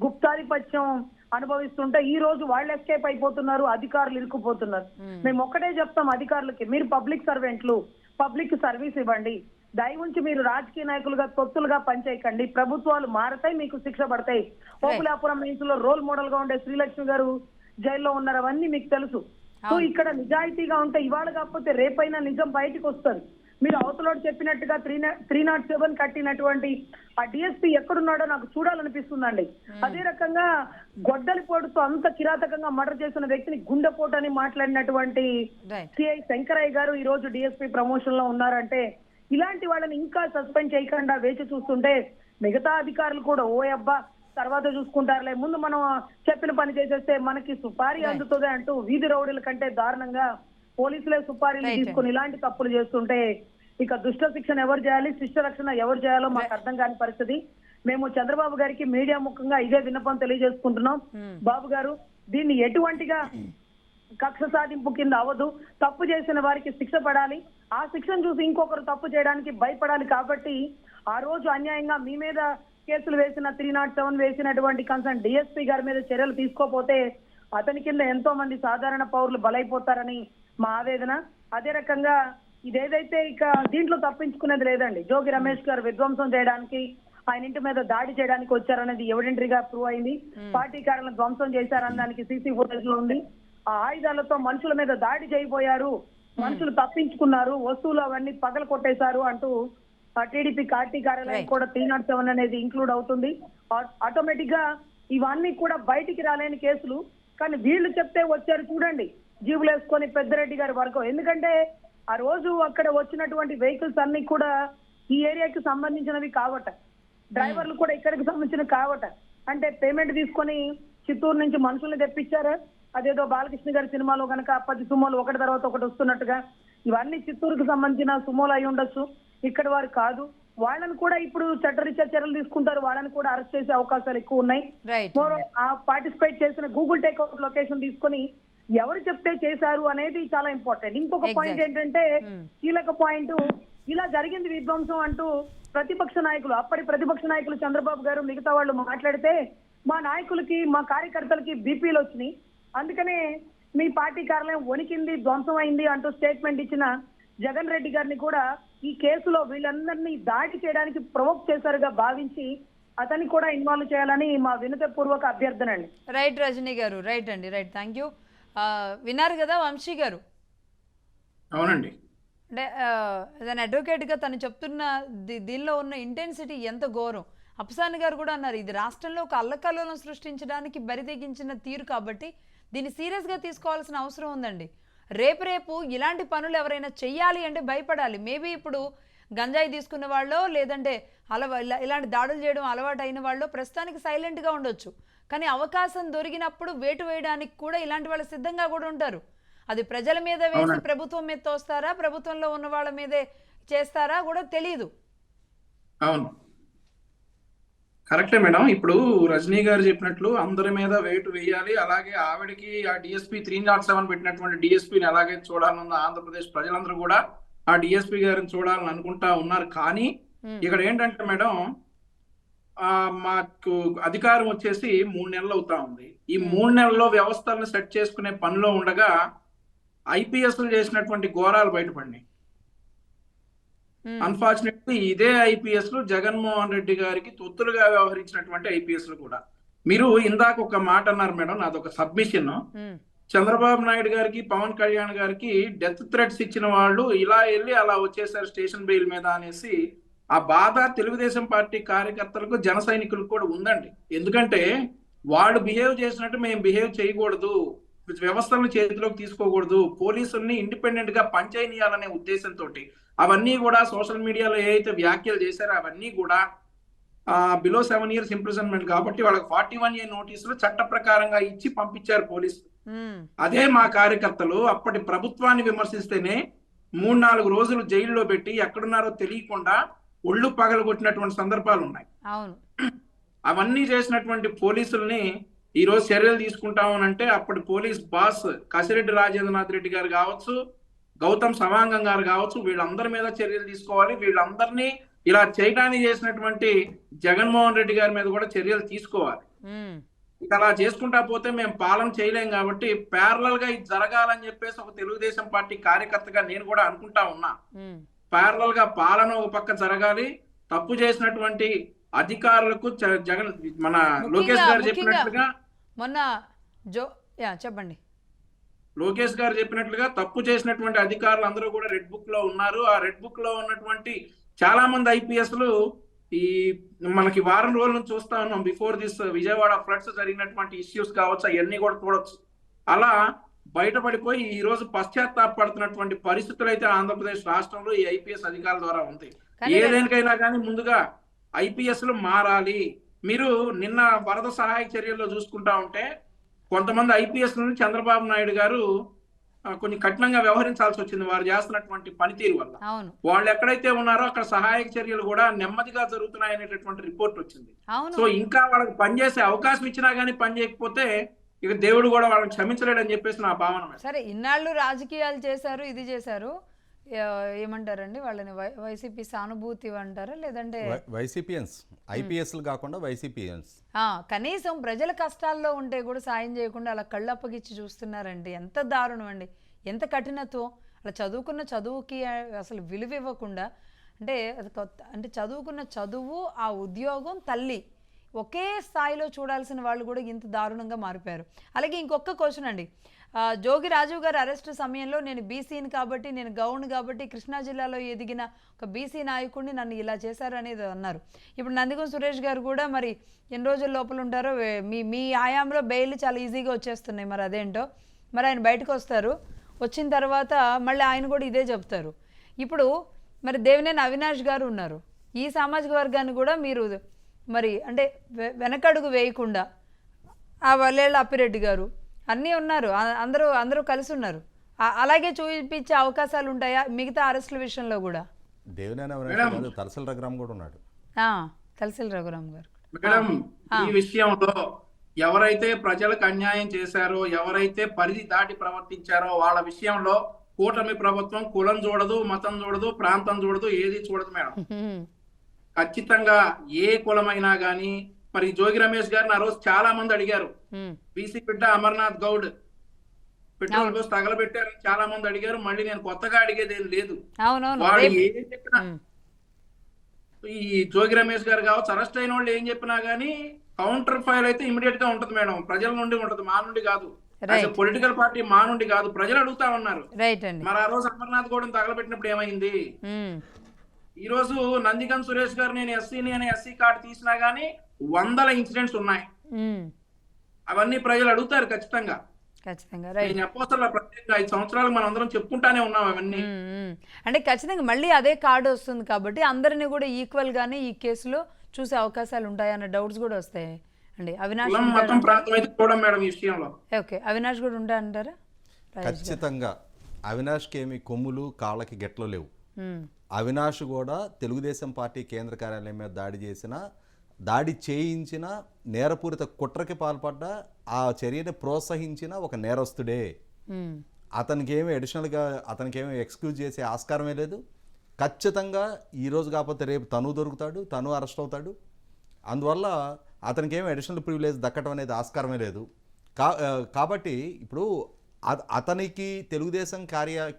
గుప్తాధిపత్యం అనుభవిస్తుంటే ఈ రోజు వాళ్ళు ఎస్కేప్ అయిపోతున్నారు, అధికారులు ఇరుక్కుపోతున్నారు. మేము ఒక్కటే చెప్తాం అధికారులకి, మీరు పబ్లిక్ సర్వెంట్లు, పబ్లిక్ సర్వీస్ ఇవ్వండి. దయవుంచి మీరు రాజకీయ నాయకులుగా తొత్తులుగా పనిచేయకండి. ప్రభుత్వాలు మారతాయి, మీకు శిక్ష పడతాయి. పోపులాపురం లో రోల్ మోడల్ గా ఉండే శ్రీలక్ష్మి గారు జైల్లో ఉన్నారు, అవన్నీ మీకు తెలుసు. సో ఇక్కడ నిజాయితీగా ఉంటే ఇవాళ కాకపోతే రేపైనా నిజం బయటకు వస్తుంది. మీరు అవతలోడు చెప్పినట్టుగా 307 కట్టినటువంటి ఆ డిఎస్పీ ఎక్కడున్నాడో నాకు చూడాలనిపిస్తుందండి. అదే రకంగా గొడ్డలి పోటుతో అంత కిరాతకంగా మర్డర్ చేసిన వ్యక్తిని గుండెపోటు అని మాట్లాడినటువంటి సిఐ శంకరయ్య గారు ఈ రోజు డిఎస్పీ ప్రమోషన్ లో ఉన్నారంటే ఇలాంటి వాళ్ళని ఇంకా సస్పెండ్ చేయకుండా వేచి చూస్తుంటే మిగతా అధికారులు కూడా ఓ అబ్బా తర్వాత చూసుకుంటారులే, ముందు మనం చెప్పిన పని చేసేస్తే మనకి సుపారీ అందుతుంది అంటూ వీధి రౌడీల కంటే దారుణంగా పోలీసులే సుపారీలు తీసుకుని ఇలాంటి తప్పులు చేస్తుంటే ఇక దుష్ట శిక్షణ ఎవరు చేయాలి, శిష్ట రక్షణ ఎవరు చేయాలో మాకు అర్థం కాని పరిస్థితి. మేము చంద్రబాబు గారికి మీడియా ముఖంగా ఇదే విన్నపం తెలియజేసుకుంటున్నాం. బాబు గారు దీన్ని ఎటువంటిగా కక్ష సాధింపు కింద అవ్వదు. తప్పు చేసిన వారికి శిక్ష పడాలి. ఆ శిక్షను చూసి ఇంకొకరు తప్పు చేయడానికి భయపడాలి. కాబట్టి ఆ రోజు అన్యాయంగా మీ మీద కేసులు వేసిన 307 వేసినటువంటి కన్సర్న్ డిఎస్పీ గారి మీద చర్యలు తీసుకోపోతే అతని కింద ఎంతో మంది సాధారణ పౌరులు బలైపోతారని మా ఆవేదన. అదే రకంగా ఇదేదైతే ఇక దీంట్లో తప్పించుకునేది లేదండి. జోగి రమేష్ గారు విధ్వంసం చేయడానికి ఆయన ఇంటి మీద దాడి చేయడానికి వచ్చారనేది ఎవిడెంటరీగా ప్రూవ్ అయింది. పార్టీ కార్యాలయం ధ్వంసం చేశారన్న దానికి సీసీ ఫుటేజ్ లో ఉంది. ఆ ఆయుధాలతో మనుషుల మీద దాడి చేయబోయారు, మనుషులు తప్పించుకున్నారు, వస్తువులు అవన్నీ పగల కొట్టేశారు అంటూ టీడీపీ పార్టీ కార్యాలయం కూడా 307 అనేది ఇంక్లూడ్ అవుతుంది. ఆటోమేటిక్ గా ఇవన్నీ కూడా బయటికి రాలేని కేసులు, కానీ వీళ్ళు చెప్తే వచ్చారు చూడండి జీబులు వేసుకొని పెద్దిరెడ్డి గారి వరకు. ఎందుకంటే ఆ రోజు అక్కడ వచ్చినటువంటి వెహికల్స్ అన్ని కూడా ఈ ఏరియాకి సంబంధించినవి కావట, డ్రైవర్లు కూడా ఇక్కడికి సంబంధించినవి కావట. అంటే పేమెంట్ తీసుకొని చిత్తూరు నుంచి మనుషుల్ని తెప్పించారా, అదేదో బాలకృష్ణ గారి సినిమాలో కనుక 10 సుమోలు ఒకటి తర్వాత ఒకటి వస్తున్నట్టుగా ఇవన్నీ చిత్తూరుకు సంబంధించిన సుమోలు అయి ఉండొచ్చు, ఇక్కడ వారు కాదు. వాళ్ళని కూడా ఇప్పుడు చట్టరీత్యా చర్యలు తీసుకుంటారు, వాళ్ళని కూడా అరెస్ట్ చేసే అవకాశాలు ఎక్కువ ఉన్నాయి. ఆ పార్టిసిపేట్ చేసిన గూగుల్ టేక్అవుట్ లొకేషన్ తీసుకొని ఎవరు చెప్తే చేశారు అనేది చాలా ఇంపార్టెంట్. ఇంకొక పాయింట్ ఏంటంటే కీలక పాయింట్, ఇలా జరిగింది విధ్వంసం అంటూ ప్రతిపక్ష నాయకులు, అప్పటి ప్రతిపక్ష నాయకులు చంద్రబాబు గారు మిగతా వాళ్ళు మాట్లాడితే మా నాయకులకి మా కార్యకర్తలకి బీపీలు వచ్చినాయి, అందుకనే మీ పార్టీ కార్యాలయం వణికింది, ధ్వంసం అయింది అంటూ స్టేట్మెంట్ ఇచ్చిన జగన్ రెడ్డి గారిని కూడా ఈ కేసులో వీళ్ళందరినీ దాడి చేయడానికి ప్రొవోక్ చేశారుగా భావించి అతన్ని కూడా ఇన్వాల్వ్ చేయాలని మా వినతపూర్వక అభ్యర్థన అండి. రైట్ రజనీ గారు, రైట్ అండి, రైట్, థ్యాంక్ యూ. విన్నారు కదా వంశీ గారు? అవునండి. అంటే దాని అడ్వకేట్గా తను చెప్తున్న దీనిలో ఉన్న ఇంటెన్సిటీ ఎంత ఘోరం. అప్సాని గారు కూడా అన్నారు, ఇది రాష్ట్రంలో ఒక అల్లకల్లోలం సృష్టించడానికి బరితెగించిన తీరు కాబట్టి దీన్ని సీరియస్గా తీసుకోవాల్సిన అవసరం ఉందండి. రేపు ఇలాంటి పనులు ఎవరైనా చెయ్యాలి అంటే భయపడాలి. మేబీ ఇప్పుడు గంజాయి తీసుకున్న వాళ్ళు లేదంటే ఇలాంటి దాడులు చేయడం అలవాటు అయిన వాళ్ళు ప్రస్తుతానికి సైలెంట్గా ఉండొచ్చు, కానీ అవకాశం దొరికినప్పుడు వేటు వేయడానికి కూడా ఇలాంటి వాళ్ళు సిద్ధంగా కూడా ఉంటారు. అది ప్రజల మీద వేసి ప్రభుత్వం మీద తోస్తారా, ప్రభుత్వంలో ఉన్న వాళ్ళ మీదే చేస్తారా కూడా తెలియదు. అవును, కరెక్టే మేడం. ఇప్పుడు రజనీ గారు చెప్పినట్లు అందరి మీద వేటు వేయాలి, అలాగే ఆవిడకి ఆ డిఎస్పీ 307 పెట్టినటువంటి డిఎస్పీని ఎలాగే చూడాలన్న ఆంధ్రప్రదేశ్ ప్రజలందరూ కూడా ఆ డిఎస్పీ గారిని చూడాలని అనుకుంటా ఉన్నారు. కానీ ఇక్కడ ఏంటంటే మేడం, మాకు అధికారం వచ్చేసి 3 నెలలు అవుతా ఉంది. ఈ 3 నెలల్లో వ్యవస్థలను సెట్ చేసుకునే పనిలో ఉండగా ఐపీఎస్లు చేసినటువంటి ఘోరాలు బయటపడినాయి. అన్ఫార్చునేట్లీ ఇదే ఐపీఎస్లు జగన్మోహన్ రెడ్డి గారికి తొత్తులుగా వ్యవహరించినటువంటి ఐపీఎస్లు కూడా. మీరు ఇందాక ఒక మాట అన్నారు మేడం, నాదొక సబ్మిషన్. చంద్రబాబు నాయుడు గారికి పవన్ కళ్యాణ్ గారికి డెత్ థ్రెట్స్ ఇచ్చిన వాళ్ళు ఇలా వెళ్ళి అలా వచ్చేసారు స్టేషన్ బెయిల్ మీద అనేసి ఆ బాధ తెలుగుదేశం పార్టీ కార్యకర్తలకు జన సైనికులకు కూడా ఉందండి. ఎందుకంటే వాళ్ళు బిహేవ్ చేసినట్టు మేము బిహేవ్ చేయకూడదు, వ్యవస్థలను చేతిలోకి తీసుకోకూడదు, పోలీసుల్ని ఇండిపెండెంట్ గా పనిచేయనియాలనే ఉద్దేశంతో అవన్నీ కూడా సోషల్ మీడియాలో ఏదైతే వ్యాఖ్యలు చేశారో అవన్నీ కూడా బిలో 7 years ఇంప్రిజన్మెంట్ కాబట్టి వాళ్ళకి 41A నోటీసులు చట్ట ప్రకారంగా ఇచ్చి పంపించారు పోలీసులు. అదే మా కార్యకర్తలు అప్పటి ప్రభుత్వాన్ని విమర్శిస్తేనే 3-4 రోజులు జైల్లో పెట్టి ఎక్కడున్నారో తెలియకుండా ఒళ్ళు పగలగొట్టినటువంటి సందర్భాలు ఉన్నాయి. అవన్నీ చేసినటువంటి పోలీసుల్ని ఈ రోజు చర్యలు తీసుకుంటామనంటే అప్పటి పోలీస్ బాస్ కసిరెడ్డి రాజేంద్రనాథ్ రెడ్డి గారు కావచ్చు, గౌతమ్ సవాంగం గారు కావచ్చు, వీళ్ళందరి మీద చర్యలు తీసుకోవాలి. వీళ్ళందరినీ ఇలా చేయడానికి చేసినటువంటి జగన్మోహన్ రెడ్డి గారి మీద కూడా చర్యలు తీసుకోవాలి. ఇక అలా చేసుకుంటా పోతే మేము పాలన చేయలేం కాబట్టి ప్యారలల్ గా ఇది జరగాలని చెప్పేసి ఒక తెలుగుదేశం పార్టీ కార్యకర్తగా నేను కూడా అనుకుంటా ఉన్నా. ప్యారలల్ గా పాలన ఒక పక్క జరగాలి, తప్పు చేసినటువంటి అధికారులకు జగన్ మన లోకేష్ గారు చెప్పినట్లుగా చెప్పండి, లోకేష్ గారు చెప్పినట్లుగా తప్పు చేసినటువంటి అధికారులు అందరూ కూడా రెడ్ బుక్ లో ఉన్నారు. ఆ రెడ్ బుక్ లో ఉన్నటువంటి చాలా మంది ఐపీఎస్లు ఈ మనకి వారం రోజుల నుంచి చూస్తా ఉన్నాం. బిఫోర్ దిస్ విజయవాడ ఫ్లడ్స్ జరిగినటువంటి ఇష్యూస్ కావచ్చు, అవన్నీ కూడా చూడొచ్చు. అలా బయటపడిపోయి ఈ రోజు పశ్చాత్తాపడుతున్నటువంటి పరిస్థితులు అయితే ఆంధ్రప్రదేశ్ రాష్ట్రంలో ఈ ఐపీఎస్ అధికారుల ద్వారా ఉంది. ఏదేనికైనా కానీ ముందుగా ఐపీఎస్లు మారాలి. మీరు నిన్న వరద సహాయక చర్యల్లో చూసుకుంటా ఉంటే కొంతమంది ఐపీఎస్లను చంద్రబాబు నాయుడు గారు కొంచెం కఠినంగా వ్యవహరించాల్సి వచ్చింది వారు చేస్తున్నటువంటి పనితీరు వల్ల. వాళ్ళు ఎక్కడైతే ఉన్నారో అక్కడ సహాయక చర్యలు కూడా నెమ్మదిగా జరుగుతున్నాయనేటటువంటి రిపోర్ట్ వచ్చింది. సో ఇంకా వాళ్ళకి పనిచేసే అవకాశం ఇచ్చినా గానీ పని చేయకపోతే ఇక దేవుడు కూడా వాళ్ళని క్షమించలేడని చెప్పేసి నా భావన. సరే, ఇన్నాళ్ళు రాజకీయాలు చేశారు, ఇది చేశారు, ఏమంటారండి వాళ్ళని, వైసీపీ సానుభూతి అంటారా లేదంటే వైసీపీఎన్స్, ఐపీఎస్లు కాకుండా వైసీపీఎన్స్. కనీసం ప్రజల కష్టాల్లో ఉంటే కూడా సాయం చేయకుండా అలా కళ్ళప్పగిచ్చి చూస్తున్నారండి. ఎంత దారుణం అండి, ఎంత కఠినత్వం. అలా చదువుకున్న చదువుకి అసలు విలువ ఇవ్వకుండా అంటే అది కొత్త, అంటే చదువుకున్న చదువు, ఆ ఉద్యోగం, తల్లి ఒకే స్థాయిలో చూడాల్సిన వాళ్ళు కూడా ఇంత దారుణంగా మారిపోయారు. అలాగే ఇంకొక క్వశ్చన్ అండి, జోగి రాజీవ్ గారు అరెస్ట్ సమయంలో నేను బీసీని కాబట్టి, నేను గౌన్ కాబట్టి, కృష్ణా జిల్లాలో ఎదిగిన ఒక బీసీ నాయకుడిని నన్ను ఇలా చేశారు అనేది అన్నారు. ఇప్పుడు నందిగం సురేష్ గారు కూడా మరి ఎన్ని రోజుల లోపల ఉంటారో, మీ హయాంలో బెయిల్ చాలా ఈజీగా వచ్చేస్తున్నాయి, మరి అదేంటో. మరి ఆయన బయటకు వస్తారు, వచ్చిన తర్వాత మళ్ళీ ఆయన కూడా ఇదే చెప్తారు. ఇప్పుడు మరి దేవినేని అవినాష్ గారు ఉన్నారు, ఈ సామాజిక వర్గాన్ని కూడా మీరు మరి అంటే వెనకడుగు వేయకుండా, ఆ వల్లేళ్ళ అప్పిరెడ్డి గారు అన్నీ ఉన్నారు, అందరూ కలిసి ఉన్నారు, అలాగే చూపించే అవకాశాలు ఉంటాయా మిగతా అరెస్టుల విషయంలో కూడా? దేవినేని అవినాష్ గారు, తలసల రఘురామ్ కూడా ఉన్నాడు. తలసల రఘురామ్ గారు. మేడం, ఈ విషయంలో ఎవరైతే ప్రజలకు అన్యాయం చేశారో, ఎవరైతే పరిధి దాటి ప్రవర్తించారో వాళ్ళ విషయంలో కూటమి ప్రభుత్వం కులం చూడదు, మతం చూడదు, ప్రాంతం చూడదు, ఏది చూడదు మేడం. ఖచ్చితంగా ఏ కులమైనా గానీ, మరి జోగి రమేష్ గారిని ఆ రోజు చాలా మంది అడిగారు, బీసీ బిడ్డ అమర్నాథ్ గౌడ్ పెట్రోల్ పోసి తగలబెట్టారని చాలా మంది అడిగారు. మళ్ళీ నేను కొత్తగా అడిగేది ఏం లేదు. వాడు ఏం చెప్పినా, ఈ జోగి రమేష్ గారు కావచ్చు, అరెస్ట్ అయిన వాళ్ళు ఏం చెప్పినా గానీ కౌంటర్ ఫైల్ అయితే ఇమీడియట్ గా ఉంటది మేడం. ప్రజల నుండి ఉంటది, మా నుండి కాదు. పొలిటికల్ పార్టీ మా నుండి కాదు, ప్రజలు అడుగుతా ఉన్నారు. మరి ఆ రోజు అమర్నాథ్ గౌడ్ని తగలబెట్టినప్పుడు ఏమైంది? ఈ రోజు నందిగం సురేష్ గారు నేను ఎస్సీని అని ఎస్సీ కార్డు తీసినా గానీ 100 ఇన్సిడెంట్స్ ఉన్నాయి. అవన్నీ ప్రజలు అడుగుతారు ఖచ్చితంగా. నేను చెప్పవసరం ప్రత్యేకంగా 5 సంవత్సరాలు మనం అందరం చెప్పుకుంటానే ఉన్నాం అవన్నీ. అంటే ఖచ్చితంగా మళ్ళీ అదే కార్డు వస్తుంది కాబట్టి అందరినీ కూడా ఈక్వల్ గానే ఈ కేసులో చూసే అవకాశాలు ఉంటాయన్న డౌట్స్ కూడా వస్తాయి అండి. అవినాష్ మొత్తం ప్రాంతం అయితే చూడం మేడం ఈ విషయంలో. ఓకే, అవినాష్ కూడా ఉంటా అంటారా? ఖచ్చితంగా అవినాష్కి ఏమి కొమ్ములు కాళ్ళకి గెట్లు లేవు. అవినాష్ కూడా తెలుగుదేశం పార్టీ కేంద్ర కార్యాలయం మీద దాడి చేయించిన, నేరపూరిత కుట్రకి పాల్పడ్డ, ఆ చర్యని ప్రోత్సహించిన ఒక నేరస్తుడే. అతనికి ఏమి అడిషనల్గా అతనికేమి ఎక్స్క్యూజ్ చేసే ఆస్కారమే లేదు. ఖచ్చితంగా ఈరోజు కాకపోతే రేపు తను దొరుకుతాడు, తను అరెస్ట్ అవుతాడు. అందువల్ల అతనికి ఏమి అడిషనల్ ప్రివిలేజ్ దక్కడం అనేది ఆస్కారమే లేదు. కాబట్టి ఇప్పుడు అతనికి తెలుగుదేశం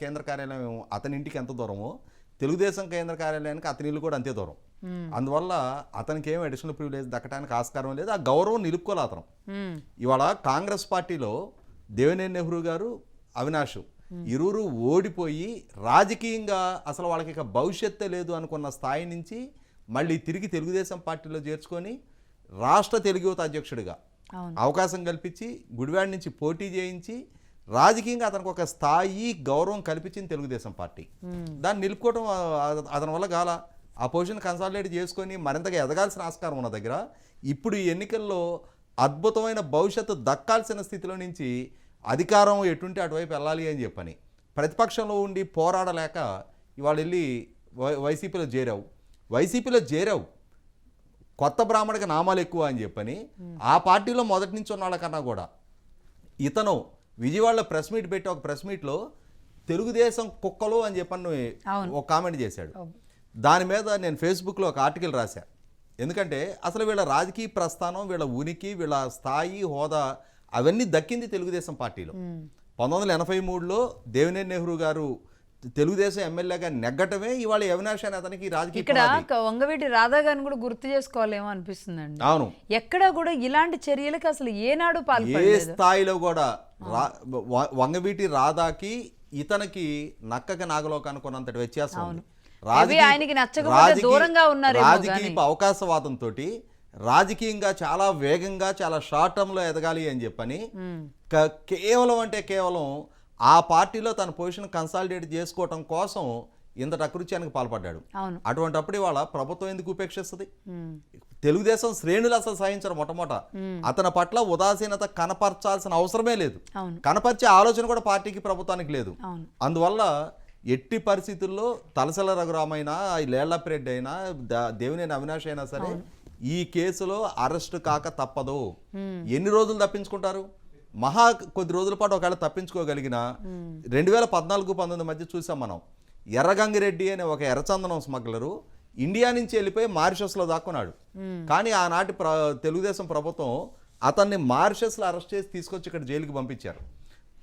కేంద్ర కార్యాలయం అతని ఇంటికి ఎంత దూరమో, తెలుగుదేశం కేంద్ర కార్యాలయానికి అతని ఇల్లు కూడా అంతే దూరం. అందువల్ల అతనికి ఏమి అడిషనల్ ప్రివిలేజ్ దక్కడానికి ఆస్కారం లేదు. ఆ గౌరవం నిలుపుకోలే అతను. ఇవాళ కాంగ్రెస్ పార్టీలో దేవినేని నెహ్రూ గారు, అవినాష్ ఇరువురు ఓడిపోయి రాజకీయంగా అసలు వాళ్ళకి ఇక భవిష్యత్తే లేదు అనుకున్న స్థాయి నుంచి మళ్ళీ తిరిగి తెలుగుదేశం పార్టీలో చేర్చుకొని రాష్ట్ర తెలుగు యువత అధ్యక్షుడిగా అవకాశం కల్పించి, గుడివాడ నుంచి పోటీ చేయించి రాజకీయంగా అతనికి ఒక స్థాయి, గౌరవం కల్పించింది తెలుగుదేశం పార్టీ. దాన్ని నిలుపుకోవడం అతని వల్ల కాల. ఆ పొజిషన్ కన్సాలిడేట్ చేసుకొని మరింతగా ఎదగాల్సిన ఆస్కారం ఉన్న దగ్గర ఇప్పుడు ఈ ఎన్నికల్లో అద్భుతమైన భవిష్యత్తు దక్కాల్సిన స్థితిలో నుంచి అధికారం ఎటుంటే అటువైపు వెళ్ళాలి అని చెప్పని ప్రతిపక్షంలో ఉండి పోరాడలేక ఇవాళ వెళ్ళి వైసీపీలో చేరావు. కొత్త బ్రాహ్మణికి నామాలు ఎక్కువ అని చెప్పని ఆ పార్టీలో మొదటి నుంచి ఉన్న వాళ్ళకన్నా కూడా ఇతను విజయవాడలో ప్రెస్ మీట్ పెట్టి ఒక ప్రెస్ మీట్లో తెలుగుదేశం కుక్కలు అని చెప్పని ఒక కామెంట్ చేశాడు. దాని మీద నేను ఫేస్బుక్లో ఒక ఆర్టికల్ రాశా. ఎందుకంటే అసలు వీళ్ళ రాజకీయ ప్రస్థానం, వీళ్ళ ఉనికి, వీళ్ళ స్థాయి, హోదా అవన్నీ దక్కింది తెలుగుదేశం పార్టీలో. 1983లో దేవినేని నెహ్రూ గారు తెలుగుదేశం ఎమ్మెల్యేగా నెగ్గటమే ఇవాళ అవినాష్ అని అతనికి రాజకీయ. ఇక్కడ వంగవీటి రాధా గారిని కూడా గుర్తు చేసుకోవాలేమో అనిపిస్తుందండి. అవును, ఎక్కడ కూడా ఇలాంటి చర్యలకు అసలు ఏనాడు ఏ స్థాయిలో కూడా వంగవీటి రాధాకి ఇతనికి నక్కకి నాగలోకి అనుకున్నంతటి వ్యత్యాసం ఉంది. రాజకీయ అవకాశవాదంతో రాజకీయంగా చాలా వేగంగా, చాలా షార్ట్ టర్మ్లో ఎదగాలి అని చెప్పని కేవలం ఆ పార్టీలో తన పొజిషన్ కన్సాలిడేట్ చేసుకోవటం కోసం ఇంతటి అకృత్యానికి పాల్పడ్డాడు. అటువంటిప్పుడు ఇవాళ ప్రభుత్వం ఎందుకు ఉపేక్షిస్తుంది? తెలుగుదేశం శ్రేణులు అసలు సహించరు. మొట్టమొదట అతని పట్ల ఉదాసీనత కనపరచాల్సిన అవసరమే లేదు. కనపరిచే ఆలోచన కూడా పార్టీకి, ప్రభుత్వానికి లేదు. అందువల్ల ఎట్టి పరిస్థితుల్లో తలసల రఘురామైనా, లేళ్లప్పిరెడ్డి అయినా, దేవినేని అవినాష్ అయినా సరే ఈ కేసులో అరెస్ట్ కాక తప్పదు. ఎన్ని రోజులు తప్పించుకుంటారు? మహా కొద్ది రోజుల పాటు ఒకవేళ తప్పించుకోగలిగిన 2014-19 మధ్య చూసాం మనం. ఎర్రగంగిరెడ్డి అనే ఒక ఎర్రచందనం స్మగ్లరు ఇండియా నుంచి వెళ్ళిపోయి మారిషస్లో దాక్కున్నాడు. కానీ ఆనాటి తెలుగుదేశం ప్రభుత్వం అతన్ని మారిషస్లో అరెస్ట్ చేసి తీసుకొచ్చి ఇక్కడ జైలుకి పంపించారు.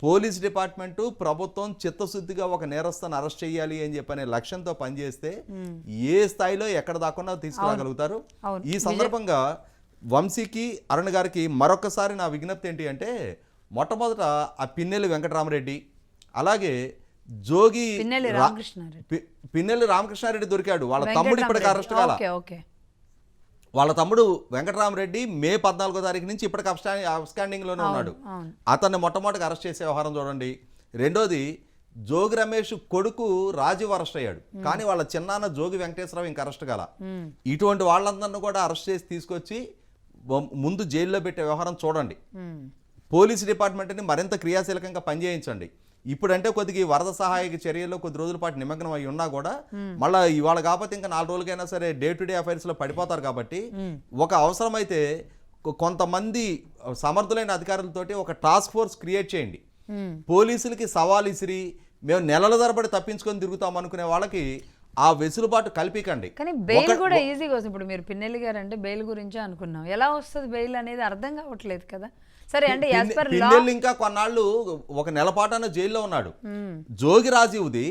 పోలీస్ డిపార్ట్మెంటు ప్రభుత్వం చిత్తశుద్ధిగా ఒక నేరస్తుని అరెస్ట్ చేయాలి అని చెప్పనే లక్ష్యంతో పనిచేస్తే ఏ స్థాయిలో ఎక్కడ దాకా తీసుకురాగలుగుతారు. అవును. ఈ సందర్భంగా వంశీకి అరుణ్ గారికి మరొకసారి నా విజ్ఞప్తి ఏంటి అంటే, మొట్టమొదట ఆ పిన్నెల్లి వెంకటరామరెడ్డి, అలాగే జోగి పిన్నెల్లి రామకృష్ణారెడ్డి, పిన్నెల్లి రామకృష్ణారెడ్డి దొరికాడు, వాళ్ళ తమ్ముడు ఇప్పటికి అరెస్ట్ కాల. Okay okay. వాళ్ళ తమ్ముడు వెంకటరామరెడ్డి మే 14వ తారీఖు నుంచి ఇప్పటికి అబ్స్కాండింగ్లోనే ఉన్నాడు. అతన్ని మొట్టమొదటిగా అరెస్ట్ చేసే వ్యవహారం చూడండి. రెండోది, జోగి రమేష్ కొడుకు రాజీవ్ అరెస్ట్ అయ్యాడు, కానీ వాళ్ళ చిన్నాన్న జోగి వెంకటేశ్వరరావు ఇంక అరెస్ట్ కాల. ఇటువంటి వాళ్ళందరినీ కూడా అరెస్ట్ చేసి తీసుకొచ్చి ముందు జైల్లో పెట్టే వ్యవహారం చూడండి. పోలీసు డిపార్ట్మెంట్ని మరింత క్రియాశీలకంగా పనిచేయించండి. ఇప్పుడంటే కొద్దిగా వరద సహాయక చర్యల్లో కొద్ది రోజుల పాటు నిమగ్నం అయి ఉన్నా కూడా మళ్ళీ ఇవాళ కాకపోతే ఇంకా 4 రోజులకైనా సరే డే టు డే అఫైర్స్లో పడిపోతారు. కాబట్టి ఒక అవసరమైతే కొంతమంది సమర్థులైన అధికారులతోటి ఒక టాస్క్ ఫోర్స్ క్రియేట్ చేయండి. పోలీసులకి సవాల్ ఇసిరి మేము నెలల తరబడి తప్పించుకొని తిరుగుతాం అనుకునే వాళ్ళకి ఆ వెసులుబాటు కల్పించండి. కానీ బెయిల్ కూడా ఈజీగా వస్తుంది. ఇప్పుడు మీరు పిన్నెల్లి గారు అంటే బెయిల్ గురించే అనుకున్నాం, ఎలా వస్తుంది బెయిల్ అనేది అర్థం కావట్లేదు కదా. సరే అంటే యాజ్ పర్ లా పిన్నెల్లి ఇంకా కొన్నాళ్ళు ఒక నెల పాటన జైల్లో ఉన్నాడు. జోగి రాజీవ్ది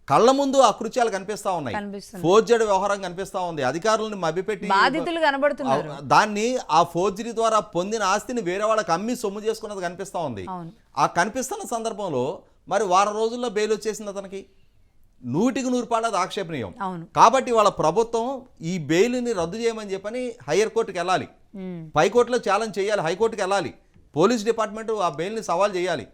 కళ్ళ ముందు అకృత్యాలు కనిపిస్తా ఉన్నాయి, ఫోర్జరీ వ్యవహారం కనిపిస్తా ఉంది, అధికారులను మభ్యపెట్టి బాధితులు కనబడుతున్నారు, దాన్ని ఆ ఫోర్జరీ ద్వారా పొందిన ఆస్తిని వేరే వాళ్ళకి అమ్మి సొమ్ము చేసుకున్నది కనిపిస్తా ఉంది. ఆ కనిపిస్తున్న సందర్భంలో మరి వారం రోజుల్లో బెయిల్ వచ్చేసింది అతనికి. 100% అది ఆక్షేపణీయం. కాబట్టి వాళ్ళ ప్రభుత్వం ఈ బెయిల్ని రద్దు చేయమని చెప్పని హయ్యర్ కోర్టుకి వెళ్ళాలి, పైకోర్టులో ఛాలెంజ్ చేయాలి, హైకోర్టుకి వెళ్ళాలి, పోలీస్ డిపార్ట్మెంట్ ఆ బెయిల్ని సవాల్ చేయాలి.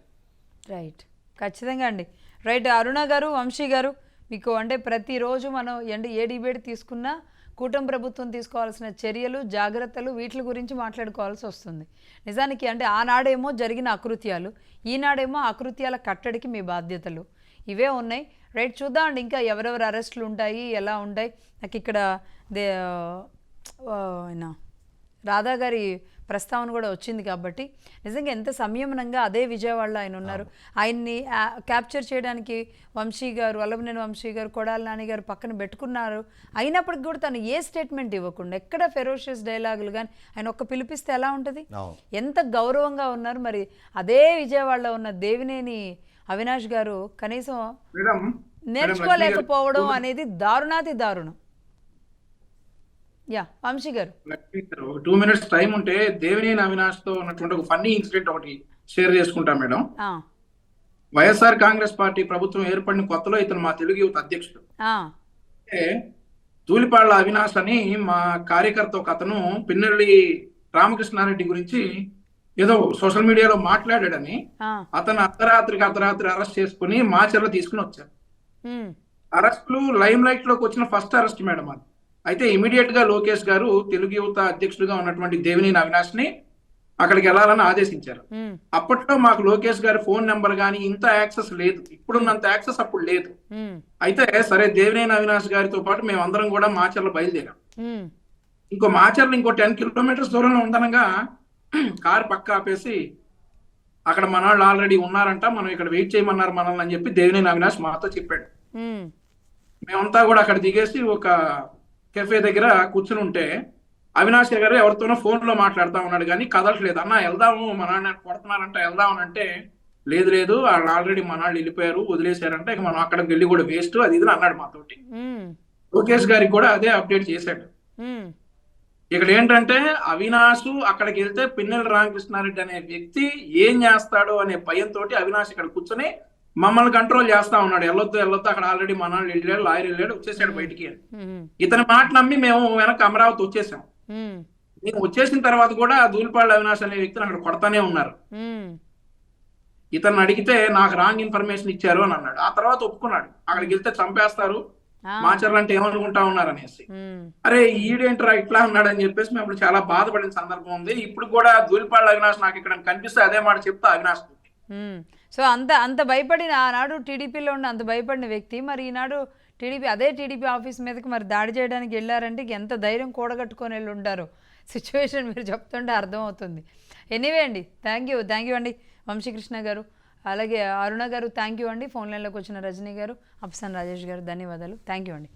రైట్, ఖచ్చితంగా అండి. రైట్, అరుణ గారు, వంశీ గారు, మీకు అంటే ప్రతిరోజు మనం ఏ డిబేట్ తీసుకున్నా కూటమి ప్రభుత్వం తీసుకోవాల్సిన చర్యలు, జాగ్రత్తలు, వీటి గురించి మాట్లాడుకోవాల్సి వస్తుంది. నిజానికి అంటే ఆనాడేమో జరిగిన అకృత్యాలు, ఈనాడేమో అకృత్యాల కట్టడికి మీ బాధ్యతలు, ఇవే ఉన్నాయి. రైట్, చూద్దామండి ఇంకా ఎవరెవరు అరెస్టులు ఉంటాయి, ఎలా ఉంటాయి. నాకు ఇక్కడ రాధా గారి ప్రస్తావన కూడా వచ్చింది కాబట్టి నిజంగా ఎంత సంయమనంగా అదే విజయవాడలో ఆయన ఉన్నారు. ఆయన్ని క్యాప్చర్ చేయడానికి వంశీ గారు, వల్లభనేని వంశీ గారు, కొడాలి నాని గారు పక్కన పెట్టుకున్నారు. అయినప్పటికి కూడా తను ఏ స్టేట్మెంట్ ఇవ్వకుండా ఎక్కడ ఫెరోషియస్ డైలాగులు కానీ ఆయన ఒక్క పిలిపిస్తే ఎలా ఉంటుంది, ఎంత గౌరవంగా ఉన్నారు. మరి అదే విజయవాడలో ఉన్న దేవినేని అవినాష్ గారు కనీసం నేర్చుకోలేకపోవడం అనేది దారుణాతి దారుణం. యా వంశీ గారు, 2 minutes టైం ఉంటే దేవినేని అవినాష్ తో ఉన్నటువంటి ఒక ఫన్నీ ఇన్సిడెంట్ ఒకటి షేర్ చేసుకుంటాం మేడం. వైఎస్ఆర్ కాంగ్రెస్ పార్టీ ప్రభుత్వం ఏర్పడిన కొత్తలో ఇతను మా తెలుగు యువత అధ్యక్షుడు. తూలిపాళ్ల అవినాష్ అని మా కార్యకర్త ఒక అతను పిన్నెల్లి రామకృష్ణారెడ్డి గురించి ఏదో సోషల్ మీడియాలో మాట్లాడాడని అతను అర్ధరాత్రి అరెస్ట్ చేసుకుని మాచర్ల తీసుకుని వచ్చారు. అరెస్టులు లైమ్ లైట్ లోకి వచ్చిన ఫస్ట్ అరెస్ట్ మేడం అది. అయితే ఇమీడియట్ గా లోకేష్ గారు తెలుగు యువత అధ్యక్షుడిగా ఉన్నటువంటి దేవినేని అవినాష్ ని అక్కడికి వెళ్ళాలని ఆదేశించారు. అప్పట్లో మాకు లోకేష్ గారి ఫోన్ నెంబర్ గానీ ఇంత యాక్సెస్ లేదు, ఇప్పుడున్నంత యాక్సెస్ అప్పుడు లేదు. అయితే సరే దేవినేని అవినాష్ గారితో పాటు మేమందరం కూడా మాచర్ల బయలుదేరాం. మాచర్ల ఇంకో 10 kilometers దూరంలో ఉండనగా కారు పక్క ఆపేసి అక్కడ మన వాళ్ళు ఆల్రెడీ ఉన్నారంట, మనం ఇక్కడ వెయిట్ చేయమన్నారు మనల్ని అని చెప్పి దేవినేని అవినాష్ మాతో చెప్పాడు. మేమంతా కూడా అక్కడ దిగేసి ఒక కెఫే దగ్గర కూర్చుని ఉంటే అవినాష్ గారు ఎవరితోనో ఫోన్ లో మాట్లాడుతూ ఉన్నాడు కానీ కదలట్లేదు. అన్న వెళ్దాము, మన కొడుతున్నారంట, వెళ్దామని అంటే లేదు వాళ్ళు ఆల్రెడీ మన వాళ్ళు వెళ్ళిపోయారు, వదిలేశారంట, ఇక మనం అక్కడికి వెళ్ళి కూడా వేస్ట్ అది ఇది అన్నాడు మాతోటి. లోకేష్ గారికి కూడా అదే అప్డేట్ చేశాడు. ఇక్కడ ఏంటంటే అవినాష్ అక్కడికి వెళ్తే పిన్నెల్లి రామకృష్ణారెడ్డి అనే వ్యక్తి ఏం చేస్తాడో అనే భయంతో అవినాష్ ఇక్కడ కూర్చొని మమ్మల్ని కంట్రోల్ చేస్తా ఉన్నాడు. వెళ్ళొద్దు అక్కడ ఆల్రెడీ మన వాళ్ళు వెళ్ళాడు, లాయర్ వెళ్ళాడు, వచ్చేసాడు బయటికి. ఇతని మాట నమ్మి మేము వెనక అమరావతి వచ్చేసాం. మేము వచ్చేసిన తర్వాత కూడా దూలిపాళ్ళ అవినాష్ అనే వ్యక్తిని అక్కడ కొడతానే ఉన్నారు. ఇతను అడిగితే నాకు రాంగ్ ఇన్ఫర్మేషన్ ఇచ్చారు అని అన్నాడు. ఆ తర్వాత ఒప్పుకున్నాడు, అక్కడికి వెళ్తే చంపేస్తారు, మాచర్లు అంటే ఏమనుకుంటా ఉన్నారు అనేసి. అరే ఈడేంట్రా ఇట్లా అన్నాడు అని చెప్పేసి మేము అప్పుడు చాలా బాధపడిన సందర్భం ఉంది. ఇప్పుడు కూడా దూలిపాళ్ళ అవినాష్ నాకు ఇక్కడ కనిపిస్తే అదే మాట చెప్తా అవినాష్. సో అంత భయపడిన ఆనాడు టీడీపీలో ఉన్న అంత భయపడిన వ్యక్తి మరి ఈనాడు టీడీపీ ఆఫీస్ మీదకి మరి దాడి చేయడానికి వెళ్ళారంటే ఎంత ధైర్యం కూడగట్టుకొని వెళ్ళి ఉంటారు. సిచ్యువేషన్ మీరు చెప్తుంటే అర్థమవుతుంది. ఎనీవే అండి, థ్యాంక్ యూ అండి వంశీకృష్ణ గారు, అలాగే అరుణ గారు థ్యాంక్ యూ అండి. ఫోన్ లైన్లోకి వచ్చిన రజనీ గారు, అఫ్సాన్ రాజేష్ గారు ధన్యవాదాలు. థ్యాంక్ యూ అండి.